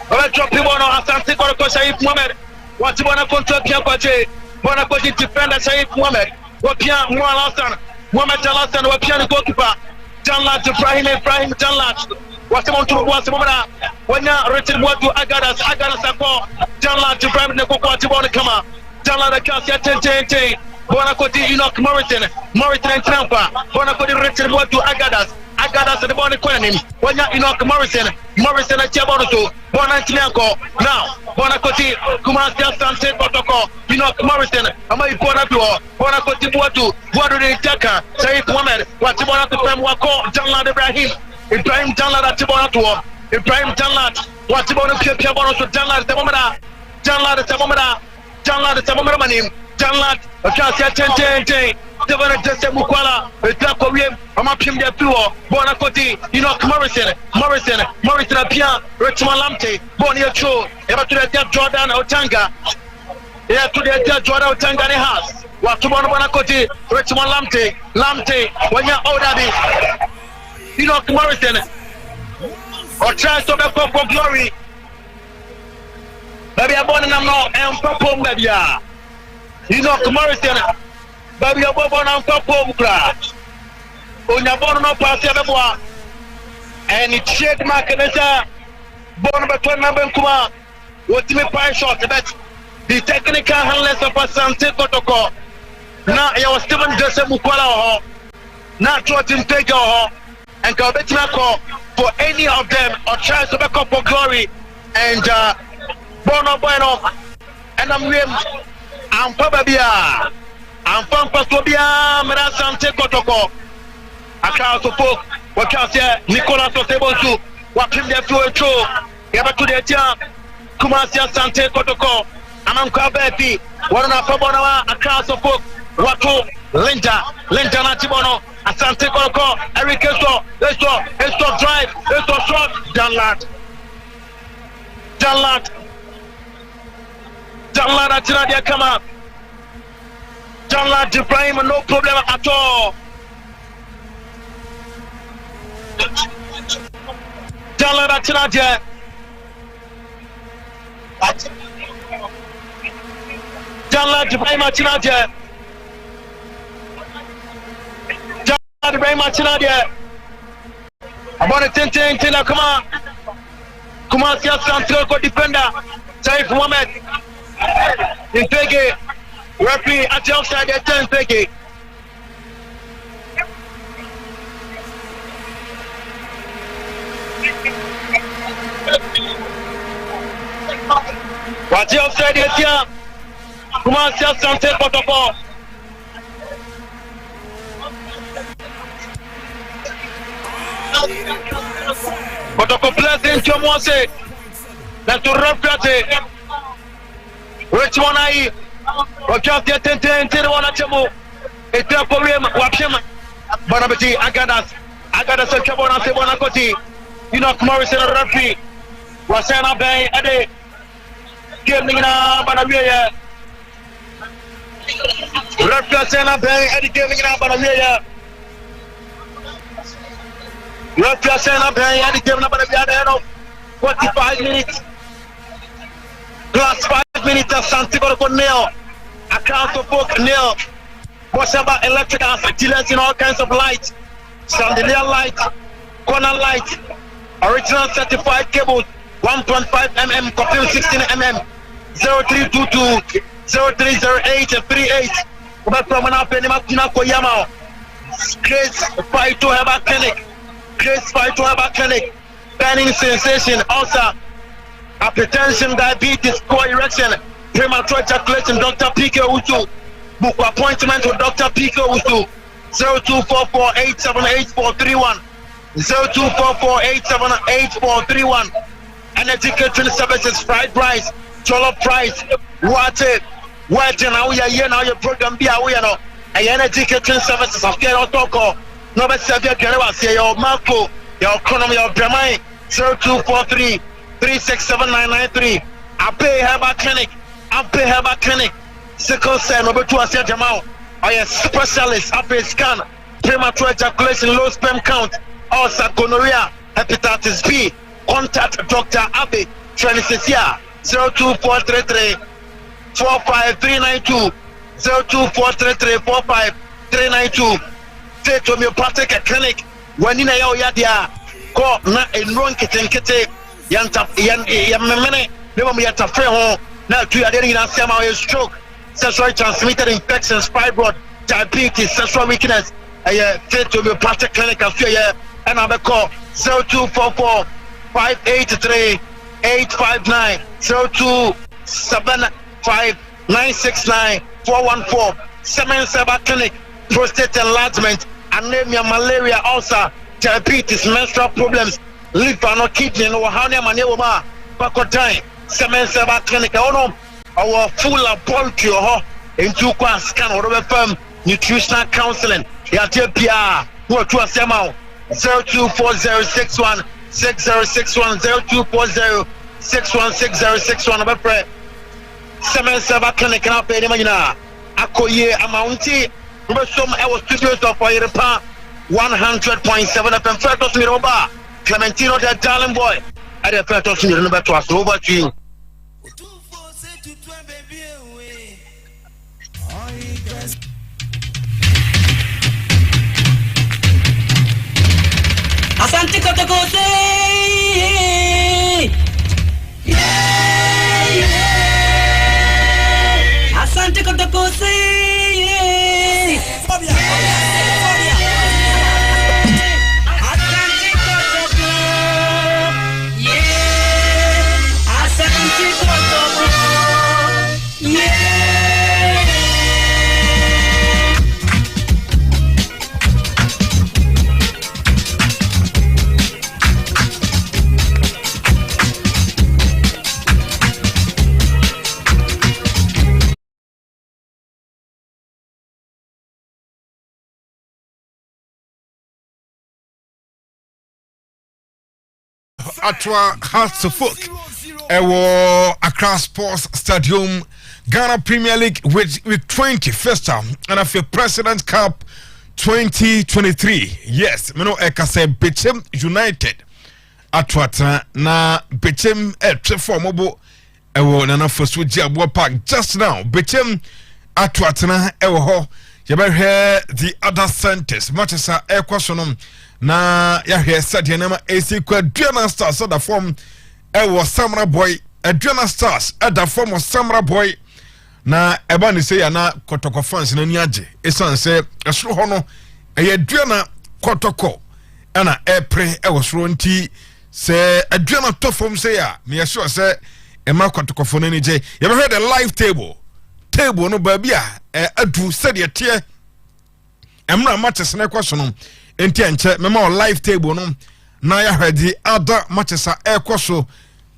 Asante Kotoko Shaif Mohamed, what you want to control Piapache, Bonacoji defender Shaif Mohamed, what Pian Alassane, Mohamed Alassane, what Pian goalkeeper, Janlat Ibrahim Janlat, what you want to watch Mona, when you Richard what to Agadas Ako, Janlat Ibrahim Nekoko Kama, Janlat the Cassia 10, Bonacoti Enoch Morrison and Trampa, Bonacoti Richard what to Agadas Agada said the ball Quenin, when you know Morrison and Chabono, Bonantianco, now, Bonacoti, Kumasi Asante Kotoko, you know Morrison, Amai Bonatua, Bonacoti Buatu, Buadu de Taka, Saif Mohamed, what you want to come Wako, Janlad Ibrahim Janlad at Tibonatua, Ibrahim Janlad, what you want to keep Chabono to Janlad Tamomada, Janlad Tamomada, Janlad, Acacia 10, Devon Jesse Mukwala, Takoyim, Amapim de Puo, Bonacoti, you know Morrison, Apia, Richmond Lamte, Bonia Cho, ever to the Jordan Otanga, yeah, to the Jordan Otanga in the house. What to Bonacoti, Richmond Lamte, when you're older, you know Morrison, or try to make up for glory. Baby, I'm born and I'm not, and Papa, baby, you know Morrison. Baby, you're born on top of grass. When you're born on pass everyone, and it's shade mechanism. Born by 12 number Kuma, what me pie shot that the technical handlers of Asante Kotoko. Now, you was Stephen Joseph Mukwala, not Jordan Tego, and Kabetinako for any of them, or try to back up for glory, and Bono Bueno, and I'm probably. I'm from Pasobia, Asante Kotoko. Across the folk, what can say, Nicolas Osebosu, what him there to a show, ever to the jump, Kumasi Asante Kotoko, Amam Kabeti, one of Fabona, across the folk, what to Linda Natibono, Asante Kotoko, Eric Esto, drive, Esto shot, Janlad, Atinadia come up. Janlad Ibrahim, no problem at all. Janlad Atinadia. Janlad Ibrahim Atinadia. Janlad Ibrahim Atinadia. About a 10, come on. Kumasi Asante defender. Saif Mohamed. Intege. Referee at the outside at 10 Peggy. What's the outside at here? Kumasi Asante Kotoko. Kotoko plays into Mwase. That's to referee. Richmond Ayi. Wakati ya 10 wanachemu etia problem wapshema Bonabati Agadas Chabona se Bonakoti Enoch Morrison referee wasana bay ade game na Banawiya referee sana bay ade game na Banawiya referee sana bay ade game na Banawiya 45 minutes plus 5 minutes Asante Kotoko nil. Account of book nil. What's about electrical dealers in all kinds of lights, chandelier light, corner light, original certified cables, 1.5 mm, copy 16 mm, 0322 0308 38. But from an Penima Koyama, Grace Fighto Herbal Clinic, burning sensation, ulcer, hypertension, diabetes, co-erection, premature ejaculation, Dr. P.K. Usu. Book appointment with Dr. P.K. Usu. 0244-878-431. 0244-878-431. Energy catering services, fried rice, jollof rice, water, now we are here now. Your program be aware now. Energy catering services of Kotoko. No better serve your Garawa, say your Marco, your economy, your Bramai. 0243-367-993. I pay Herbal Clinic. Sickle cell, number 2, I said Jamal. I am specialist, I scan, premature ejaculation, low sperm count, ulcer, gonorrhea, hepatitis B. Contact Dr. Abe, 26 year, 02433-45392, 02433-45392. Take homeopathic clinic, when in a yadia, call na enron kitten, Yamene, never me at a free home. Now, to your dating in stroke, sexually transmitted infections, fibroid, diabetes, sexual weakness. Take homeopathic clinic, and I call 0244 583 859 0275 969 414 Semen Seba Clinic, prostate enlargement, anemia, malaria, ulcer, diabetes, menstrual problems, liver, no kidney, no hernia, manema, Pacotai, Semen Seba Clinic, our full laboratory, into scan or firm nutritional counseling. Yatipia, who are to a semo 024061 6061 0240 616061 of a prayer. Semen Seba Clinic, and I'll pay them. Akoye amounti some our studios of Irepa 100.7 FM Fertos Miroba Clementino the darling boy at the Fertos Miroba to us over to you. Asante Kotoko say Asante Kotoko say Asante Kotoko Asante Kotoko Atwa Hearts of Folk Ewo Accra Sports Stadium Ghana Premier League with 20 first time and after President Cup 2023. Yes, me no ekase Bechem United atwata na Bechem form obo ewo na first with Jabwa Park just now. Bechem atwata na ewo ho yebehwe the other centers matches are ekwasonom na yahwe sadia na AC kwa Adriana Stars at the form ewo Samra Boy Adriana Stars at the form of Samra Boy na eba ni say na Kotoko fans na ni age esan say esro ho no Adriana Kotoko ana epre ewo sro nti say Adriana to form say ya me sure say ema Kotoko fo na ni je you ever heard the live table no ba bia adu said ye tie emra matches na kwaso no enti enche mema live table no na ya hwedi other matches a ekwaso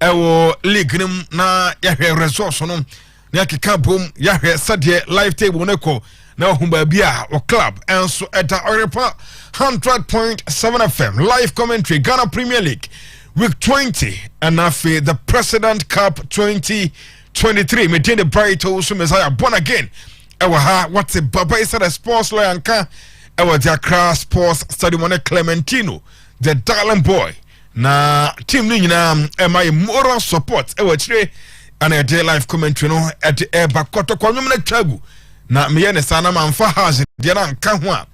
ewo league nim na ya hwe results no na keka bom ya hwe said live table no ko na ohumba bia o club enso eta Orepa 100.7 FM live commentary Ghana Premier League week 20 and afi the President Cup 2023 maintain the bright also Messiah born again ewa ha what's a baba is the sports lawyer anka ewa the Accra Sports Stadium on Clementino the darling boy na team ni nyina my moral support ewa chire and a day live commentary no at the eba Kotoko nwom na twagu na meye ne sana manfa house de na nka ho a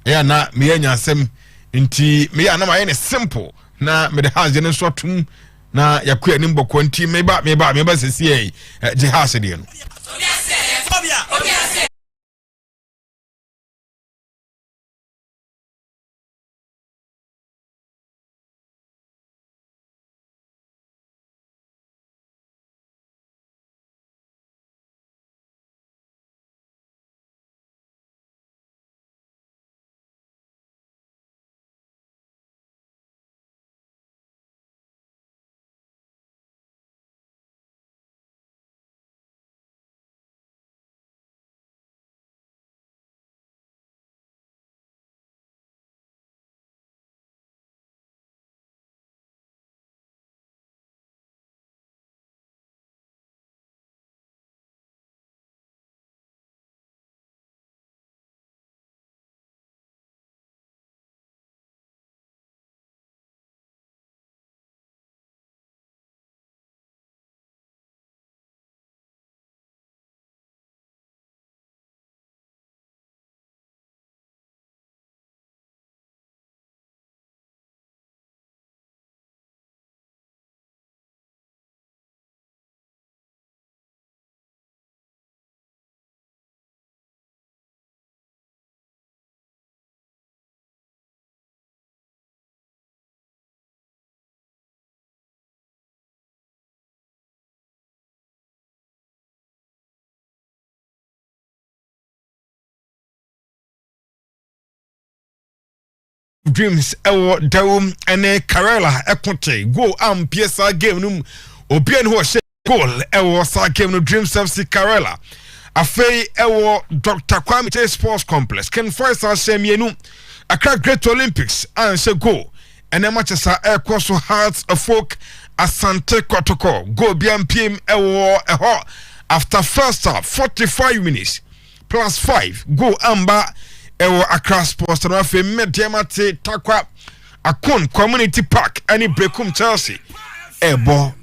ya na meye nyasem nti meye na maye ne simple na me de house de nso atum na yakua ni mbokọ nti meba sesi je house de no Dreams ewo dawum ene Karela ekote go PSA game num obian ho hye goal ewo sa game no Dreams FC Karela afei ewo Dr. Kwame J Sports Complex Ken Forest Ashemienu Accra Great Olympics and she go ene Manchester Aircross Hearts of Folk Asante Kotoko go BMPM ewo after first half 45 minutes plus 5 go amba ewo Accra Sports no afei mediamate takwa akon community park ani Brekum Chelsea ebo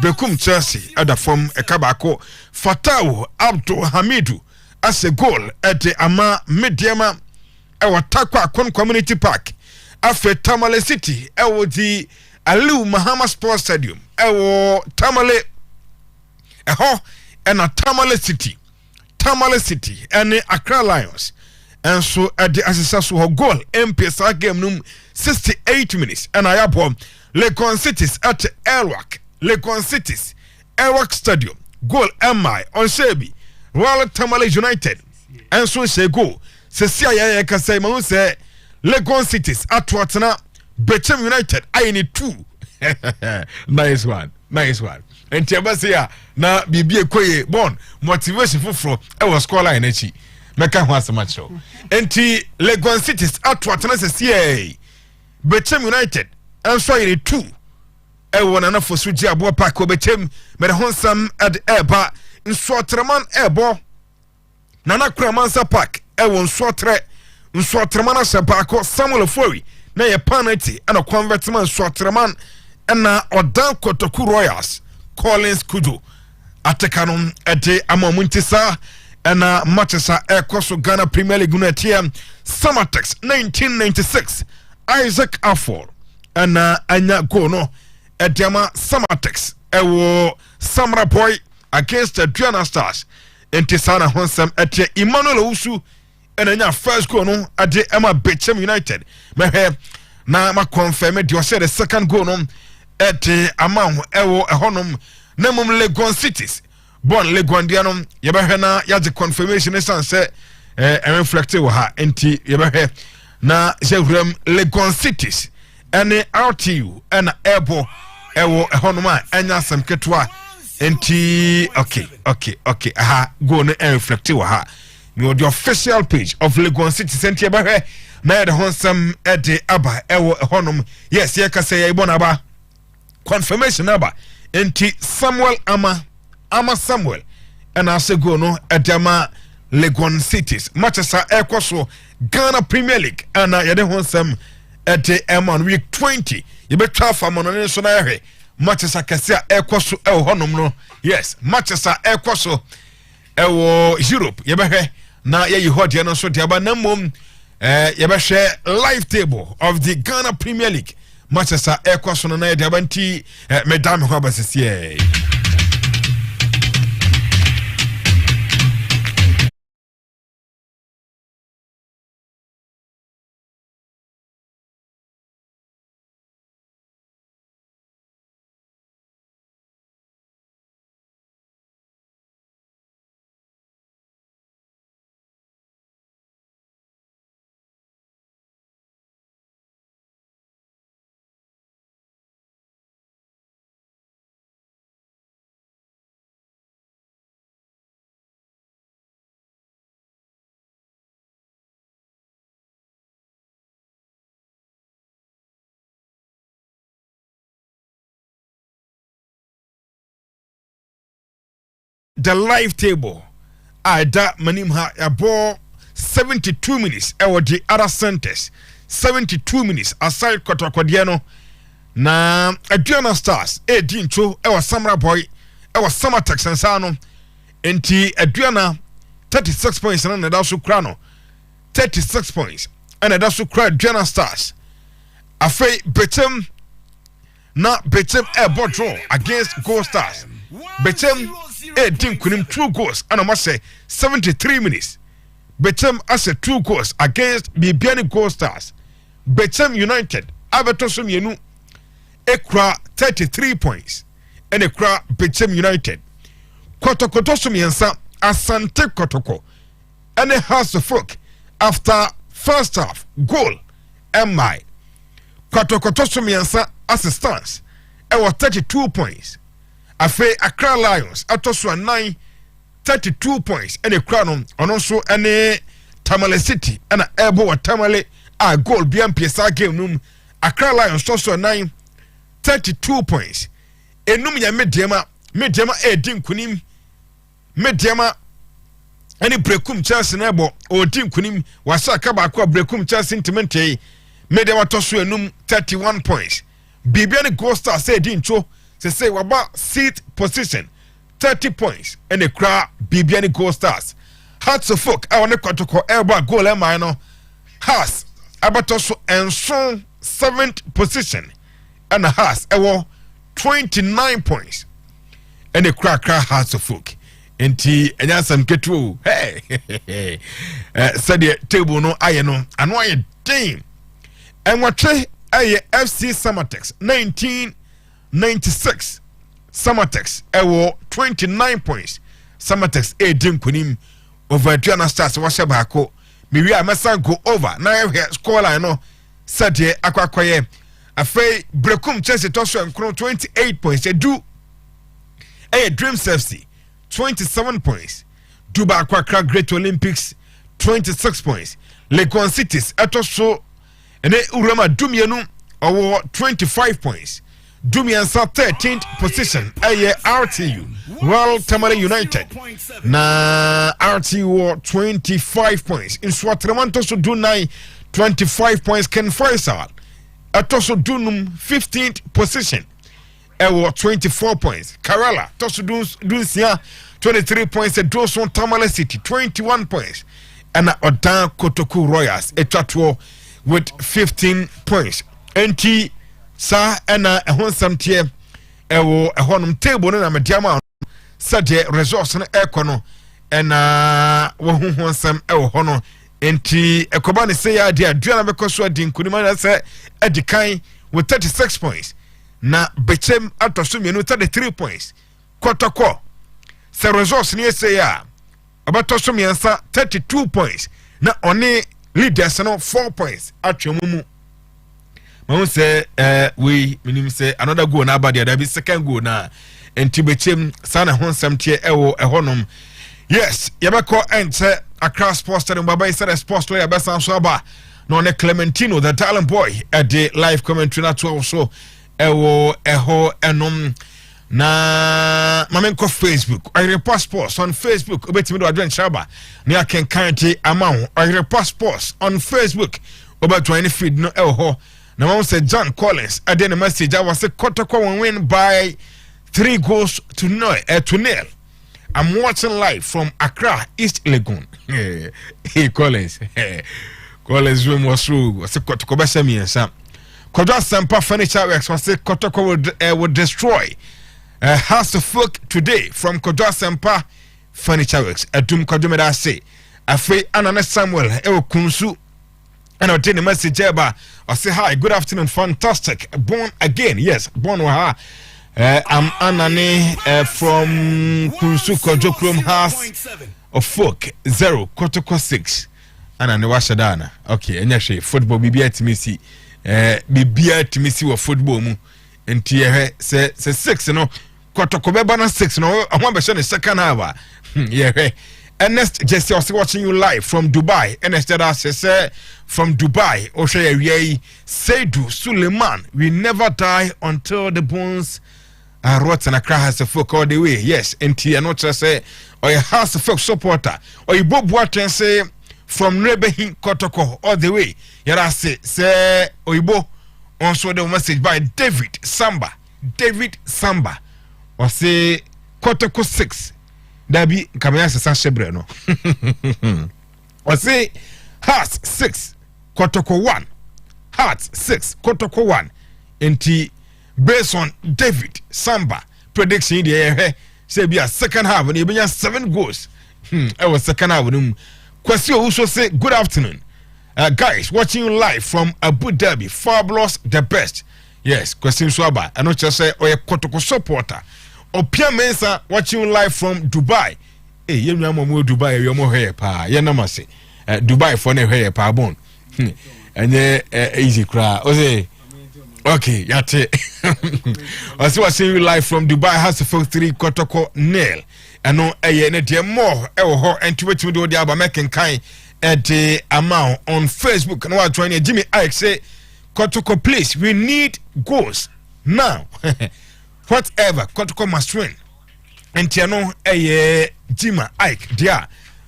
Brekum Chelsea ada from ekabako Fatau Abdul Hamidu as a goal at the ama mediama ewo takwa akon community park afei Tamale City ewo di Aliu Mahama Sports Stadium ewo Tamale eho ena Tamale City ene Accra Lions and so at the assessor her goal MPSA game num 68 minutes and I have Legon Cities at Legon Cities Elwak Stadium goal MI on Shebi Royal Tamale United and so she go se sia ya ka say ma say Legon Cities at Watana Bechem United I need 2 nice one and Tiabasia na bibi ekoye bon motivation foforo e was score line echi meka ho asema cho enti Legon Cities atwatena sese Bechem United enso yire 2 e wona na fosu ji abo park Bechem mere honsam at eba nso treman ebo nana kramansa park e won nso treman asabako Samuel Fori na ye penalty and a convertment nso treman na odan Kotoko Royals Collins Kudo atekanon ede amamuntisa ena Manchester Aircross Ghana Premier League unatia Samatex 1996 Isaac Afford ena anya go no edema Samatex ewo Samra Boy against the Diana Stars entisana honsam etie Emmanuel Usu ena first goal no ade Emma Bechem United mehe na ma confirm the second goal no ete amount ewo ehonum nemum Legon Cities bon Legon dianom yebehwe na yaje confirmation say reflected wo ha enti yebehwe na jewrem Legon Cities ene RTU ena ebo ewo ehonum a enya sam ketwa enti okay aha go no reflected wo ha you the official page of Legon Cities enti yebehwe na the honsam ede aba ewo ehonum yes ye ka say ye ibona ba confirmation number enti Samuel Ama Samuel and asego no edema Legon Cities Manchester Aircross Ghana Premier League and yede honsam ete emon week 20 you be travel for no so na hwe Manchester Kasia Aircross honum no yes Manchester Aircross ewo Europe you be hwe na ye hode no so dia ba na mom you be share live table of the Ghana Premier League Manchester Aircross no na dia ba nti medam ho abasesie the live table ada manim ha abo 72 minutes ewo the other centers 72 minutes aside Kotoko no na Diana Stars edincho ewo Samra Boy ewo Samatex ensano enti Diana 36 points na da so kra no 36 points and da so kra Diana Stars afei Bechem ebo draw against Gold Stars Bechem team kunim 2 goals and I must say 73 minutes Bechem as a 2 goals against Bibiani Gold Stars Bechem United Abeto Mienu ekra 33 points and ekra Bechem United Kotoko Miensa Asante Kotoko and a House of Folk after first half goal MI Kotoko toso miensa assistance ewo 32 points afe Accra Lions atoso 9 32 points ene kura no ono so ene Tamale City ena ebo wa Tamale a goal biampesa game num Accra Lions toso 9 32 points enum ya mediama edin kunim mediama ene brekum chance na ebo odin kunim wasa ka ba ko brekum chance intimente mediama toso enum 31 points bibiane goal star say edin cho say waba seat position 30 points and the crowd bibiane goal stars Hearts of Folk I want to Kotoko elbow goal and minor has abatoso and so 7th position and has 29 points and the crowd Hearts of Folk enti enya sam ketu hey said the table no ayeno ano aye team and what aye FC Samatex 1996 Samatex ewo 29 points Samatex edin kunim over Adriana Stars washa baako miwi amasa go over na score line no said akwakoye afei brekum Chelsea toso enkro 28 points edu Dreams FC 27 points Dubai Aqua Great Olympics 26 points Legon Cities atoso ene urama dumienu owo 25 points Dumiansa 13th position RTU Royal Tamale United na RTU 25 points in Swatremanto so do 25 points Ken Faisal atoso dunum 15th position 24 points Kerala toso dunsia 23 points Doson Tamale City 21 points and Odan Kotoko Royals etwatwo with 15 points enti sa ena ehonsam tie ewo ehonum table no na mediama sade resource no ekono ena wo honsam ewo hono enti ekoba ne say ya dia aduana bekoso adi nkunima na say edikan with 36 points na bechem atoso mienu 33 points Kotoko se resource ni say ya abatoso miensa 32 points na oni leaders no 4 points atwemumu Mama say we minim say another goal na abadi there be second goal na enti bechem sana honsam tie ewo ehonom yes yabeko ente Accra Sports Stadium baba is sports player best so aba no ne Clementino the talent boy at the live commentary na to also ewo eho enom na mamenko Facebook I passports on Facebook obetimi do adwen chaba ne aken kanti amount I passports on Facebook obatwa any feed no eho na mama say John Collins at the message I was say Kotoko win by 3 goals to nil. I'm watching live from Accra East Legon. Hey Collins. Collins room was through was say Kotoko besemi ensa. Kodwa Sempa Furniture Works was say Kotoko would destroy House of Folk today from Kodwa Sempa Furniture Works. Adum Kodumeda say Afe Anana Samuel Kunsu. And I'll take the message about I say hi, good afternoon, fantastic. Born again, yes, born waha. I'm Anane from Kunsuko Jokrom House of Folk 0 Kotoko 6. Anane Washadana. Okay, and yes, football BBA to me see. BBA to me see what football mu. And tia say 6, you know. Kotoko Bebana 6, no, I want to show the second hour. Yeah, Ernest Jesse was watching you live from Dubai. Ernest say from Dubai. Oshe Seidu Suleiman. We never die until the bones are rotten. Accra has a folk all the way. Yes, and Tia not say or a house of folk supporter or you Bob Water say from Rebehin Kotoko all the way. Yara say Oibo also the message by David Samba or say Kotoko 6. Dabi kamaya sa shebre no o say Hearts 6 Kotoko 1 Hearts 6 Kotoko 1 enti based on David Samba prediction dey say be a second half and e be 7 goals I was second half question also say good afternoon guys watching you live from Abu Dhabi fabulous the best yes question so aba I not just say oye Kotoko supporter Opia Mensa watching live from Dubai. Eh, you know mo Dubai you mo here pa. Ye na mase. Dubai for ne here pa bon. And easy cry. O say Okay, yate. I see what you live from Dubai has the 3 Kotoko nail. And no dear more and to which we do the Abba making kind at the amount on Facebook. And what trying Jimmy Ike say Kotoko, please, we need goals now. Whatever Kotoko must win. And Tiano Jimmy Ike dear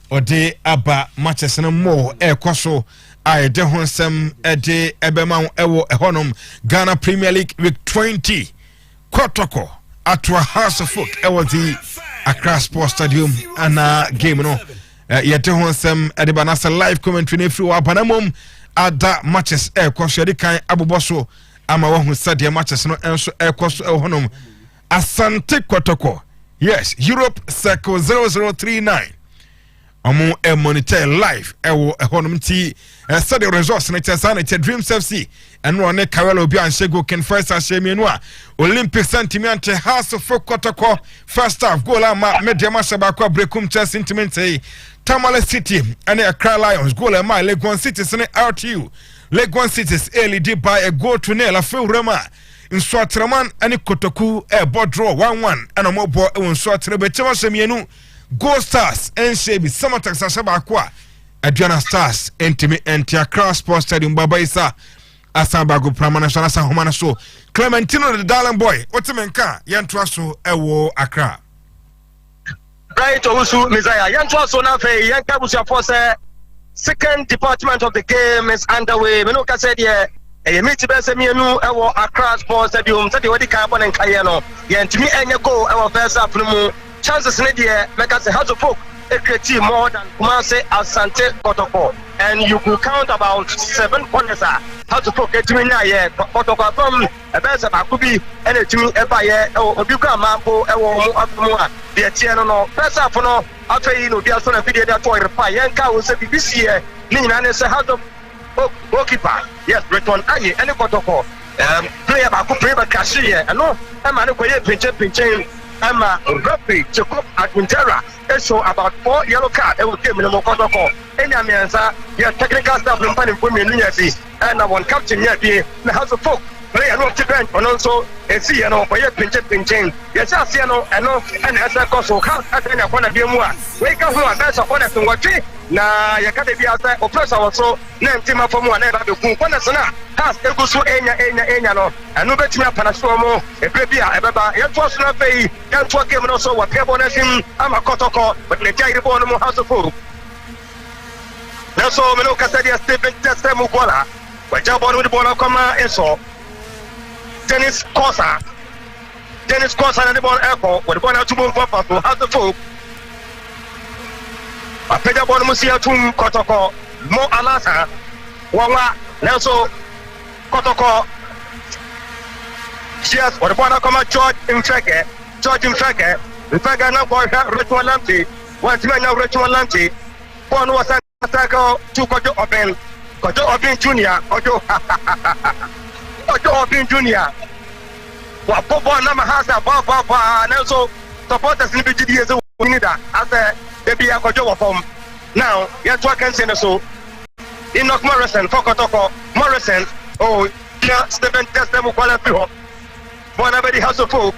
or de Abba matches no more koso. I de honsem de ebema ewo ehonum Ghana Premier League week 20 Kotoko atwa House of Folk ewo the Accra Sports Stadium ana game no yete honsem de banasa live commentary ne free wa banamom ada matches koso de kan aboboso ama wo hunsadia matches no enso koso ehonum Asante Kotoko. Yes, Europe Circle 0039 Omo monitor live ewo ehonum ti study results na Asante Dreams FC and one Karelo Obi and Shego can first ashemienwa Olympic sentiment House of Kotoko first half goal ama media masaba kwa brekum chance sentiment Tamale City and Accra Lions goal ama Legon City sene RTU Legon City's LED by a goal to nil afu rema in Swatraman and Kotoku board draw 1-1 and omo bo in Swatrebe chama semienu Go Stars and Shebi Samatak Sashaba Kwa Adriana Stars Entimi Accra Sports Stadium Baba Isa Asambago Pramana Shanasa Homana so Clementino the Darling Boy Otimenka Yantwaso Ewo Accra Right Owusu Messiah Yantwaso Nafe Yankabusia Force second department of the game is underway. Menoka said yeah meet Besemianu Ewo Accra Sports Stadium Tadi Wadi Carbon and Kayano Yantimi Enya go our first half no chances in the make us House of Folk a create more than Kumase Asante Kotoko and you could count about 7 corners House of Folk Etimina Kotoko from a best of Akubi and a Jimmy Ebaye or Obuka Mampo Ewo Afumua the Tiano first half no after you know the Aston video that for reply Yanka will say BBC Nina is a House of goalkeeper yes return Aye and Kotoko player Baku play by cashier and no I'm an pinching I'm a rapid Jacob Adwintera. So about 4 yellow cards. It will give me the Kotoko. And I mean, your technical staff from Panning Women and I want captain yet the House of Folk. Play a lot event and also a see for your pinching. Yes, I see and as a coso can't attend upon a dear more. Wake up, that's a honest and what na ya kade bi asa oppressor also na ntima for mo na ba be kun kona sana has ego so enya no anu betimi apana so mo e pre bia e beba ye to so na fei ye to game no so wa pe bonasim ama Kotoko but le jai bo no mo House of Folk na so me no kasadia Stephen Testemu gola wa jabo no de bola koma eso Dennis Kosa na de bola echo wa de bola tubo for House of Folk Peja bon musia tum Kotoko mo alasa wawa Nelso Kotoko yes or bona come George Mfeke na boy Ritual Lampi was man now Ritual Lampi one was attacker to Kojo Obin Junior Kojo Obin Junior wa popo na mahasa ba Nelso supporters ni bidi yezo winida as Baby, I got from now. Yes, what can say so? Enoch Morrison, Kotoko, Morrison. Oh, yeah, Stephen Testemu quality. Bonabedi House of Folk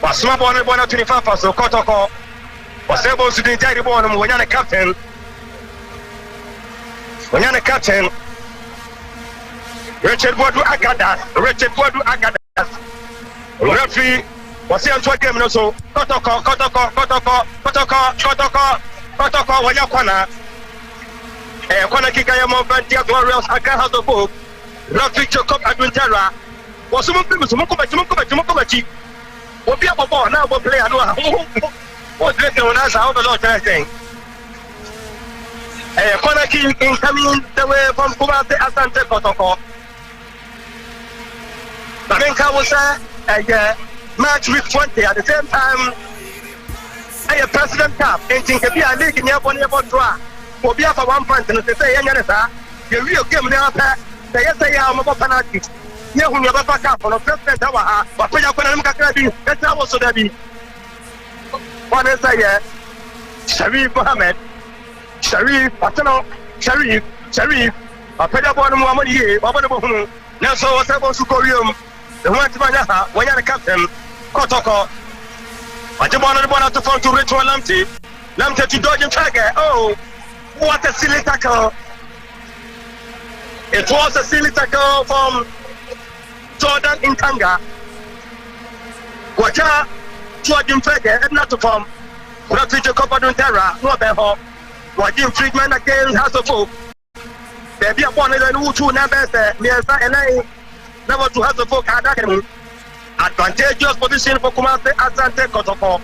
was small born 25 for so Kotoko was able to do the bottom when you're a captain. Richard Bodu Agadas. Referee was here to game also. Kotoko, Wayakwana. Kwana Kikaya Movantia Glorious Aka House of Folk. Rafi Jacob Adwintera. Was some people, Sumukobachi. What be up a now, what play? I know what drinking on us, how the Lord thing. Kwana King incoming the way from Kumate Asante Kotoko. Namenka was a match week 20 at the same time. A President Cup, and think if you are leaking your bonnet draw, will be up for 1 point and say, Yanasa, the real game now, they say, I'm a penalty. You will never back up on a President Tower, but when you're going to be, that's also there be. One is a Sharif Mohammed, Sharif, Patano, Sharif, a Pedabon Mohammed, Now so what's able to Koreum. The one to Manaha, when you're the captain, Kotoko. I just wanted to to phone to Ritual Lamptey. Lamptey to dodge and Tiger. Oh, what a silly tackle. It was a silly tackle from Jordan Intanga. Wacha, Jordan Tiger, and not to form. Referee to Copa Terra, no better. Watching treatment against House of Hope. Baby, upon it and who two numbers, near LA. Never to have the folk advantageous position for Kumasi Asante Kotoko.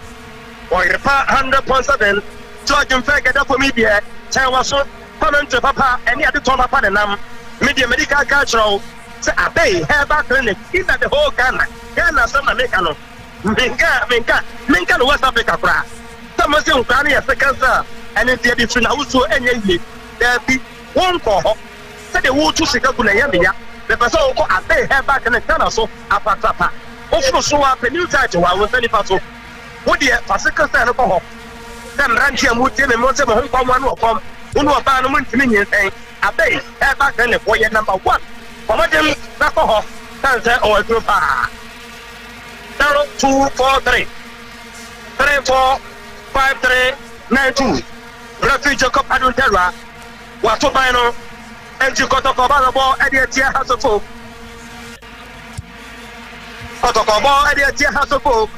Or 100.7. George and Fag at the media. Chawaso, comment to Papa, any other Tom Padanam, media medical cultural. Say, I pay hair back clinic. Is that the whole Ghana? Ghana, some Americano. Minka, West Africa. Some of them planning a second, sir. And it's the between also any there be one call. Say the wood to Chicago. The person who I pay her back in the channel so apatapa. Also show up a new title I was very fast. What the Pacific stand up? Then Ranchi and Wood and Monte Hong Kong one will come. Who are Parliament Minion saying, I pay her back in the foyer number 1. For what them alcohol, cancer or a group. 0243 345392. Refugee Cup Adultera. What to buy no? And you got a ball at the Tia House of Folk. Kotoko ball at the Tia House of Folk.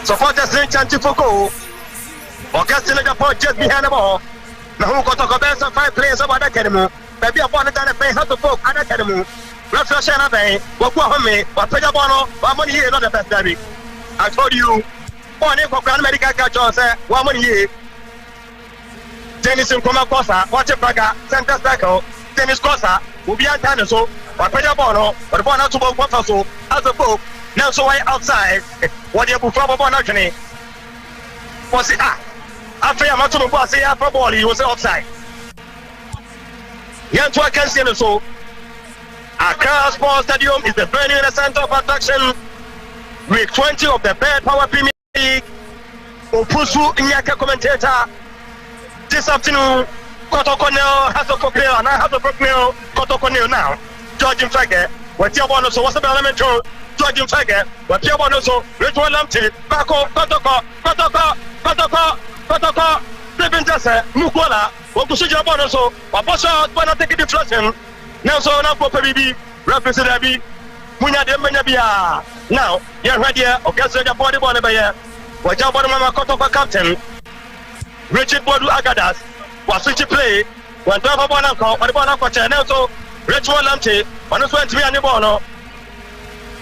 Supporters in Chantifoko. Augustine the point just behind the ball. Now Kotoko best of 5 players of Academy. Maybe upon the time pay House of Folk at Academy. Reflection of a Wakwame, Wapajabano, Wamoni, not the best derby. I told you, one for Grand Medical Culture, sir, 1 money. Dennis Nkoma Kosa, Water Braga, Center Circle, Dennis Kosa, will be at Tanaso, or Pejabono, or Bona to Bofaso, as a book, now so I outside. What you put from Bonachini? Was it after a match of Bossy after ball, he was outside. Young to a Cancer so Accra Sports Stadium is the venue in the center of attraction. Week 20 of the Bad Power Premier League. Opusu Nyaka commentator. This afternoon, Kotoko now has a cocktail and I have a brooknail. Kotoko now. George Fagger, what's your bonus? What's the element? George Fagger, what's your bonus? Ritual Lamptey, Bako, Kotoko, Living Jessa, Mukola, what to see your bonus? What was out when I take it deflection? Now, so now for baby, representative, Munya de Menabia. Now, you're ready, okay, so your body bonnet by here. What's your bottom of Kotoko captain? Richard Bodu Agadas was switch play when Trevor Bonanco, but the Bonanco channel so Ritual Lamptey, one of 20 and the Bono.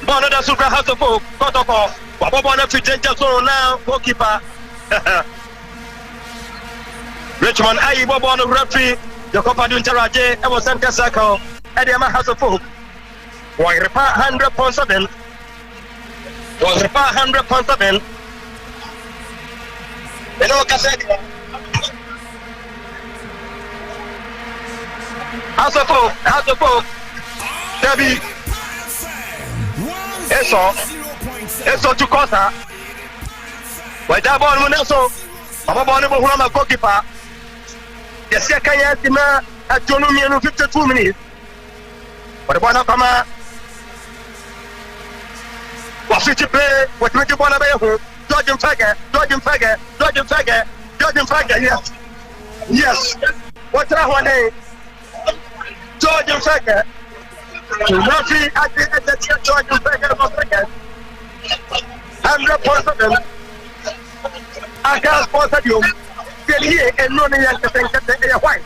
Bono da Super House of Folk, Kotoko, Wabona to danger zone now, goalkeeper. Richmond Ayi Bono referee, the Copa Dunteraje, and was Center Circle, at the House of Folk. Why repair 100.7? Was repair 100.7? You know, Cassette. House of Folk, Debbie, Eso to Costa. Why that ball, Muneso, Ababonable Hurama goalkeeper. The second year, at Jonomian 52 minutes. But the one come out. Was it to play with Ricky Bonabeho? George Fagger, yes. What's that one name? George Fagger. Referee at the George Fagger was second. 100%. Accra Sports Stadium. Here and no one can think that they are white.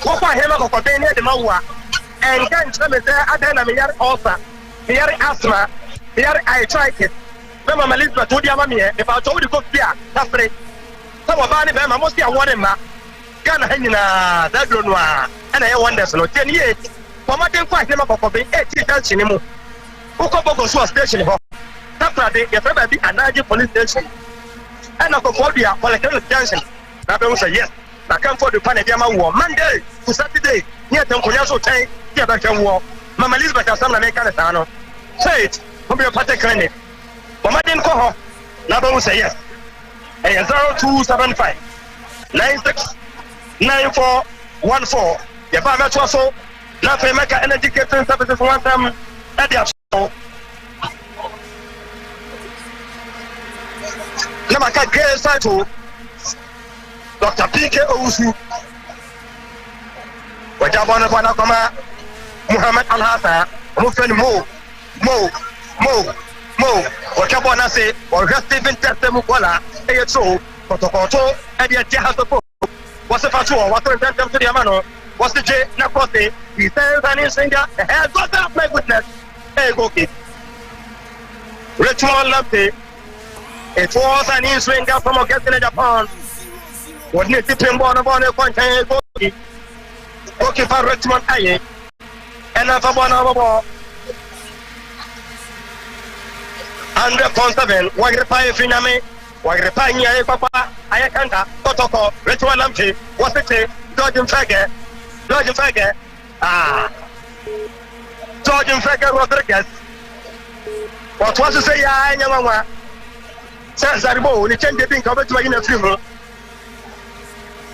What I have of Albania the Mawa. And then tell me there, I don't have also. Here asthma, here I tried it. Remember Elizabeth told you if I told you go there, that's free. Some of Bama must be a one ma. Ghana Henina, that don't want. And I wonder, so 10 years. For my damn fight, never for being 18 years anymore. Who come back to a station? After the ever be an IG police station. And I go for the political junction. I will say yes. I come for the Panama war Monday to Saturday. Near the Koyaso tank, here back to war. Mama Elizabeth has some American. Say it, from your party clinic. For my damn call, now I will say yes. 0275 96 9414. The Bama Twasso, Nothing make energy catering services one time at the show. Namaka Gay Saito, Dr. P.K. Owusu, Wajabana Panakama, Muhammad Al Hassan, Mufin Mo, Wajabana say, or just even Testamukola, ASO, Kotoko, and the Jahasapo. What's the first one? What's the intention to the Amano? What's the J? Nakosi? He says an insinger. Has got that, my goodness. Hey, go kid. Richmond Lumpy. It was an insinger from Augusta, Japan. What needs to be born upon a contain Goki? Goki for Richmond Aye. And after one hour more. 100.7. What reply Finame? Wagrepanya Papa, Ayakanta, Kotoko, Richmond Lumpy, what's the tea? George Fagger, George Fagger Rodriguez. What was to say? I know says Aribo, the change the pink of it to a funeral.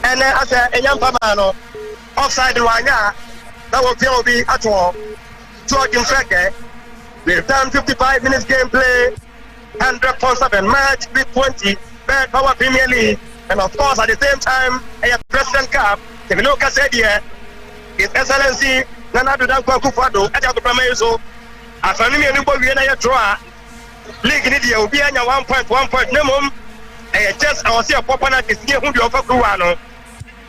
And then I said, a young Pamano, offside the Wanya, that will be at all. George Fagger, we've done 55 minutes gameplay. 100.7 match, B20, Bad Power Premier League, and of course at the same time, a President Cup. If you look at here, His Excellency Nana Dudankwa Kufado, Ajabu Pramezo, a family and nobody in a draw. League in India will be 1 point minimum. A just our see a popana is near whom you offer Kuano.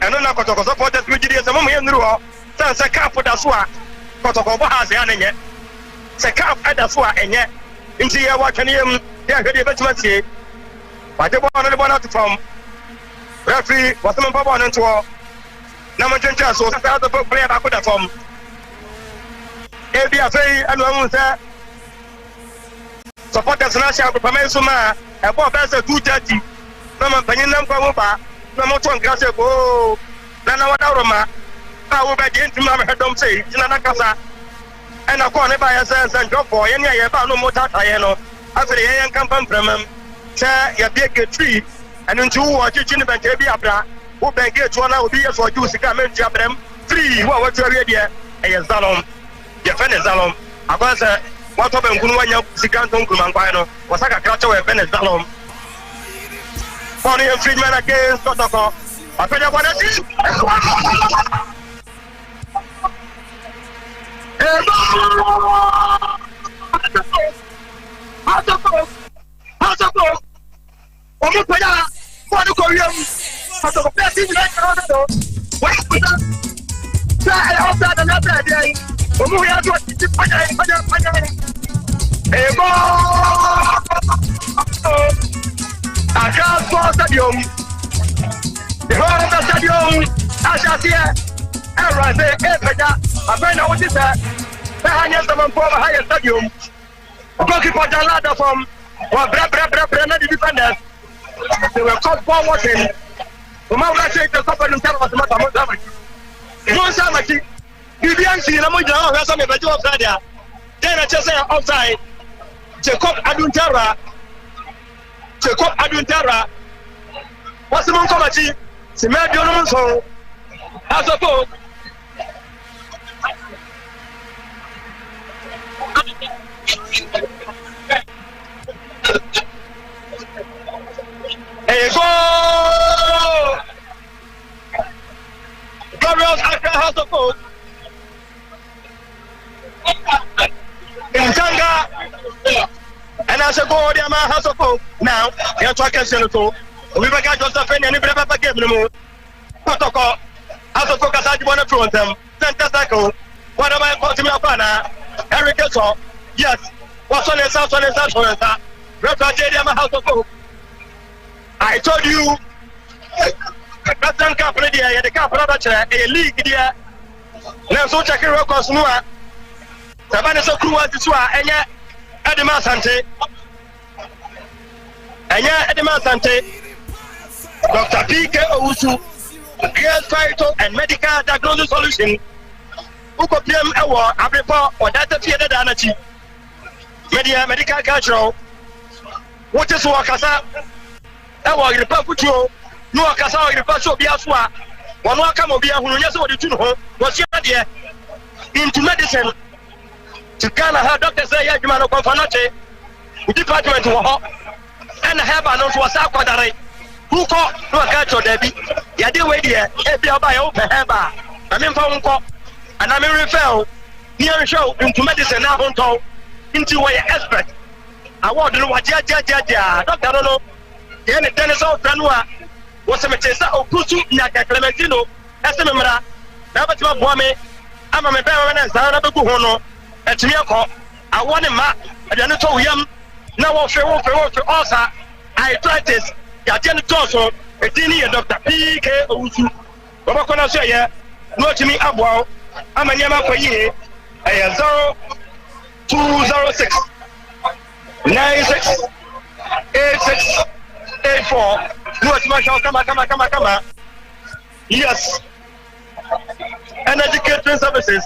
And on a Kotoko supporters, which is a moment in the war. Sans a cup for the Swa, Kotoko has the anime. Sakap at the Swa and yet. Into your watching him, yeah, good eventually. But the one out from referee was some Papa on tour. Number 10 so that's how the player back with the form. ABFA and one was supporters national Pamesuma, a poor person 230. Number Paninam Pampa, number 1 Grass, oh, Nana Roma. I will begin to Mamma Hedom say, Jinakasa. And a corner by a sense and drop for any about no more Tayano. After the young campaign from say, you big a tree, and into what you chin and baby abra, who can get one out here for you to come and jab them. 3, what you're ready, a Zalom, your friend is Zalom. I was what of them Kunwanya Sikanton Kumanquano, was like a catcher with Ben Zalom. Funny and Friedman against Kotoko. I feel what I see. Stadium. Goalkeeper Jalada from the defenders. They were caught forward in. Umama said the couple themselves was not a Mozambique. Mozambique, you didn't see the Mojang, that's a major offside there. Then I just say outside. Jacob Aduntara. What's the Moncomachi? Simeon so as a boat. Hey, go! Glorious Accra House of Folk. In Tanga, and as a go, the House of Folk. Now, you're talking to we began Josephine and Ibrahim gave them more. Kotoko, House of Folk, as I want to throw them. Santa Saco, what am I putting up on? Eric Kesson, yes. What's on the south, House of Folk. I told you, President Company, the company, a league there. Now, so checking records, no. Savannah so crew at this one, and yet, Asante. And yet, Asante. Dr. P.K. Owusu, Girls Fighter and Medical Diagnosis Solution. Who could PM award, a report, or that theater energy. Medical cultural. What is Wakasa? I was the Papucho, no Akasa, the Pacho Biaswa. One welcome of Bia who yes, what did you know? Was your idea? into medicine. To Ghana, her doctor say, yeah, you man, Confanoche, department war, and have an onto a Sakwadare. Who caught no catch or Debbie? Yadi way there, every by open hamba. I mean, phone call, and I mean, refer near show into medicine now, into where expert. I want to know what Doctor, I don't know. The end of Dennis O'Franua was a Matesa or Kusu Naka Clementino, Estimera, never to a woman. I'm a parent and son of a Guhono. At Miyako, I want him, and then I told him, now for also. I tried this, Yajani Toso, a senior Dr. P.K. Osu. What can I say? Yeah, no to me, Abwao, I'm a Yama for ye, a 0206 96 86 84. No, it's my show, come on. Yes, and education services.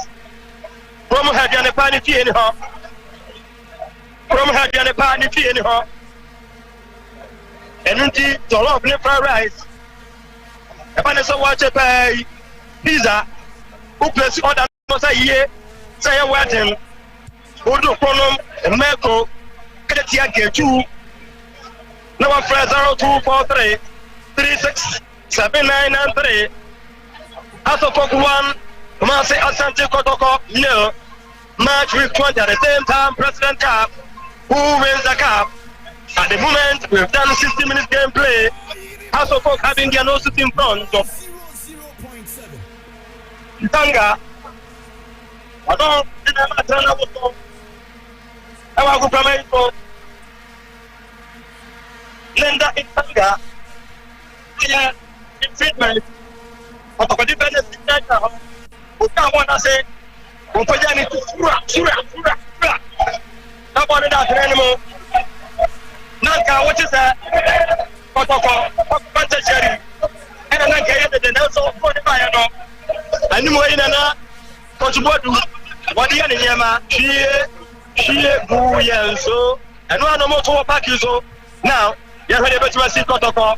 From her Jana Pani in her. From her Jana Pani in her. And indeed, to love fried rice. A panessa watch a pay pizza. Who plays order was a year. Say a wedding. Who do Pronum and Merco. Get a ticket 2. Number 0243 36 7993. As of 1. Mase Asante Kotoko, no. March week 20 at the same time, President Cup. Who wins the cup? At the moment, we've done 60 minutes gameplay. House of Folk having their nose in front of Tanga. I don't remember Tanga. I want to promote Linda in Tanga. Yeah, in treatment. But the dependence in Tanga. Ukaona say upajani sura nobody that anymore nanka what is that Kotoko Pantacheri and nanka yede de Nelson for the fire no animu ina na kontubodu wadi ya nyama hie bu yenso eno anomo to park so now ya hwe betima si Kotoko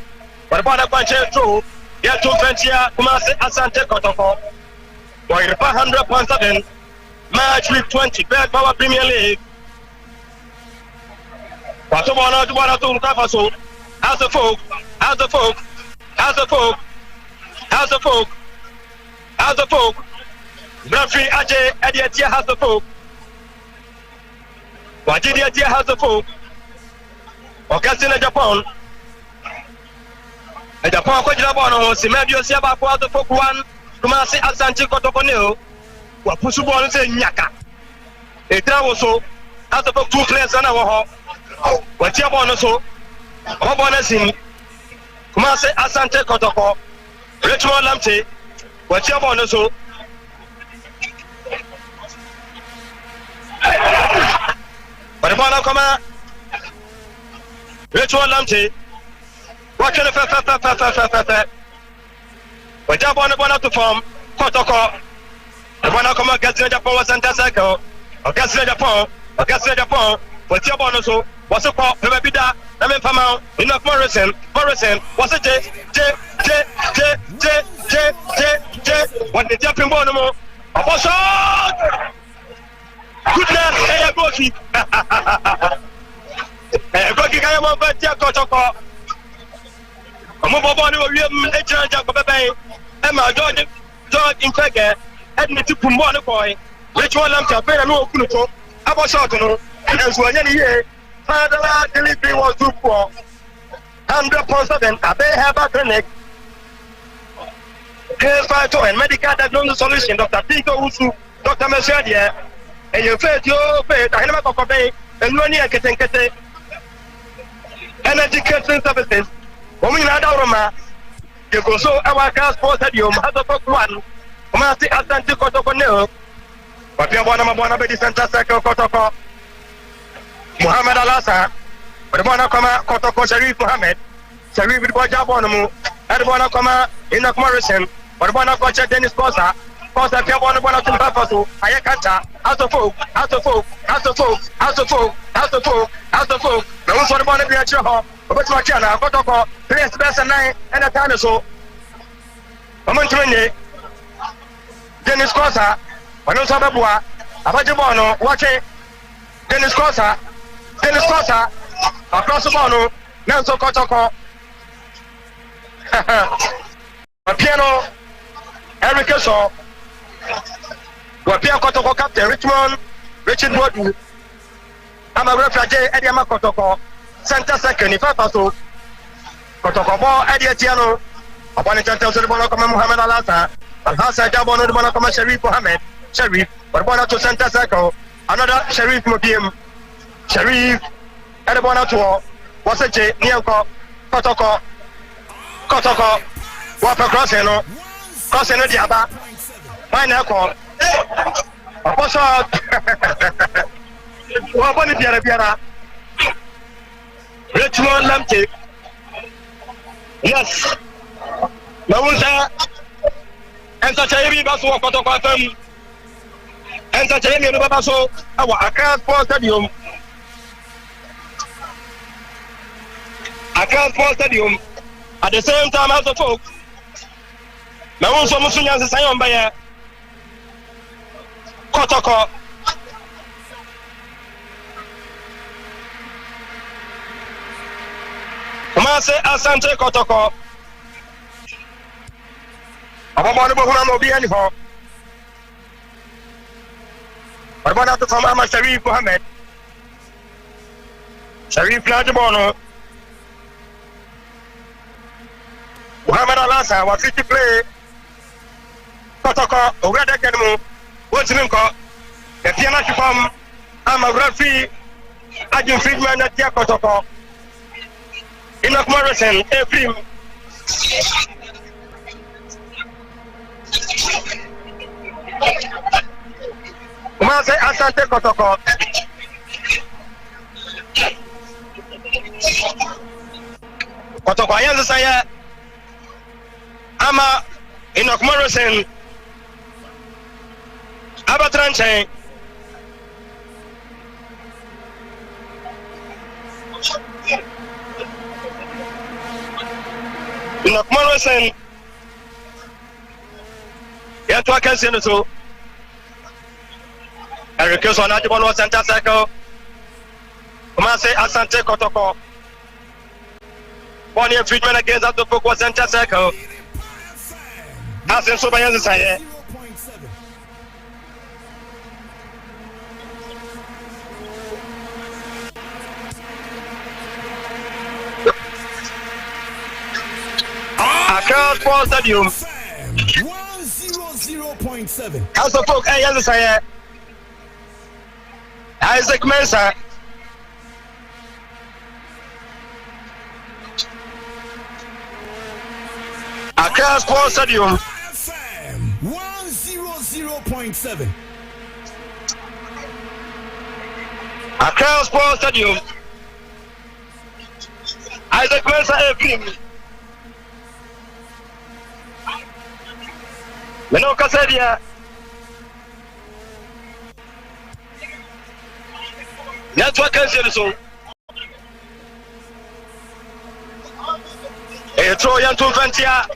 but bana kwanche tro ya to ventia kuma se Asante Kotoko. 100.7 March week 20 Bad Power Premier League. Watobana to Kafaso. As a folk. Bradford Aje Ediatia has the folk. Wajidia has the folk. Okasina Japan. And Japan Kojabano, Simedio Siaba for the folk 1. Kumasi Asante Kotoko neo wa pusu ball say nyaka e trawo so as the 2 players na wo ho wa tia ball no so o ball na sim Kumasi Asante Kotoko Richmond Lamte wa tia ball no so but ball come Richmond Lamte wa kele fa Waja bona to form Kotoko. The one come against Japan was Santa Cycle. Against Japan. What's your bonus? What's a call? Never be that. Never come out. Enough Morrison. What's a J. When the jumping bonum. A shot. Goodness. Hey, Goki. Goki, I want to tell Kotoko. I'm a body of you, Jacob. Emma George in Fagger, Edmund to Pumona boy, which one lamp to pay a little Kunuto, about Shotano, and as well any year, Father delivery was too poor. 100.7, a bay have a clinic. Case 5 and medical diagnosis solution, Dr. Pico Usu, Dr. Meshadia, and you fed your faith, I never talk about and money I can take it. Energy catering services, women at Roma. You go so our car sports stadium has a book 1. Kumasi Asante Kotoko neo. Wapia bwana bedi center circle Kotoko. Muhammad Alasa. Bwana kama Kotoko Sharif Muhammad. Sharif Boja Bonamu. Bwana kama Enoch Morrison. Bwana kocha Dennis Kosa. Kosa pia bwana tumpafaso. Ayakata. Out of folk. Na unso bwana bia chho. Obetu achana Kotoko. Place best 9 and a time so. Amontrene Dennis Kosa Ono so beboa abaje ball no wache Dennis Kosa across the ball no Nelson Kotoko Piano Eric Keshaw Wapia Kotoko captain Richard Bodu ama referee Eddie Kotoko center second if so Kotoko ball Eddie Etiano upon the chance to the ball come Muhammad Al-Hassan jabo no the ball come Sharif Mohammed Sharif but ball to center circle another Sharif Mobiem Sharif and the ball to was a J Nianko Kotoko wapa crossing no diaba fine call apostle wapa ni biara Richmond Lamte yes Mawunsa Enta Chaybi baso Kotoko FM Enta Chaybi no baso awa Accra Sports Stadium at the same time as the folk Mawunsa Musunya Sayon Baye Kotoko Kumase Asante Kotoko Abamani Bohuna no be any ho Abana to Fama Sharif Mohammed Sharif Lajibono Muhammad Alasa was fit to play Kotoko Ogada Kenmu what's him called the Tiana Shifam Amagrafi Ajin Friedman at Kotoko Enoch Morrison Ephraim Kumase Asante Kotoko ayanze saya ama Enoch Morrison abatranche Enoch Morrison ya to akanse no so Eric Keshaw na jibon wa center circle Kumase Asante Kotoko Bonnie Friedman against that to focus center circle Asen so bayanze saya Accra Sports Stadium 100.7 House of Folk ayanze saya Isaac Mensah Accra Sports Stadium 100.7 Accra Sports Stadium Isaac Mensah Ephraim Meno Kasedia Network cancel so Troyan to Ventia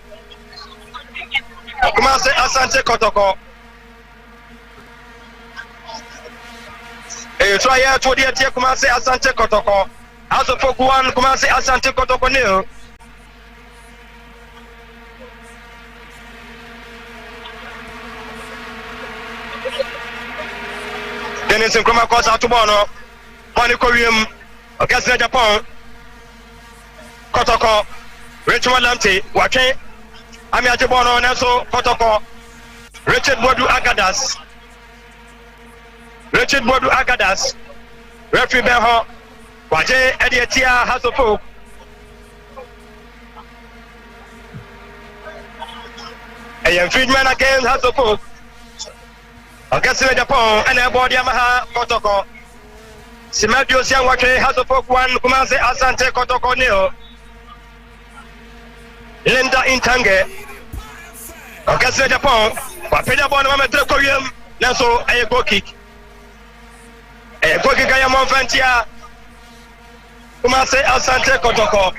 Kumase Asante Kotoko Troyan to the Kumase Asante Kotoko House of Folk 1 Kumase Asante Kotoko nil Dennis Nkrumah cross out to Bono Bonnie Korean against Japan Kotoko Richmond Lamte Wake Ami Ajebono Nelson Kotoko Richard Bodu Agadas Referee Benho Waje Edietia House of Folk Ayan Friedman against House of Folk against Japan and everybody Yamaha Kotoko Simadio Sian Wake House of Folk 1 Kumase Asante Kotoko nil Linda Intange against Japan Wapeda Bono Mametre Korean Naso a goal kick I am on Ventia Kumase Asante Kotoko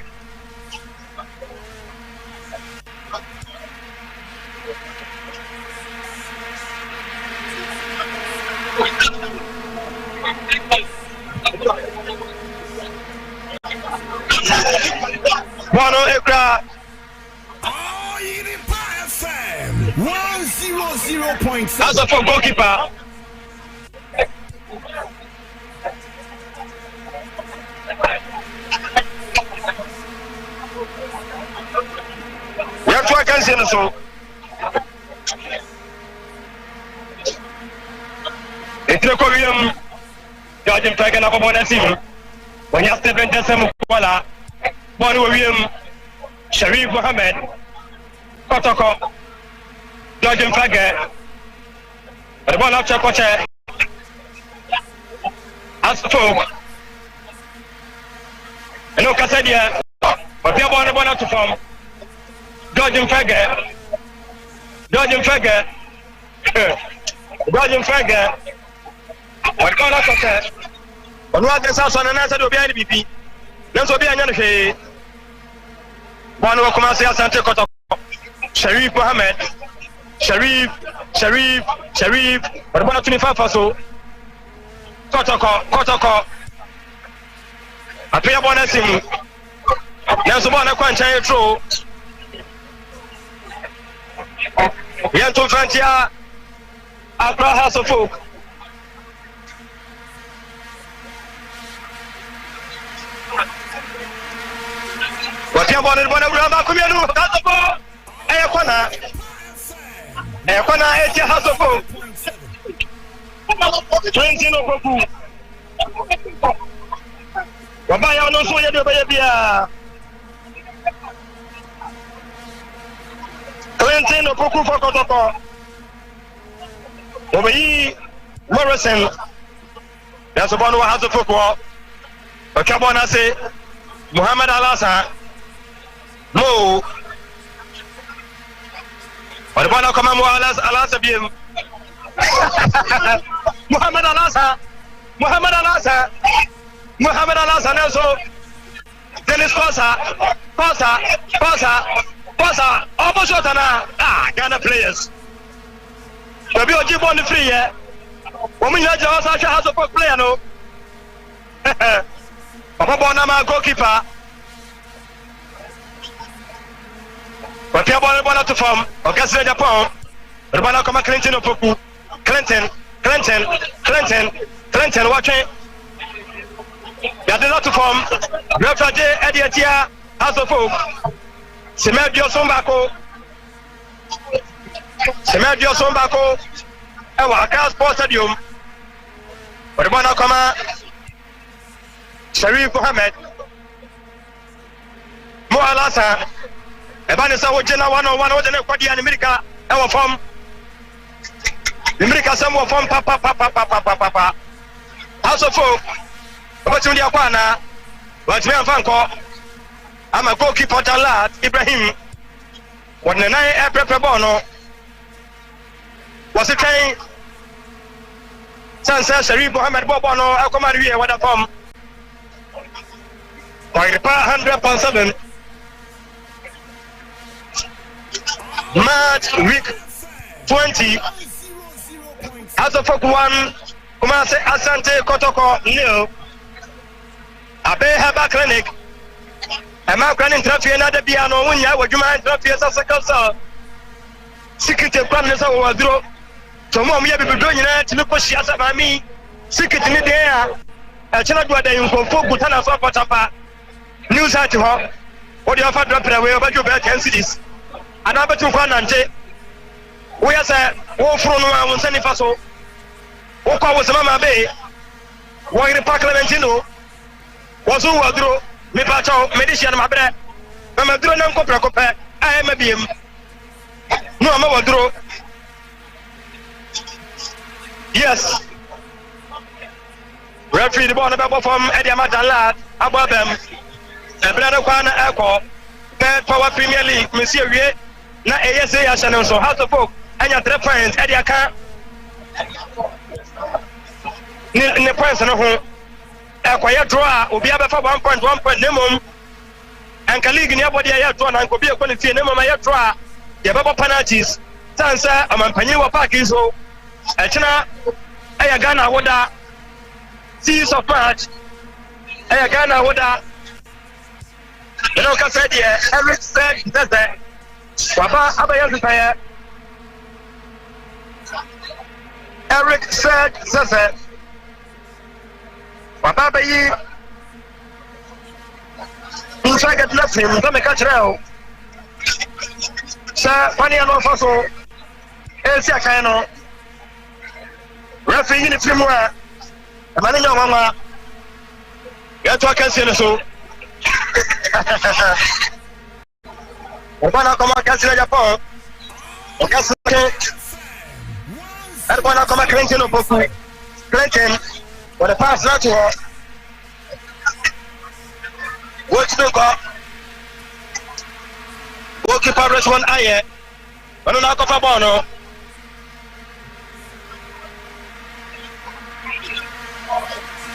As a goalkeeper. You have to against him so. It's a Korean. George and Fagan of a bonus team. When you step into some Kuala, Bon William, Sharif Mohammed, Kotoko, George and Fagan, the ball of Chakoche, as folk. And no Casadia, but they're born to form. George and Fagan, George and Fagan, George and Fagan. What kind of success? On what the South and answer to be any BP. Let's be an enemy. One will come and say Asante Kotoko, Sharif Mohammed, Sharif, but about 25 or so. Kotoko. I pay a bonus him. There's one I can't tell you true. Yanto Fantia, Accra House of Folk. What you want to run around? Come here, that's the ball. Ayakona, it's your house of folk. 20 no Poku. Wabaya no so you baby. 20 no Poku for Kotoko. Obeyi Morrison. That's the one who has a folk. But Kabona say Muhammad Alasa. No. What about come Alasa bien? Muhammad Alasa Nelson. Dennis Pasa. Almost shot Ghana players. Maybe you keep on the free, yeah. Woman, you has a player, no. Papa Bonama goalkeeper. But you want to form, or guess Japan. But when I come Clinton or Poku, Clinton, watching. You are not to form. Refugee Ediatia, House of Folk. Semedio Sombako, our car sports stadium. But when I come Sharif Mohammed, Moalasa. Ebanisa wojena 101 wojena kwadi ya America ewo form America some form papa also for opportunity akwana but me amfanko ama goalkeeper Talat Ibrahim wona na e prepare ball no was it trying Sansa Sharif Mohammed ball no akoma rewie wada form by 100.7 Match week 20. As of 1, Kumase Asante Kotoko nil. Abe Haba Clinic. A Macron trophy another piano Wunya, what you mind trophy as a second. Secret Prime was draw. So, Mom, you have been doing it to look for she has about me. Secret in the air. I cannot do that in Kutana for Potapa. News at her. What do you have dropped away about your bad 10 cities? And I'm to Fanante. We are said, walk from one Sunny Faso. Walk was Mama Bay. Why the Park Lamentino was who will draw me pacho, medicine, my bread. Mama drew no copper. I am a beam. No, I'm a draw. Yes. Referee the ball about from Eddie Matalat above them. A brother Kwana Echo. Third Power Premier League, Monsieur Ye. Na ASA Channel so House of Folk and your 3 points Eddie Aka in the points no ho acquire draw will be able for 1 point minimum and colleague in your body I draw and could be a quality minimum I draw the bubble penalties Sansa Amanpanyiwa Park is so China Ayagana Wada series of match Ayagana Wada you know said here Eric said that Papa Abayazaya Eric said Zeze Papa Bayi inside get left him to make a trail. Sir, funny enough, also, Elsia Kano, referee in the film where a man in your mama, get to a casino. So, Obana come a casino Japan, or casino, and one come a Clinton of Boku, Clinton, for the past not to her. What's the call? Goalkeeper rush one eye. But not of a bono.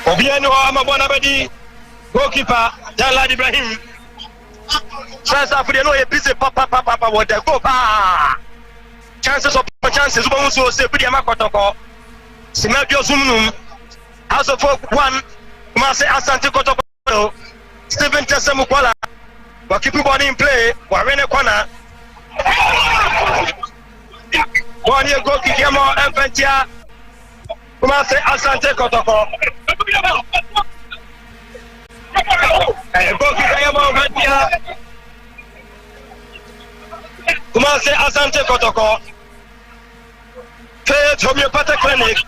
Obiano Amabonabadi. Goalkeeper Jalad Ibrahim. Chance after the no a piece of papa what they go. Chances of chances. One so say Pidiama Kotoko. Simadio Zumnum. House of Folk 1. Mase Asante Kotoko. Stephen Tesamukwala. But keep body in play. We're in a corner. 1 year goal kick him on Empentia. Come on, say Asante Kotoko. Goal kick him on Empentia. Come on, say Asante Kotoko. Faith Homeopathic Clinic.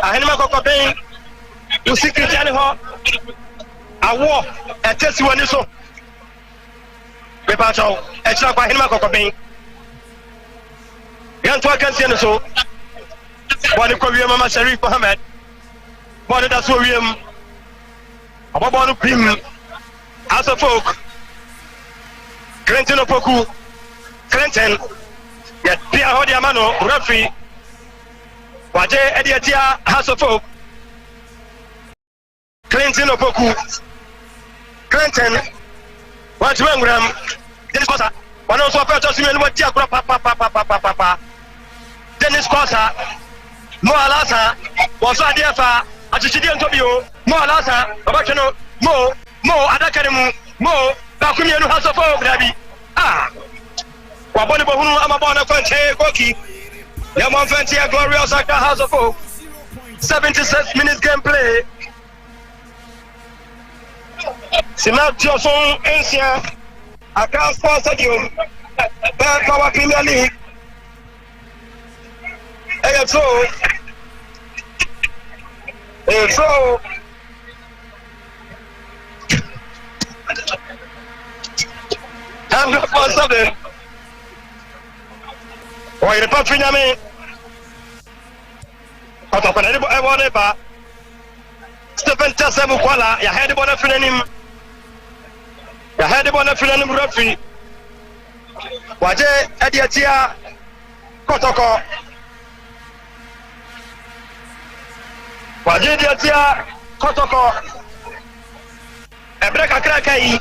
I had my cocaine. You see Christian Hall. I war a test one is so. Pepacho, extra kwa hinma kokobin. Yan to kan sien so. Wani ko wi mama Sharif Mohammed. Wani da so wi am. Abobo no pim. As a folk. Clinton Opoku. Clinton. Ya pia hodi amano referee. Waje ediatia House of Folk. Clinton Opoku. Clinton. What Rangram? Dennis Costa. One also felt to see what Diakra papa. Dennis Costa. Mo Alasa. Was a dear fa. Achidian Tobio. Mo Alasa. Abakano. Mo Adakarimu. Mo Bakumian House of Folk. Ah. Waboni Bohunu Amabona Fante Koki. Yamon Fantia Glorious Aka House of Folk. 76 minutes gameplay. Sinatio son ancient Account Stadium Power Premier League AFO I'm not for something. Or you're not for me. Out of anybody, Stephen Tesamukwala, you had the one of him. You had the one of him, referee. Waje Ediatia Kotoko. Waje Ediatia Kotoko. Ebreka Krakai.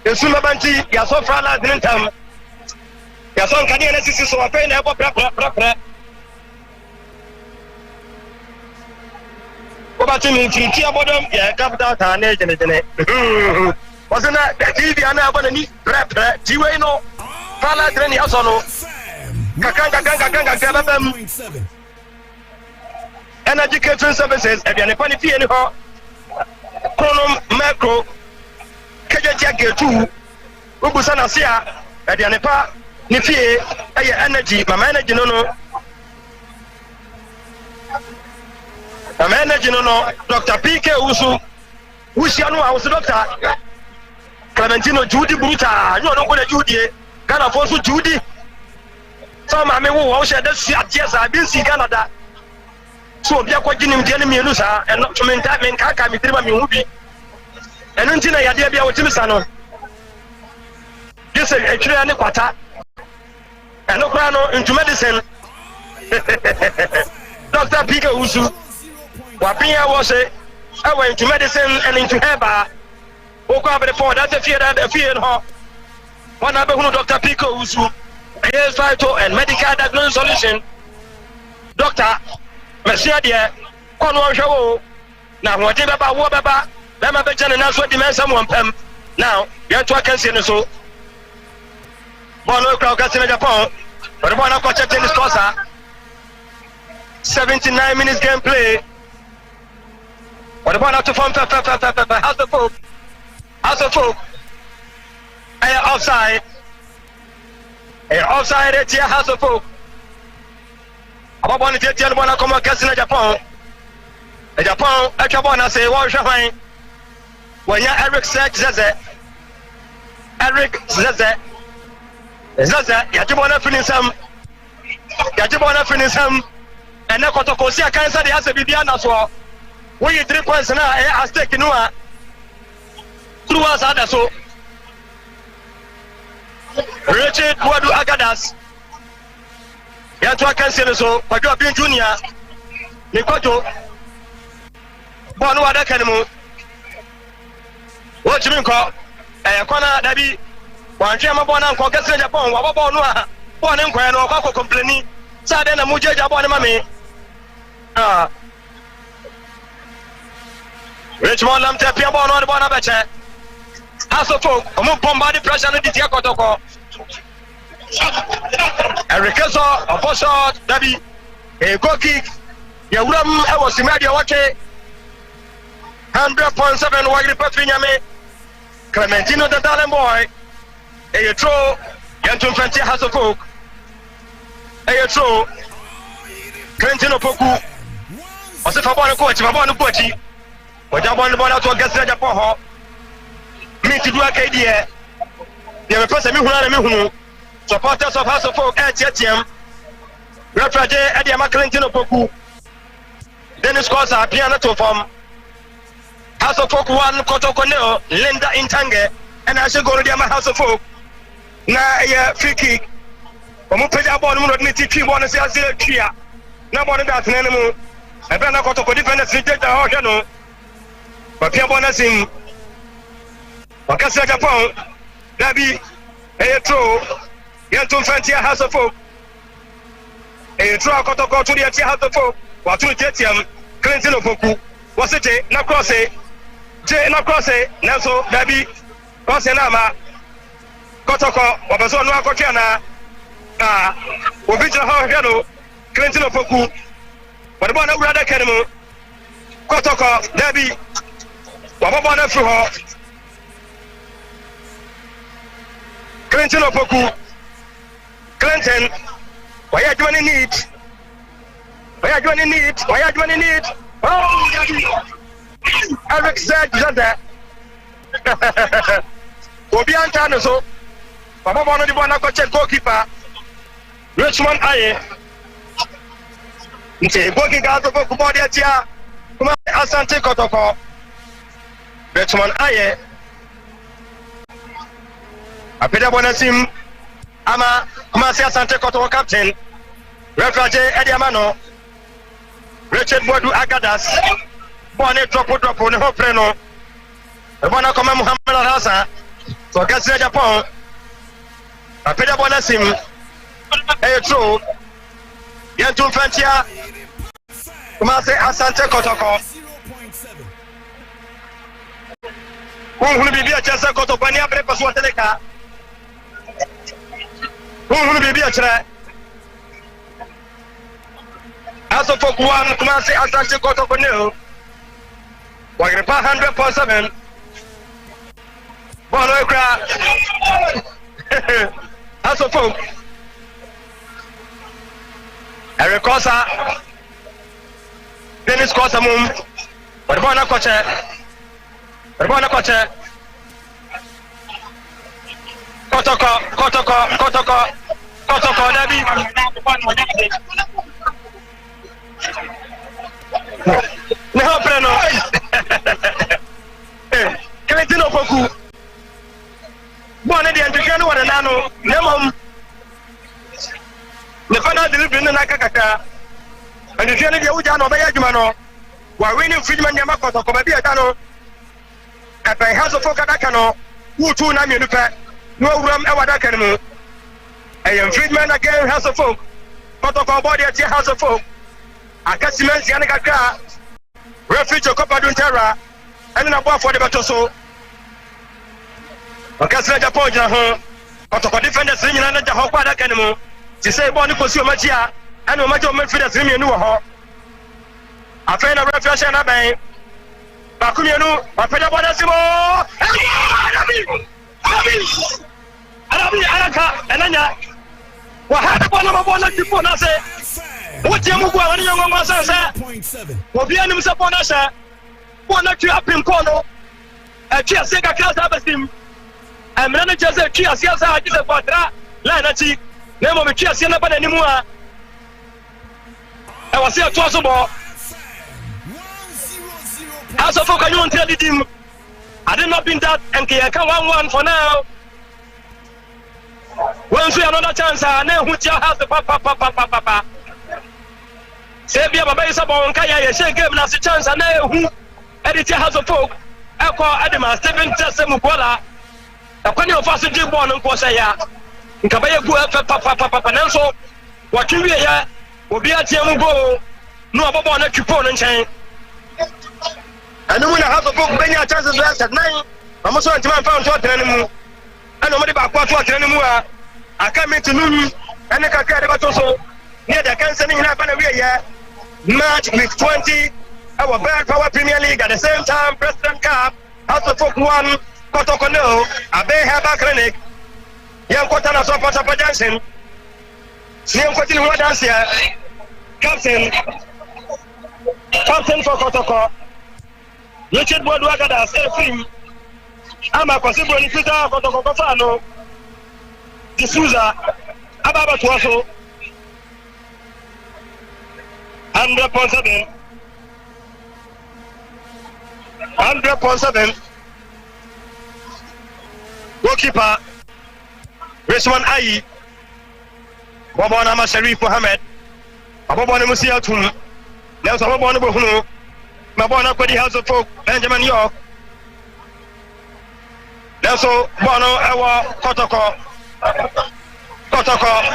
Yesuma Banti, Yaso Frala Drintam. Yason Kanye Nesisi so a pain ever pre. About me, Tia Bodom, yeah, capital town, wasn't that TV and I want to need rap, Tiwano, Fala Dreni Asono, Kakanga, Energy Catering Services, and the funny fee anyhow, Chronom Macro, Kajakia 2, Ubusana Sia, at the Anepa, Nifie, Energy, my energy no. I'm managing no Dr. PK Usu. Usiano, I was a doctor. Clementino Judy Bruta. You don't want to Judy. Can I force Judy? Some I mean, who share this? Yes, I've been seeing Canada. So, we are quite in the enemy, and not to maintain Kaka, me, Movie. And until I had the Timisano. This is a train quarter. And no crown into medicine. Dr. PK Usu. Wapia was I went to medicine and into herba. Woke up before that's a fear in her. One other who Dr. Pico Usu, here's vital and medical diagnosis solution. Doctor, Monsieur dear, Conway Show. Now, whatever about Wababa, Lama Bejan and that's what demands someone pem. Now, you're to a cancer so. Bono Crowd Casino Japan, but the one of Cocha Tennis Cosa. 79 minutes gameplay. What the ball out to form House of Folk. Offside. Offside at here, House of Folk. About one to tell one come against Japan. Japan, I want to say, what Shahine. When you're Eric Zeze, Yajibona finish him, and now Kotoko see a cancer, he has a Bibiana as well. When you 3 points now, has taken Noah through us other so. Richard Wadu Agadas, Yantua Cancelo, so, but you have been junior, Nikoto, Bonu Adakanimu. What you mean, call a corner, Debbie? One German born and Caucasian Japan, Wababa, one and Quano, Coco complaining, Saturday and Muja Japan, Mammy. Richmond Lam Tapiabon on the Bonabacha. House of Folk, a move bombarded pressure on the Kotoko. A recurso, a post shot, Debbie, a goal kick. Your room, I was in Madia Wake. 100.7 Wagri Patrigname. Clementino the Darling boy. A throw, Yantum Fanti House of Folk. A throw, Clementino Poku. As if I want to coach, I want to coach you. But I want to ball out to a guest Japan. Me to do a KDA. There are a person who supporters of House of Folk at TM. Referee Eddie Clementino Poku. Dennis Cosa, piano to form. House of Folk 1, Kotoko Neo, Linda Intange, and I should go to the House of Folk. Now, a free kick. I'm going to put a ball on the TV. One is a zero here. No more than that, anymore. I better not Kotoko defend the city. But Pierre Bonasim, Wakasa Japan, Dabi, a throw, Yantum Fantia House of Folk. A throw Kotoko to the House of Folk. What to Jetium, Clinton of Poku. What's it? No cross it. No cross it. Nelson, Dabi, Kosenama, Kotoko, Wabazo, no Kotiana, Wabija Hano, Clinton of Poku. But one of Rada Kenemo, Kotoko, Dabi, Wababana Fuho, Clinton of Poku, Clinton, why are you doing it? Why are you doing it? Why are you doing it? Oh, Eric said that. Obian Tanaso, Papa one of the one goalkeeper, Richmond Aye. Working out of Kumodia, Asante Kotoko, Richmond Aye. I paid up on a sim, Ama, Kumasi Asante Kotoko captain, Referee Eddie Amano. Richard Wadu Agadas, Bonnet drop on the whole plano. The one come Muhammad Rasa, so Gassia Japan. I paid up on a sim, a true Yantum Fantia, Kumase Asante Kotoko. Who will be a chance of Kotopania breakfast one teleca? Who will be a chance? As of Folk 1, Kumasi Asante Kotoko New. Wagripa 100.7. Bonoekra. As of Folk. Eric Cosa. Dennis Cosa Moon. Wabana Koche. Wabana Koche. Kotoko, Debbie. No, Breno. Clementino Poku. Bonnet and Picano or Nano, Nemom. The final delivery in Nakaka. And the Jenny Ujano Bayajumano. While winning Friedman Yamakoto, Kobabiatano. At my house of Fokadakano, who two Namunuka, no room Awadakano. I am Friedman again, House of Folk. Kotoko body at your House of Folk. Akasimen Yanaka, Refuge Copadun Terra, and a bar for the Batoso. Akasla Japoja, Kotoko defenders in the Hopada Canemo, to say Bonico Machia, and no matter what Memphis in your new hall. afei na refresh na bɛn bakumienu apɛda bɔda simo arabi araka enanya wa hada bɔna tipo na se wotie mu gua wani nyongo ngwa se obi anim se bɔna sha bɔna tu apim kono ati ase ka class abasim amra na jese tu ase ase ati se kwatra la na ti na mo me tu ase na bana nimu a e wase ato so bo aso fo kanyo ntia didim I did not been that and can 1-1 for now. Once we another chance, now who has the papa. Sabia Baba is about Kaya, shake game as a chance, and now who editor has a folk. I call Adama, Stephen Tassamukola. A penny of us in Jibon and Kosaya. Kabaya Papa Nanso, what you hear will be at Yamugo. No, about a coupon and chain. And when I have a book, many chances last at 9. I'm also a man found to anymore. And nobody back what anymore. I come into noon and I can't get also near the cancelling happen every year. March with 20. Our Bad Power Premier League at the same time, President Cup, House of Folk 1, Kotoko no, Abe Haba Clinic, Young Kotana Sopata Johnson, Siam Kotin Wadansia, Captain for Kotoko. Richard Bodwagada, film. I'm a possible Peter Kotoko D'Souza, Ababa Tuaso, 100.7. 100.7. Goalkeeper, Reswan Ayi, Bobona Sharif Mohammed, Abobona Musiatun, Nelson Bobona Bohunu. Mabona Kwedi House of Folk, Benjamin York. Also, Bono Ewa Kotoko,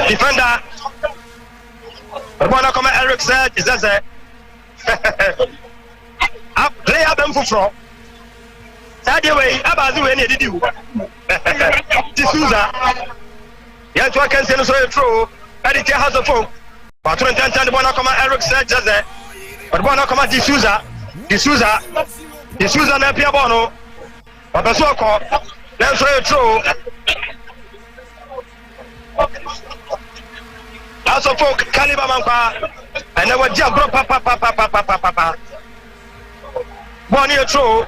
defender. Bono come Eric said, is that play up them for fraud. That way, Abazu any did you? D'Souza. Yes, what can say so true. Editor House of Folk. But 2010, Bono come Eric said, but Bono come D'Souza na pia bono Babasoko then so true as of folk caliber manpa and they were just bro papa Bonnie true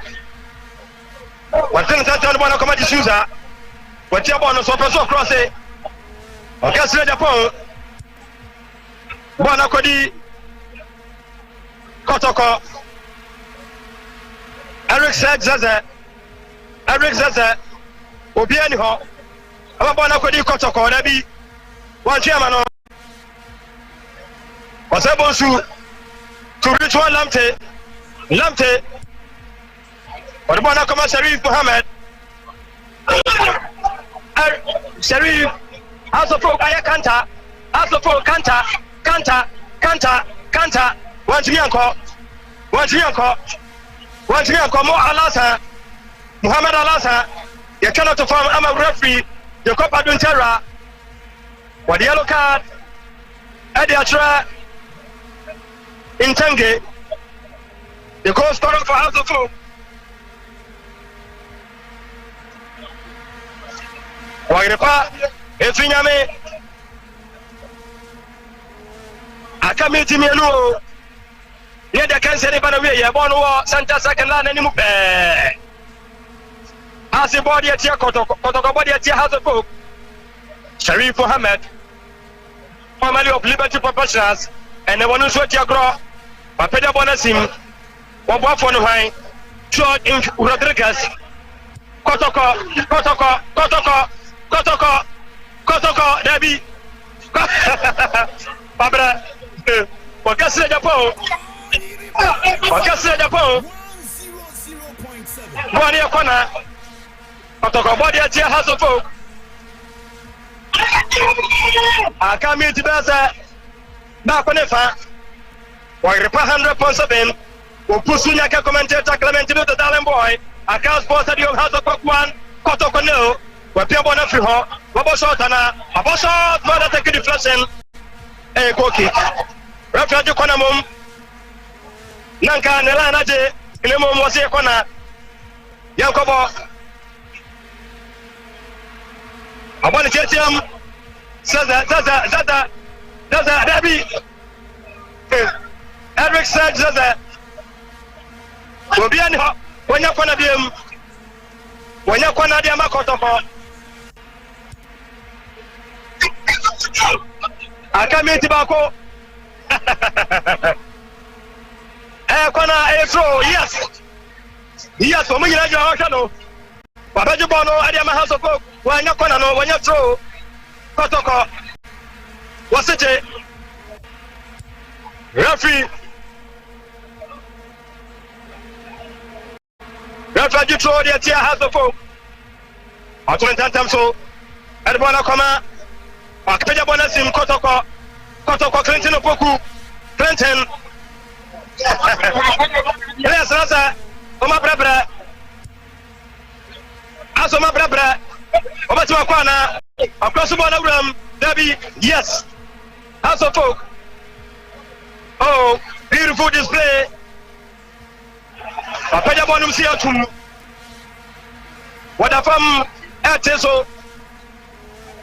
what things that tell bono come D'Souza what your bono so person cross it okay straight upon bono kodi Kotoko Eric Zaza, Obiani Ho, Abana Kodi Kotoko, Nabi, one chairman was able to reach one Lamte, or the Bonacoma Sharif Mohammed, Sharif, also for Aya Kanta, Kanta, one to Yanko, more Alasa, Muhammad Alasa, you cannot form I'm a referee, the Copa Duntera, what the yellow card, Adiatra, in Tange, the goal scorer for House of Folk. Wairepa, Efinyame, Akamiti Mielu. Near the cancer, you Bono, Santa Second Land, and as a body at your Kotoko body at your House of Folk, Sharif Mohammed, family of Liberty Professionals, and the one who's what you grow, Papeda Bonasim, Wabafon High, George Rodriguez, Kotoko, Debbie, Babra, Wakasa Japo. Wakasa Japo. One year corner. Kotoko body at your House of Folk. I come here to Baza. Back on the fan. Why repa 100.7? We'll push in your commentator Clement to the Darling Boy. I can't sponsor the House of Folk 1. Kotoko no. We're people on a free hall. Babosotana. Babosot, mother take a deflection. A goal kick. Referee Konamum. nanka ne la na je ne mo mo se kona yankobo abani chetiam zaza Debbie Eric said zaza obiani ho wonya kona biem wonya kona dia Kotoko akamiti bako kona throw yes omo nyina jwa wa hwano wabaji bono adia mahasoko wonya kona no wonya throw Kotoko wasije referee throw dia tia hasoko atuentantam so edbona koma akaja bona sim Kotoko Clinton opoku Clinton yes rasa oma brabra asoma brabra obati wakwana across bona ram Debbie yes House of Folk oh beautiful display akaja bona msiatum wadafam ateso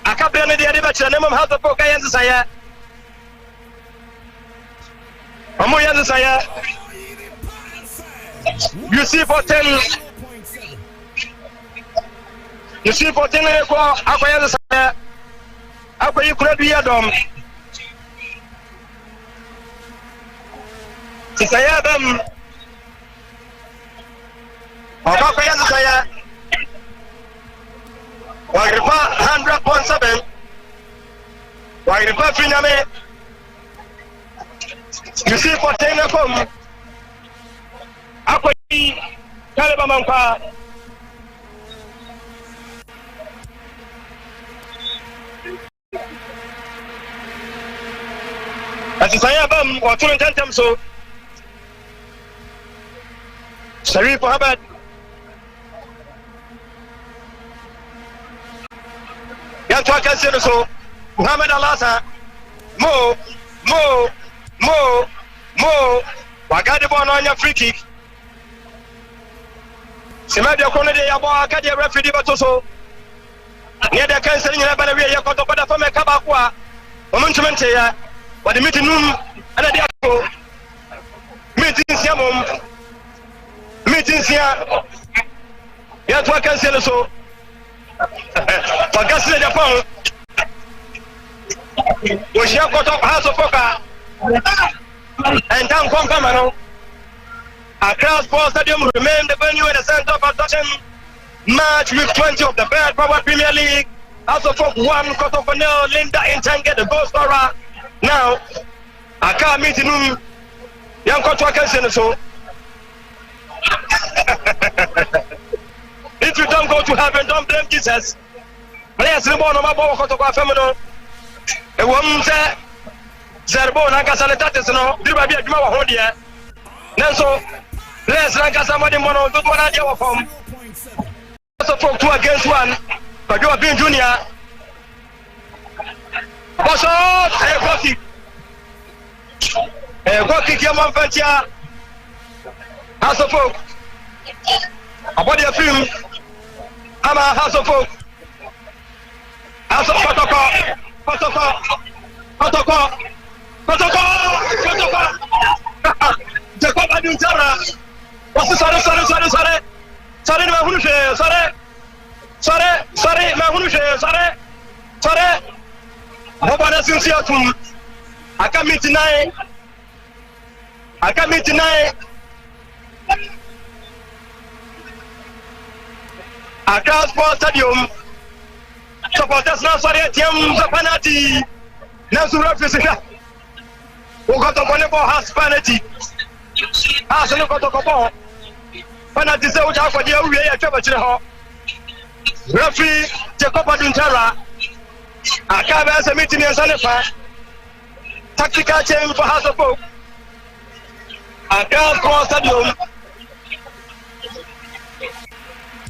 akabia ne dia de ba kire ne mom House of Folk ayenze saya Omo yanze saya you see for 10 ko akoyanze saya akoyi kura duya dom saya dam akoyanze saya wagripa 100.7 wagripa finyame you see for 10 kom akoyi kaleba manka As saya bam watun tantam so Sharif Mohammed yan to kan seno so Muhammad Alasa mo wagade bo no nya free kick Semade ko ne de ya bo akade referee bato so ne de kan seno nyina bana wi ya ko to bada fa me ka ba ko a omuntumente ya wadi meeting room ana dia ko meeting sia ya to kan seno so Pagasle Japan Oshia Koto House of Foka and Town Congamano Accra Sports Stadium remain the venue in the center of attraction match week 20 of the Bad Power Premier League. House of Folk 1 Kotoko 0 Linda Intange the goal scorer. Now Accra meeting room Young Koto Akensen so if you don't go to heaven, don't blame Jesus. Players in the ball, no matter what Kotoko feminine. A woman said, Zerbo, Nakasaletatis, no, do I be a Juma Hondia? Nanso, let's rank as somebody mono, do one idea of home. Also, for 2 against 1, but you are being junior. Also, a go kick your man, Fantia. House of Folk. About the film, I'm a House of Folk. House of Kotoko. Jacob Adunjara. What's sorry, Nobody since here to I can meet tonight. Accra Sports Stadium. Supporters now sorry team the penalty. Now to represent. We got to go has penalty. As no got to go. Penalty say we have for the we are trouble. Referee Jacob Aduntara. Accra as a meeting in Sanefa. Tactical change for House of Folk. Accra Sports Stadium.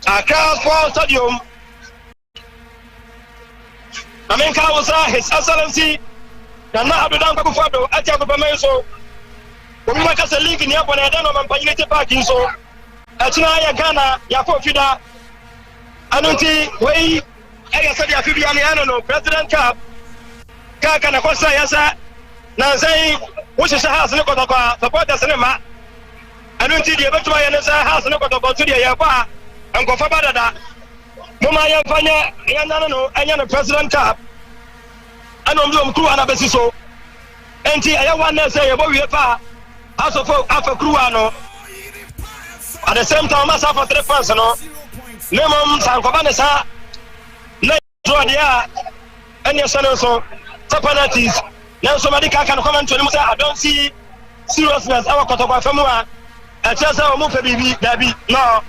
Accra Sports Stadium. I mean, His Excellency, Nana Abdul Fado, Atiago Bameso, obi maka se league ni abona eda no mampanyinete park nso atina ya Ghana ya for fida anunti wei eya se dia fibia ni no president cup kaka na kosa ya sa na sai wo hye house ne Kotoko supporters ne ma anunti dia betuma ya ne sa house ne Kotoko to dia ya kwa ankofa badada mama ya fanya ya nana no anya no president cup anom do mkuru ana besiso enti aya one say ya bo wie pa house of afa kuru ano at the same time masa for 3 fans no nemom sankoba ne sa na draw dia anya sano so penalties now somebody can comment to him say I don't see seriousness our Kotoko famua just say omo pe bibi dabi no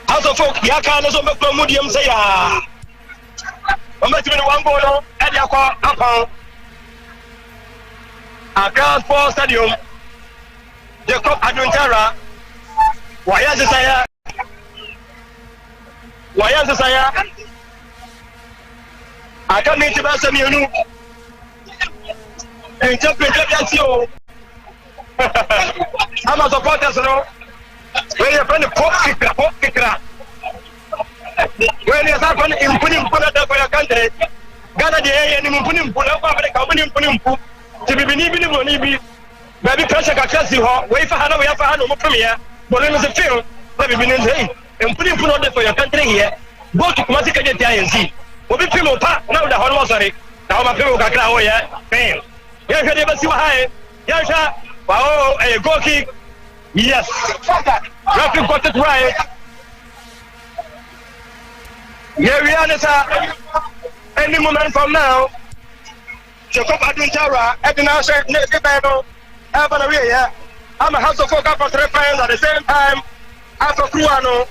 house of folk ya kan so be promote say ya o ma timi one goal no e dia ko upon Accra Sports Stadium Jacob Aduntara wayanze saya aka mi ti ba se mi enu interpret ya ti o ama supporters no we ya friend pop kikra we ya sa friend impuni da for your country Ghana de ye ni impuni ko Africa impuni ti bibini bi ni boni bi baby pressure ka kasi ho we fa hana we fa hana mo premier boni no se feel baby bibini hey impuni no de for your country here go to Kumasi Kajeti INC obi pimo pa na uda hono sorry na o ma pimo kakra ho ye fail ya hwede ba si wa hae ya sha wow a goal kick yes referee got it right yeah we are any moment from now Jacob Aduntara Edina say ne no aba we ya I'm a house of folk for 3 fans at the same time after Kruano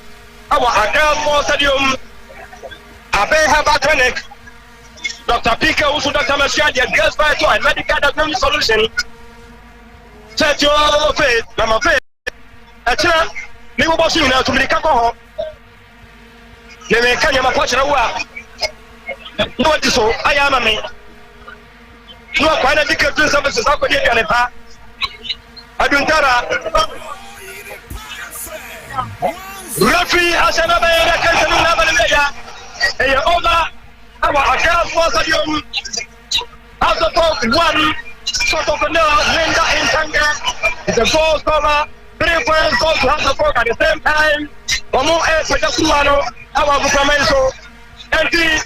our Accra Sports Stadium Abe Herbal Clinic, Dr. Pika, also Dr. Mashia, the girls by toy, medical diagnostic solution. Set your faith, Mama Faith. Actually, we were bossing now to make a call. They may come your watch. No, it is so. I am a man. No, quite a difficult services. How could you get it? Aduntara. Referee has another hey, over our Accra Sports Stadium. Out of talk, one sort of Linda in Tanga. It's a goal scorer. 3 points goal to House of Folk at the same time. Omo for the Suano, our Bucamenso. And the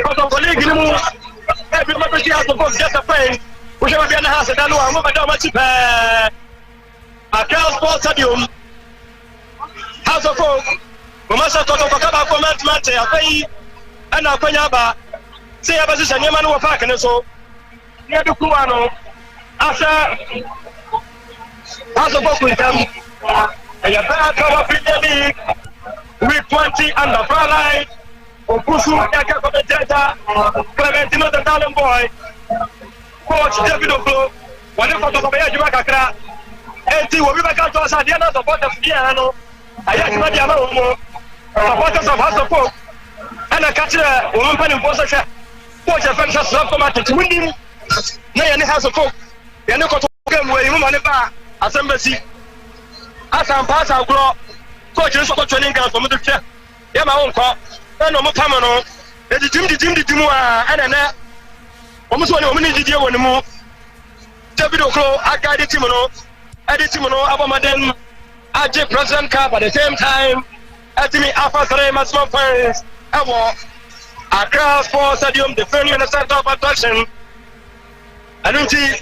out of the league, you know, every member of House of Folk just a play. We shall be in the house and I know I'm over down much. Accra Sports Stadium. House of Folk. Mama Kotoko kaba comment match afai ana kwanya ba sai ya bazu sanye manu wa park ne so ne du kuwa no asa aso boku itam ya ba ka wa Premier League with 20 under Farlight Okusu ya ka ko data Clementino the talent boy coach David Oklo wale Kotoko be ya juma kakra enti wo bi ba ka to asa dia na support the dia no aya ti ba dia ma wo mo supporters of House of Folk and I catch a woman in Posaka. Watch a fan just love come to winning. Nay, any House of Folk. You know, Kotoko where you money bar, Asante. As I'm pass our grow, coach is for training ground for me to check. Yeah, my own call. No more Tamano. The Jim and then almost 1 minute did you want to move. David Oklo, I guided Timono, Eddie Timono, Abamaden, AJ President Cup at the same time. Atimi Alpha 3 maximum points. Accra Sports Stadium, the venue in the center of attraction. Anunti,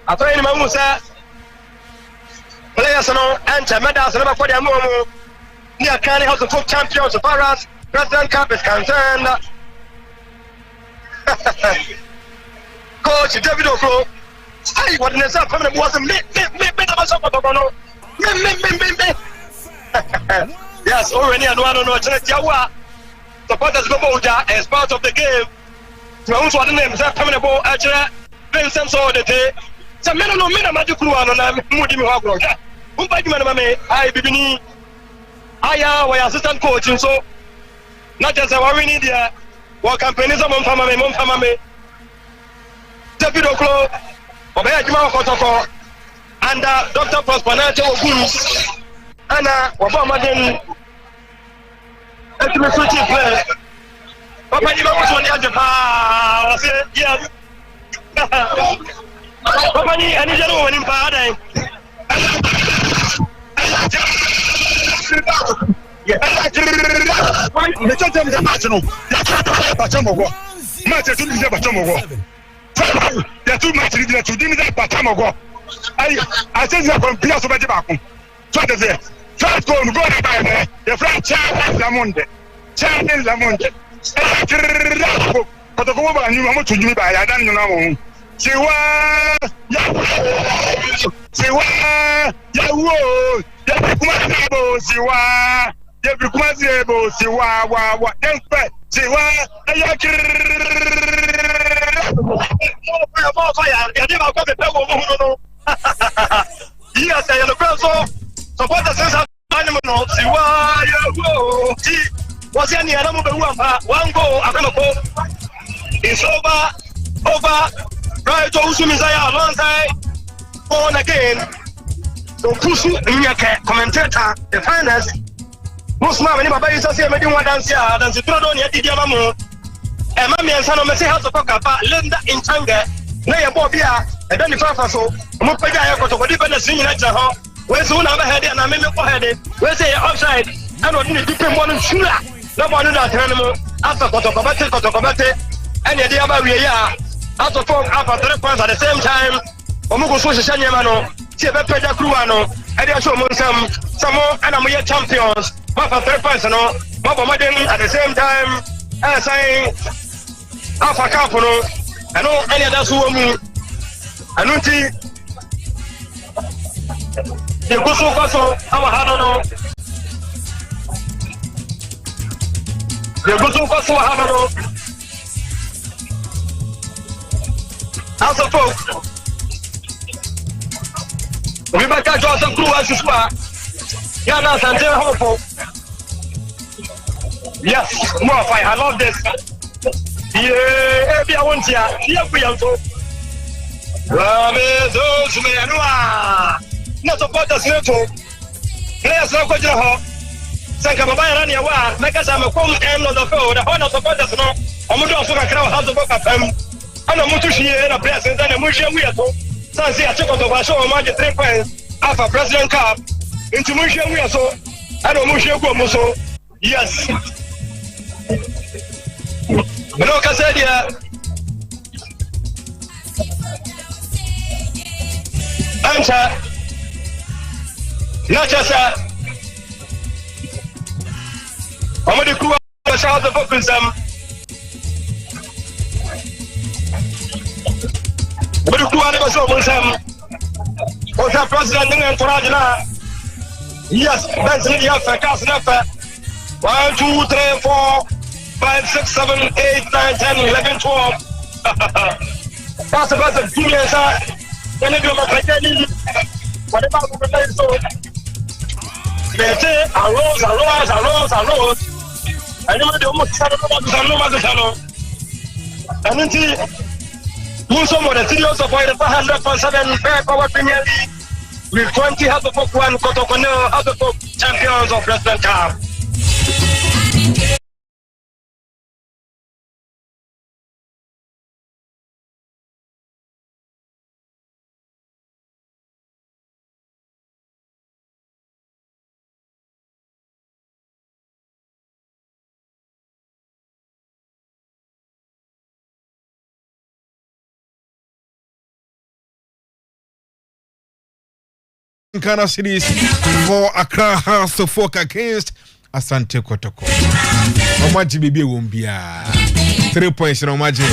after any Mamusa, players no enter medals never for their move. Near County House of Folk champions as far as President Cup is concerned. Coach David Oklo, I what in the south permanent was me. Yes, already and one no Jawa. Supporters go Boja as part of the game. To who's what the name is permanent ball actually Vincent saw the day. Some men no men magic Kruano na Mudi Mihagro. Umpa Mame, I Bibini. Aya wa assistant coach so not just a we need there. What campaign is on Famame. David Oklo, Obey Juma Kotoko. under Dr. Prosperity Ogun ana waba maden etime so chief player papa ni ba ko ni aje pa o se yes papa ni ani jero woni pa adai le change de match no ba chamogo match tu ni ba chamogo ya tu match ni tu ni ba chamogo ai Asante ko pia so ba je ba kun so de se first goal go na ba ne the French Charles Lamonde Kotoko ba ni mo tuju ba ya dan na mo siwa ya wo ya kuma na bo siwa ya bi kuma se bo siwa wa den pe siwa ya ya de ba ko be pe wo mo no yes ya no so support the sense animal no siwa ya wo ti was any animal be one goal akanoko is over right to Usumizaya alongside on again so Pusu Nyake commentator the finest Musma when baba is say me di one dance ya dance throw don ya di amamu e ma me nsa no me say how to talk about Linda in Tanga na ye bo bia e don fa so mo pega ya Kotoko di bena sin nyina ja ho we so na ba head na me ko head we say offside and on the deep one shula no one that animal after Kotoko bate and the other way ya out of 4 after 3 points at the same time omugo so shanya mano ti e be peja kruwa and they show some and am here champions after 3 points no mabo maden at the same time saying alpha cup no and no any other so mu anuti the goso our hado no the goso hado no also folks we back at Johnson crew as spa yana Asante hopo yes more fight I love this yeah be I want ya here we are so ramezo sumeanua na support us neto players na koja ho sanka baba yana ne wa na kasa makom end of the field the honor support us no omudo so kakra ha zo boka pam ana mutu shiye na president na mushie mu yato sanse a cheko to ba show ma je 3 points afa president cup into mushie mu yaso ana mushie go mu so yes no ka say dia anta na chasa amadi kuwa shout the focus but you are never so much. What's the president in Torajana? Yes, that's the affair. Cast affair. 1, 2, 3, 4, 5, 6, 7, 8, 9, 10, 11, 12. That's the best 2 years. Then you go back again. Whatever we play so. They say arose. I know they almost started to and then Muso mo the studio support the 100.7 fair power Premier League with 20 half of 1 Kotoko half of champions of President Cup. Ghana series for Accra House of Folk against Asante Kotoko. Omaji bibi wombia 3 points in Omaji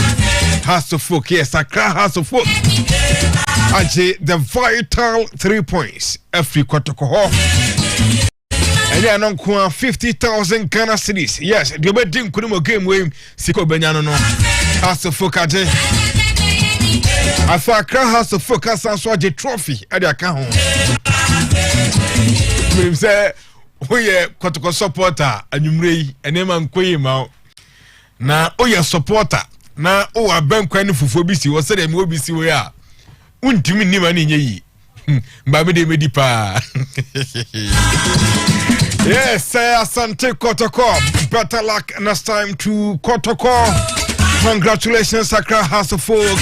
House of Folk. Yes, Accra House of Folk. Aje the vital 3 points. Every Kotoko. And they are not 50,000 Ghana series. Yes, the wedding couldn't game with Siko Benyano. House of Folk aje. Afa Accra House of Folk asanso aje trophy at the account. We say we Kotoko supporter anyumrei enema nkoyi ma na oya supporter na o aban kwani fufu bi si wo se dem obi si we a untimi nima ni nyeyi Baby de medipa. Yes, Asante Kotoko. Better luck next time to Kotoko. Congratulations, Accra House of Folk.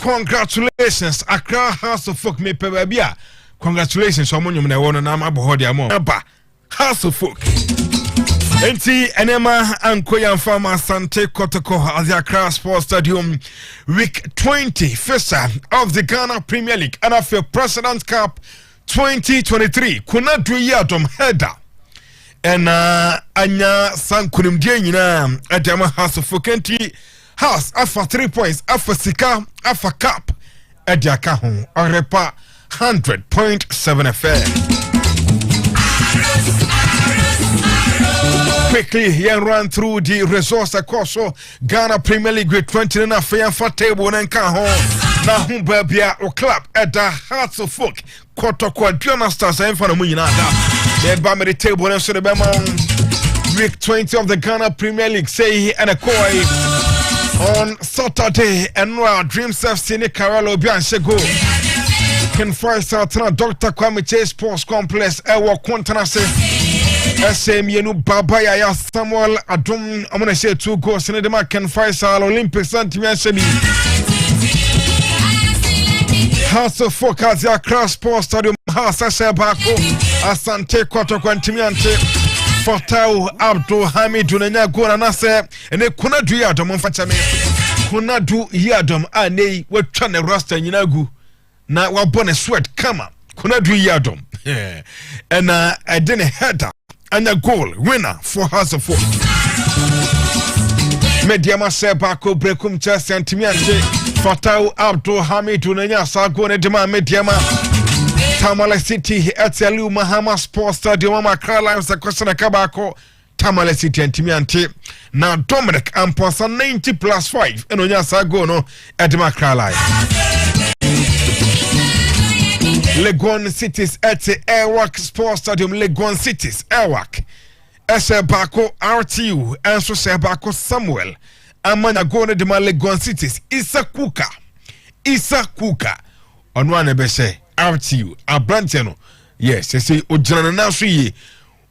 Congratulations, Accra House of Folk. Me pebabia. Congratulations, someone you may want to name about the amount. House of Folk. Enti enema ankoya mfama Asante Kotoko at the Accra Sports Stadium week 20 first of the Ghana Premier League NFL President's Cup 2023 kuna duyadom header and anya sankunim die nyina adama House of Folk House afa 3 points afa sika afa cup adiaka ho orepa 100.7 FM. Quickly, here run through the resource across Ghana Premier League with 20 and a fair for table and can home. Now, whom Babia or club at the Hearts of Folk, Kotoko, Adriana Stars, and for the Munada. Then Bammy table and so the Bama week 20 of the Ghana Premier League say and a koi on Saturday and now Dreams of Sine Carolo Bianchego. Can first start Dr. Kwame Chase Sports Complex, Ewa Quantanase. SM Yenu Babaya ya Samuel Adum. I'm gonna say 2 goals in the American Faisal Olympics and Timansemi. House of Focus ya Cross Sports Stadium House Asebako Asante Kotoko and Timiante Fatau Abdul Hamid Nanya Gona Nase and kuna du yadom mfachame kuna du yadom ane wetwa ne rasta nyinagu na wabone sweat kama kuna du yadom and I didn't header and a goal winner for House of Folk. Mediama Sebako Brekum Chelsea and Timiante Fatau Abdul Hamid Unanya Sago Nedema Mediama Tamale City Etialu Mahama Sports Stadium Accra Lions Akosana Kabako Tamale City and Timiante now Dominic Amposa 90+5 and Onya Sago no Edema Accra Lions. Legon Cities at the Airwalk Sports Stadium, Legon Cities, Airwalk. Bako RTU, and so Bako Samuel. Amana Gone de Legon Cities, Isa Kuka. On one ebese RTU, Abranteno. Yes, I say Ojana Nasri.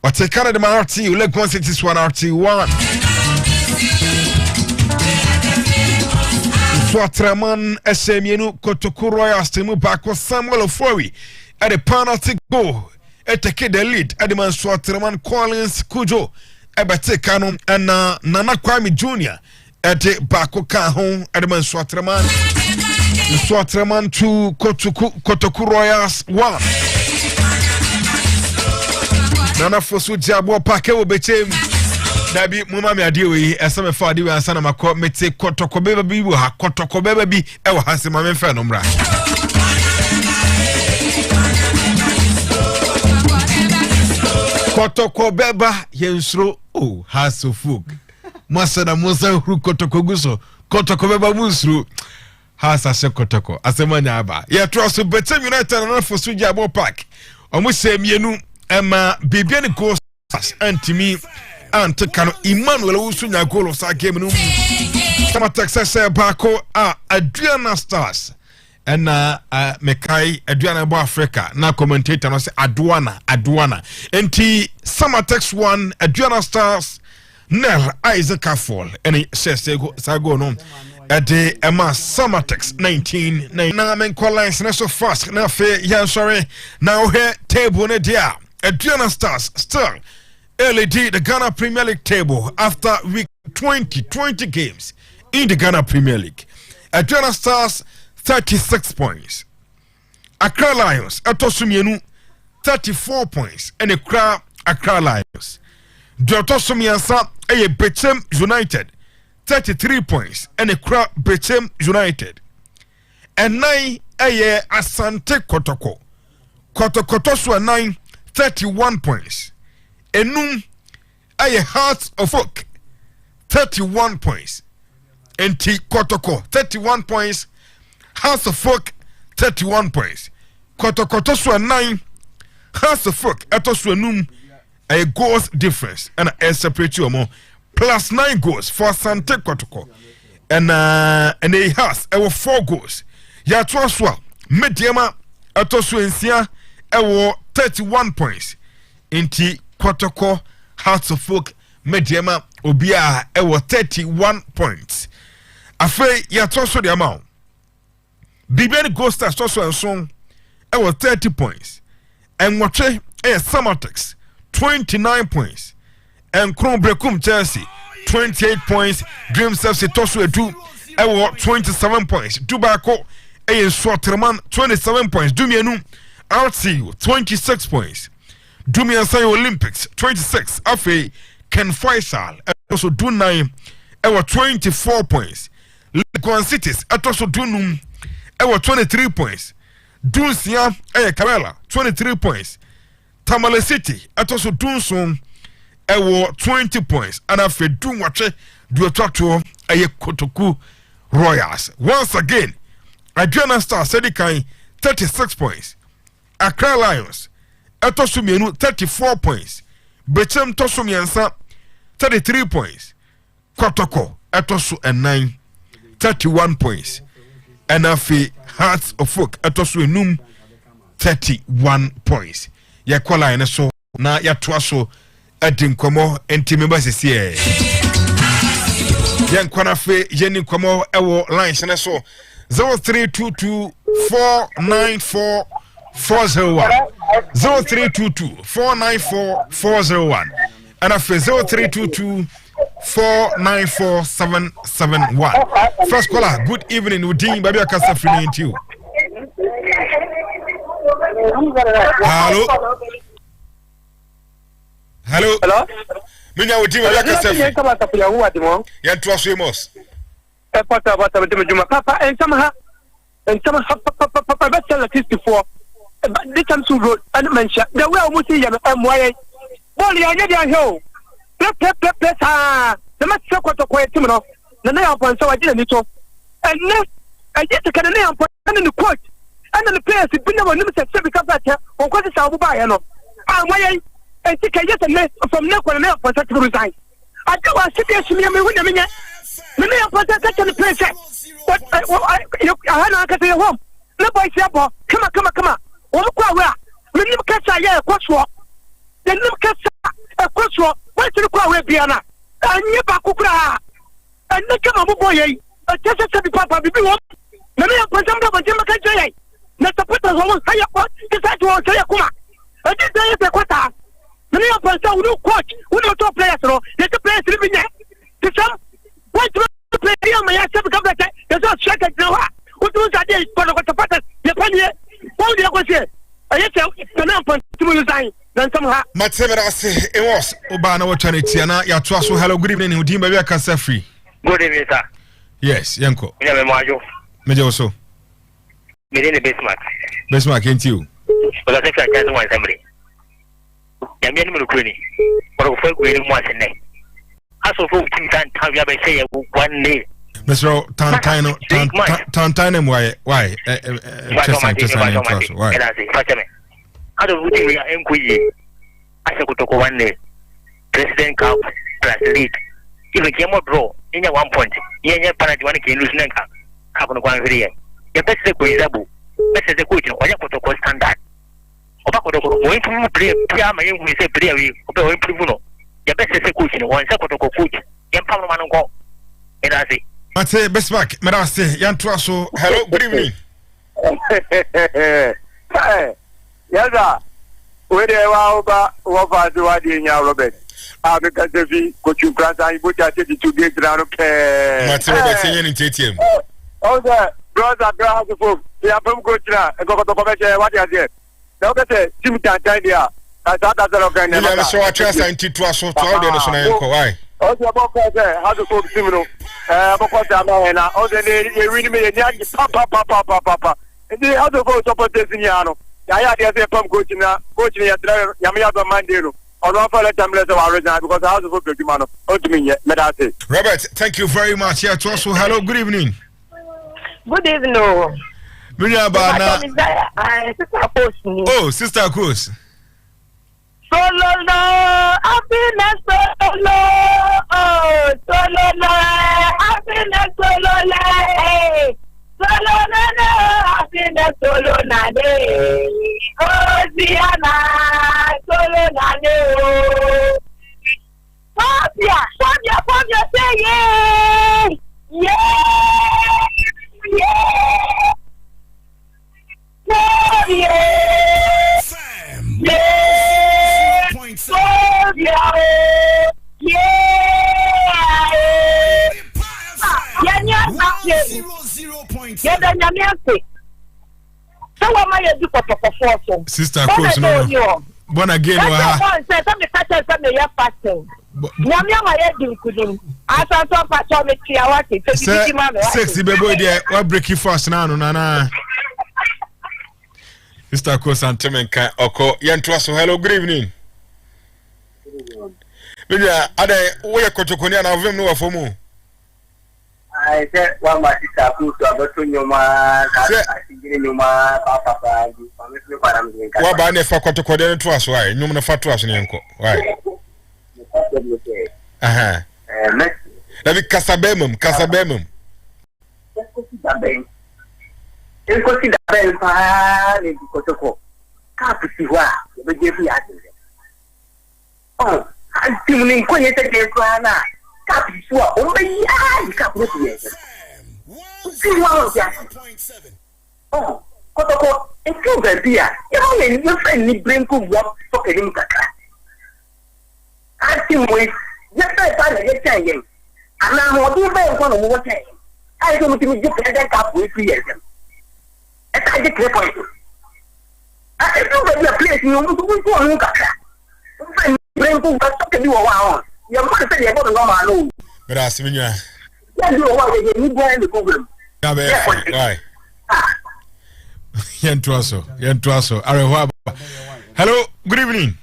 What a Canada RTU, Legon Cities 1 RTU 1. Swatraman SMU Kotoko Royal Stimu Bako Samuel Ofori at the penalty goal. Eteke the lead at the man Swatraman Collins Kujo Ebatekano and Nana Kwame Jr. at the Bako Kahon at the man Swatraman to Kotoko Royals 1. Nana Fosu Jabo Pake Obechem. Dabi muma me adewe esame fa adewe ansana makọ mete Kotoko beba bi wo ha Kotoko beba bi e wo ha se ma me fa no mra Kotoko beba yensro oh House of Folk masana musa huru Kotoko guso Kotoko beba musro hasa se Kotoko asemanya aba ye trust Betem United na for Suja Abo Park omo se mienu ema bibia ne go antimi Ante kano Emmanuel Usunya goal of that game. Some Texas Bako Adriana Stars and Mekai Adriana Bo Africa. Now commentator no say Adwana. Enti Summer Tex 1 Adriana Stars Nel Isaac Fall and he says Sago no at the Emma Summer Tex 19 now men call lines so fast now fair yeah sorry now here table ne dia Adriana Stars still LED the Ghana Premier League table after week 20 games in the Ghana Premier League. Adriana Stars 36 points. Accra Lions Etosumienu 34 points and Accra Lions. Diotosumiansa Bechem United 33 points and Bechem United. And 9 Asante Kotoko. Kotoko 9 31 points. Enum Hearts of Folk 31 points. Enti Kotoko 31 points. House of Folk 31 points. Kotoko to 9. House of Folk etosu enum a goals difference and a separate you more plus 9 goals for Asante Kotoko and a house 4 goals. Ya twaswa Mediama atoso ensia ewo 31 points inti Kotoko Hearts of Folk Mediama obia ewo 31 points afei ya toso de amount Bibiani Ghost Stars toso enson ewo 30 points enwotwe Samatex 29 points and Kron Brekum Chelsea 28 points Dream FC toso edu ewo 27 points Dubako Swaterman 27 points Dumienu RTU 26 points Dumian Sayo Olympics 26 Afe Ken Faisal also do 9 ewo 24 points Lekwan Cities also do num ewo 23 points Dunsia Kamela 23 points Tamale City also do so ewo 20 points and Afe Dunwache do attract Kotoko Royals once again Adriana Star Sedikai 36 points Accra Lions Etosumienu 34 points Bechem Tosumiensa 33 points Kotoko Etosu and 9 31 points Enafi Hearts of Folk Etosu enum 31 points Yakwala ene so na yatoaso adinkomo entimeba sesie Yankwana fe yeni komo ewo lines ne so 0322 494 401 0322 494 401 and after 0322 494 771. First caller, good evening. Udin Baby Akasa free into you. Hello. Hello. Hello. Minya Udin Baby Akasa free. Ya tuasemos. Papa and somehow papa better at 54. But this time to road and mention the way almost see them MYA. Bolly, I get your the match so quiet to know. The name upon so I didn't need to. And next, I get to Canada upon the court. And then the players have been never limited because that on what is our buy. I'm why I think I get a net from Neko and Airport to resign. I do a city to me with a minute. The name upon that can play. But I had to home. Nobody said, come on. Where? We never catch a year, what's what? They never catch a crosswalk. Why to the crowd, Piana? And you back and they come up, boy. A test of the papa be one. The name of some of Jim McKay. Not to put us almost higher court, decide to say a kuma. I did say a quarter. The name of person who coach, who know top players, let the players living there. To some, why to play here, my ass become like that? There's not check it now. What was that day? For the pattern, the penny. What do you go say? I just the name of to resign. Then somehow. Matsemerase, it was Obana Wataniana, Yatwaso. Hello, good evening, Udim Baby Akasa free. Good evening, sir. Yes, Yanko. Major also. Within the basement. Basement, ain't you? But I think I can't want somebody. Yamian Mulukuni. Or folk waiting once a day. As of 14 times, how you say one day. Mr. Tantine, why? How do we inquiry? I said, Kotoko one day. President Cup plus lead. Even came out draw in your 1 point. Yen Panadwan can lose Nanka. How can one video? The best is Abu. Best is the question, or Kotoko standard. Obako, when you play, Piama, we say, play, we improve. The best is the question, one Kotoko coach, Yan Pamaman go. And I say, Mate, best back, Merase, Yantuaso. Hello, good evening. Yes, sir. Where they were what was in your Robert? Because if you could you grant I put that to get around okay. Matthew, oh, sir. Brother, they are from Coachra and go to Commercial. What is it? Now, that's Jim Tantia. I thought that's a kind of so I trust and to us so why? Oh, the book has a good similar. Because I'm oh, then they read me and papa. And the other voice of Potesiano. I had a pump coaching Yamia Mandino. Or not for a time less of our reason because I was a good man. Oh, to me, Medate. Robert, thank you very much. Yeah, to also hello, good evening. Good evening. Oh, Sister Coos. Solo no, happiness solo. Oh, solo no, happiness solo. Solo no, happiness solo na day. Sister Coach no. Born again wa. Sexy baby there. What break you fast now no nana. Sister Coach Asante kan oko yento so hello good evening. Media ade wo ye Kotoko ni na ovem no wa fomu. I said one my sister who to about nyoma ka sigire nyoma papa wa ba ne fa Kotoko de to aso ai nyom na fa to aso ne enko why aha na bi kasabemum enko si dabem pa ne Kotoko ka pisi wa be je fi ade oh anti mun ko yete de ko na ka pisi wa o be ya ka pro ti yete si wa o ya oh Kotoko enko be bia you know friend ni brain ko work so ke ni kaka anti mun ya pa na ye tan yen ana mo di be ko no mo tan ai ko mutimi je pe da ka pro ti yete I get 3 points. I don't know the place you want to go on. Brain to talk to you around. You're going to say you're going to go alone. But I see you. Yeah, you know what you need the problem. Why? Yentuaso. Hello, good evening.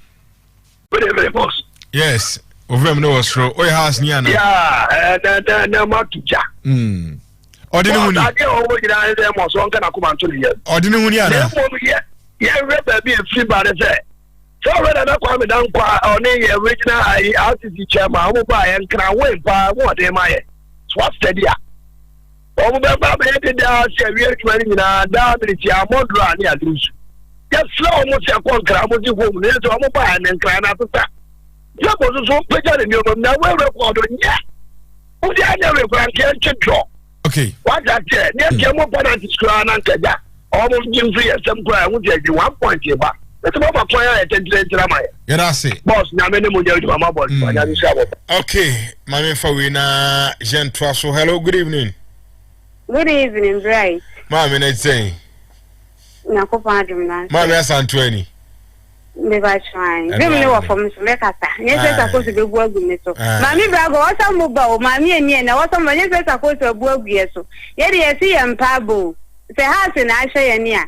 Good evening, boss. Yes. Ovem no was ro. Oy house ni ana. Yeah, na makija. Odini huni. Ade owo gida ede mo so nka na kuma nto ye. Odini huni ana. Ye reba bi free ba de say. So we na kwa me dan kwa oni ye original RTC chairman omo ba ye nkra we ba mo de ma ye. Swat steady a. Omo be ba me de da se wi etwani nyina da bi ti amodro ani adrusu. Ye slow mo se kwa nkra mo di home ne to omo ba ne nkra na tata. Ye bo so peja de ni omo na we record nya. Udi anya we kwa nke chedro. Okay. What that say? Near Kemo Penalty Square and Kaja. Almost Jim Free at some point, would you 1 point here? That's about my player at 10 to yeah, say. Boss, now many more to my boss. Okay, my name for Wina Jean Trasso. Hello, good evening. Good evening, right? Mammy, let's say. Mammy, Asante. Never trying. Give me what from Mr. Mekata. Yes, I'm supposed to be working with so. Mammy Brago, what's a mobile? Mammy and me, and what's some money that's supposed to work with so. Yet, you see, I'm Pabo. The house in Asha and Nia.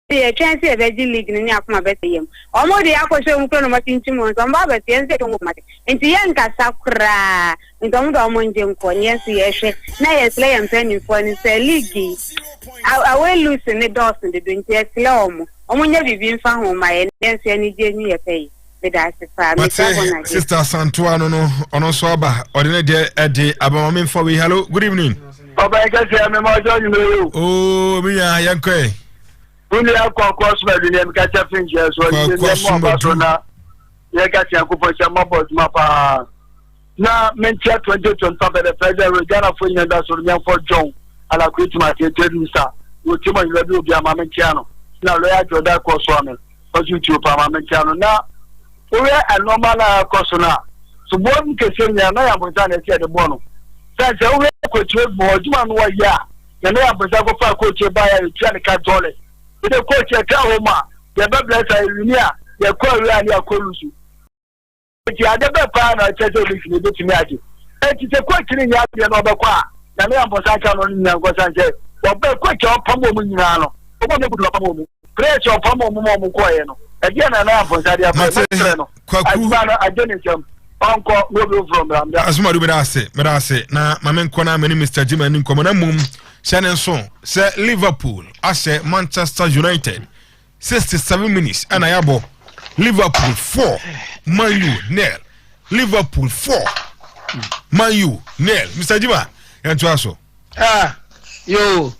The chance of a league in Yakma Betty. Almost the Aquasham Chronomatin Timon, on Baba, the end of Matic. And the Yanka Sakra, and don't go on Jim Con, yes, yes, nay, slay and penny for and say, Leaky. I will loosen the doors in the drink, yes, slow. Omunya bibin fa ho ma ye nse ani je ni ye pay be da sifa me ta bona sister Santuano no ono so aba odine de ede abamame for we hello good evening baba e ka se me ma jo ni me oh mi ya yanko uni akọ cross me ni me ka cha fin je so ni mo ba so na ye ka ti akufo cha mo boss ma pa na mentia 2025 the president Ghana for nyanda so nya for John ala kuitima te minister wo ti mo ni bi obi ama mentia no na lawyer Jordan Koswame oju ti o parliament no na we a normal course na so bon kese nya na ya bonta na tie de bono say we ko tue bo juma no ya na ya bonta ko fa ko tue ba ya tia ne ka dole e de ko tue ka ho ma ya be bless ya unia ya ko wi ani akolusu ti ade be pa na tete bi ni be timi ade e ti se ko kiri nya ade na obekwa na ya bonta ka no nya ko sanje obe ko ke opamo mu nyina no obo ne budu opamo mu pressure opamo mu mo ko ye no e dia na na bonta dia pa no kwaku na adenisem onko no be from ramda asuma do be da se na mamenko na mani Mr. Jimmy ni nkomo na mum Shannon so say Liverpool ase Manchester United 67 minutes and ayabo Liverpool 4 Man U 0 Liverpool 4 Man U 0 Mr. Jimmy yanto aso yo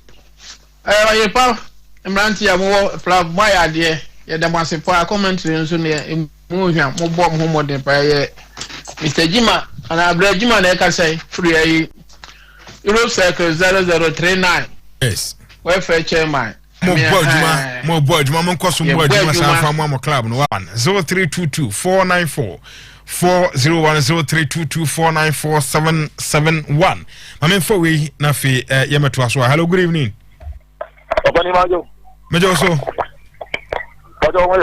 ye pa mranti ya mo flag my ade ye dem ase for commentary nso ne mu hwa mo bom ho modern pa ye Mr. Jima ana Abdul Jima na ka say free ayi Euro Circle 0039 yes we fair chairman Mo boy, mo nkoso mo adwuma sanfa mo club no 0322 494 401032249477 Mame for we na fi yemeto aso. Hello, good evening. Obani majo. Mejo so. Majo mo.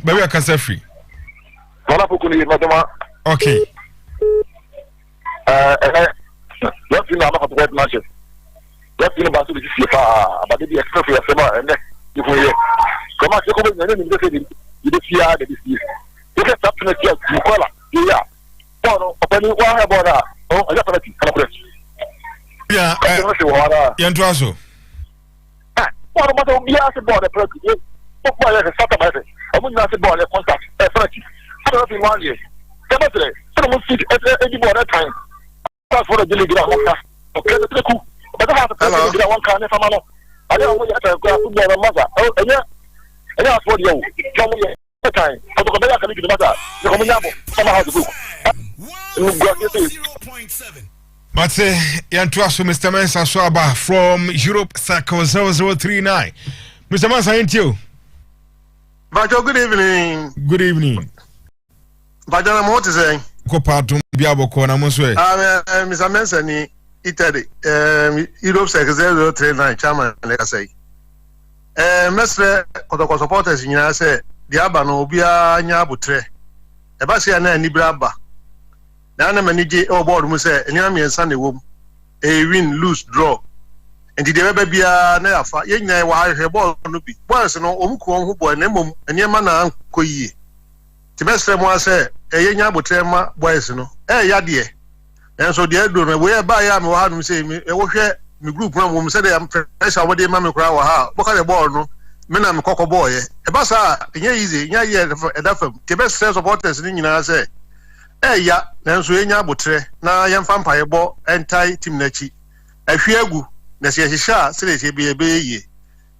Baby akasa free. Wala pukuni madama. Okay. Let's see now about the match. Let's see about the FIFA about the extra for sema and you go here. Come on, come on, you dey fear the disease. You get up to the church, you call her. Yeah. No, Obani wa about that. Oh, I got it. Can I press? Yeah, you also. What about the bias about the press? What about the Santa Maria? I'm not about the contact. I don't know if one year. Come on, someone see any more that time. That's for the delegate. Okay, the cool. But I have to get one kind of family. I don't know what you have to go to the mother. Oh, yeah. And that's what you come here. Time. I don't know if I can do that. You come in somehow to do. But Yantuaso Mr. Mensa Swaba from Europe Circle 0039. Mr. Mensa, ain't you? Bajo, good evening. Good evening. Bajo, what is saying? Kopatum Biabo Kona Muswe. Mr. Mensa ni Italy, Europe Circle 0039, Chairman, like I say. Mestre Kotoko supporters in Yase, Diabano, Bia Nyabutre. Ebasia na Nibraba. Na manage o board mu say enyam yensa na wom e win lose draw enti de beba bia na yafa ye nyina wa ahwe ball no bi boys no omku on hu boy na mom enyama na ankoyie ti mesre mo ase e ye nya botre ma boys no ya de enso de do no we ba ya me wa no say me wo hwe me group na mom say de am pressure wo de ma me kura wa ha boka de ball no me na me kokko boy e ba sa enye easy nya ye e da fam ti mesre supporters ni nyina say ya nanso enya abotre na yemfa mpaye bo entai team nachi ahwiagu na se hihia sele bi ebe ye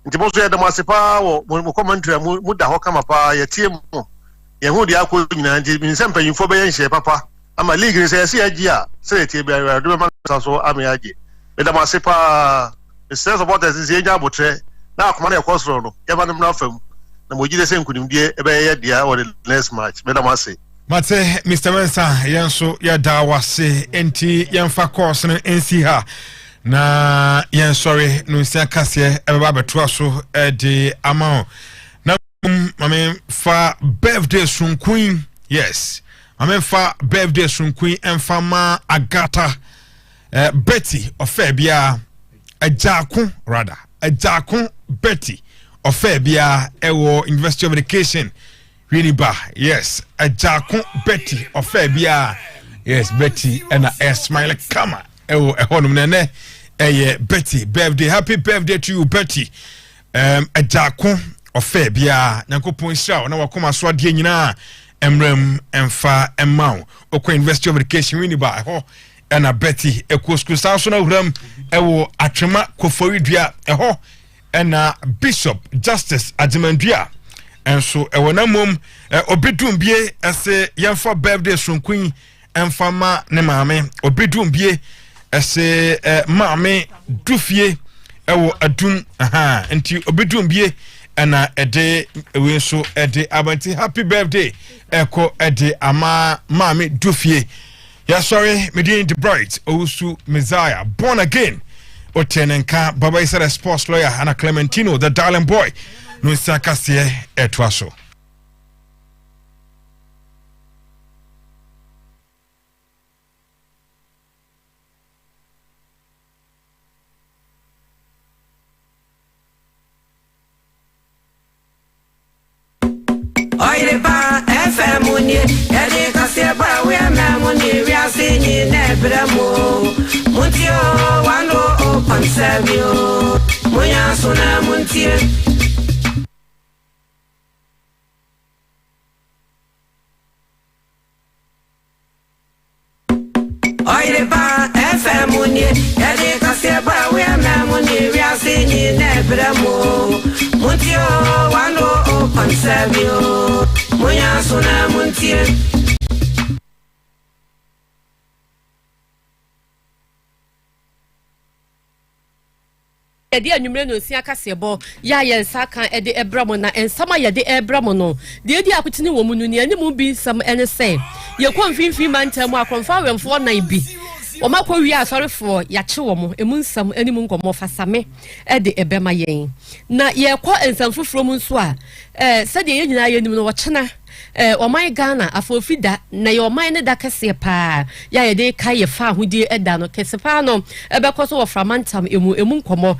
nti bo so ya damasepa wo commentary mu da ho kama pa ya tie mu ye hu dia ko nyina nti min sempa yinfo be yenhye papa ama league ni se yesi agi a sele tie bi ya do ma so am ya agi be damasepa se supporters se enya abotre na akoma na ekosoro no ye ba no na fam na mojide se nkunimdie ebe ye dia or the next match be damase Mate Mr. Mensa yanso ya dawase enti yemfa course no ensi ha na yen sorry no nsia kase ebeba beto so de amount na mame fa birthday sun queen yes mame fa birthday sun queen emfa ma Agata Betty ofebia ajakun rather ajakun Betty ofebia ewo University of Education Winiba, yes, a Jakun Betty of Fabia, yes, Betty and a smile kama, a honum Betty, birthday, happy birthday to you, Betty. A Jakun of Fabia, Nako Ponsa, now come as what Yena, Emrem, and Fa, and Mount, Oko University of Education Winiba, and a Betty, a Coscusasona Ram, a Atrema, Koforidia, a ho, and a Bishop, Justice Adimandria. And so e wona mom obedum bie ese yemfa birthday son queen emfama ne maame obedum bie ese maame dufie ewo adum aha enti obedum bie na ede we so ede abanti happy birthday eko ede ama maame dufie ya sorry medin the bright osu Messiah born again otenenka baba is a sports lawyer Ana Clementino the darling boy no sakase etwaso Oire pa FM unye ede kase ba we amuni we asinyi nebramo mutio wano open servio munya sona muntie Oire pa FM unye ede kase ba we amuni we asinyi nebramo mutio wano open servio munya sona muntie yɛde anwummerɛ no nsia kasɛbɔ yɛ yɛnsa kan ɛde ɛbra mo na nsɛm a yɛde ɛbra mo no deɛ di akotene wɔ mu no ne anim bi nsɛm ɛne sɛ yɛkɔ mfimfini mantam akɔmfa awɛmfoɔ nan bi ɔmakɔ wie asɔrefoɔ yɛakye wɔ mo ɛmu nsɛm anim nkɔmmɔ fasame ɛde ɛbɛma yɛn na yɛkɔ nsɛm foforɔ mu nso a sɛdeɛ yɛn nyinaa yɛnim no wɔkyena ɔman Ghana afofi da na yɛ ɔman ne da kɛseɛ paa yɛ yɛde ka yɛ fa ahodie ɛda no kɛse paa no ɛbɛkɔ so wɔ framantam emu nkɔmmɔ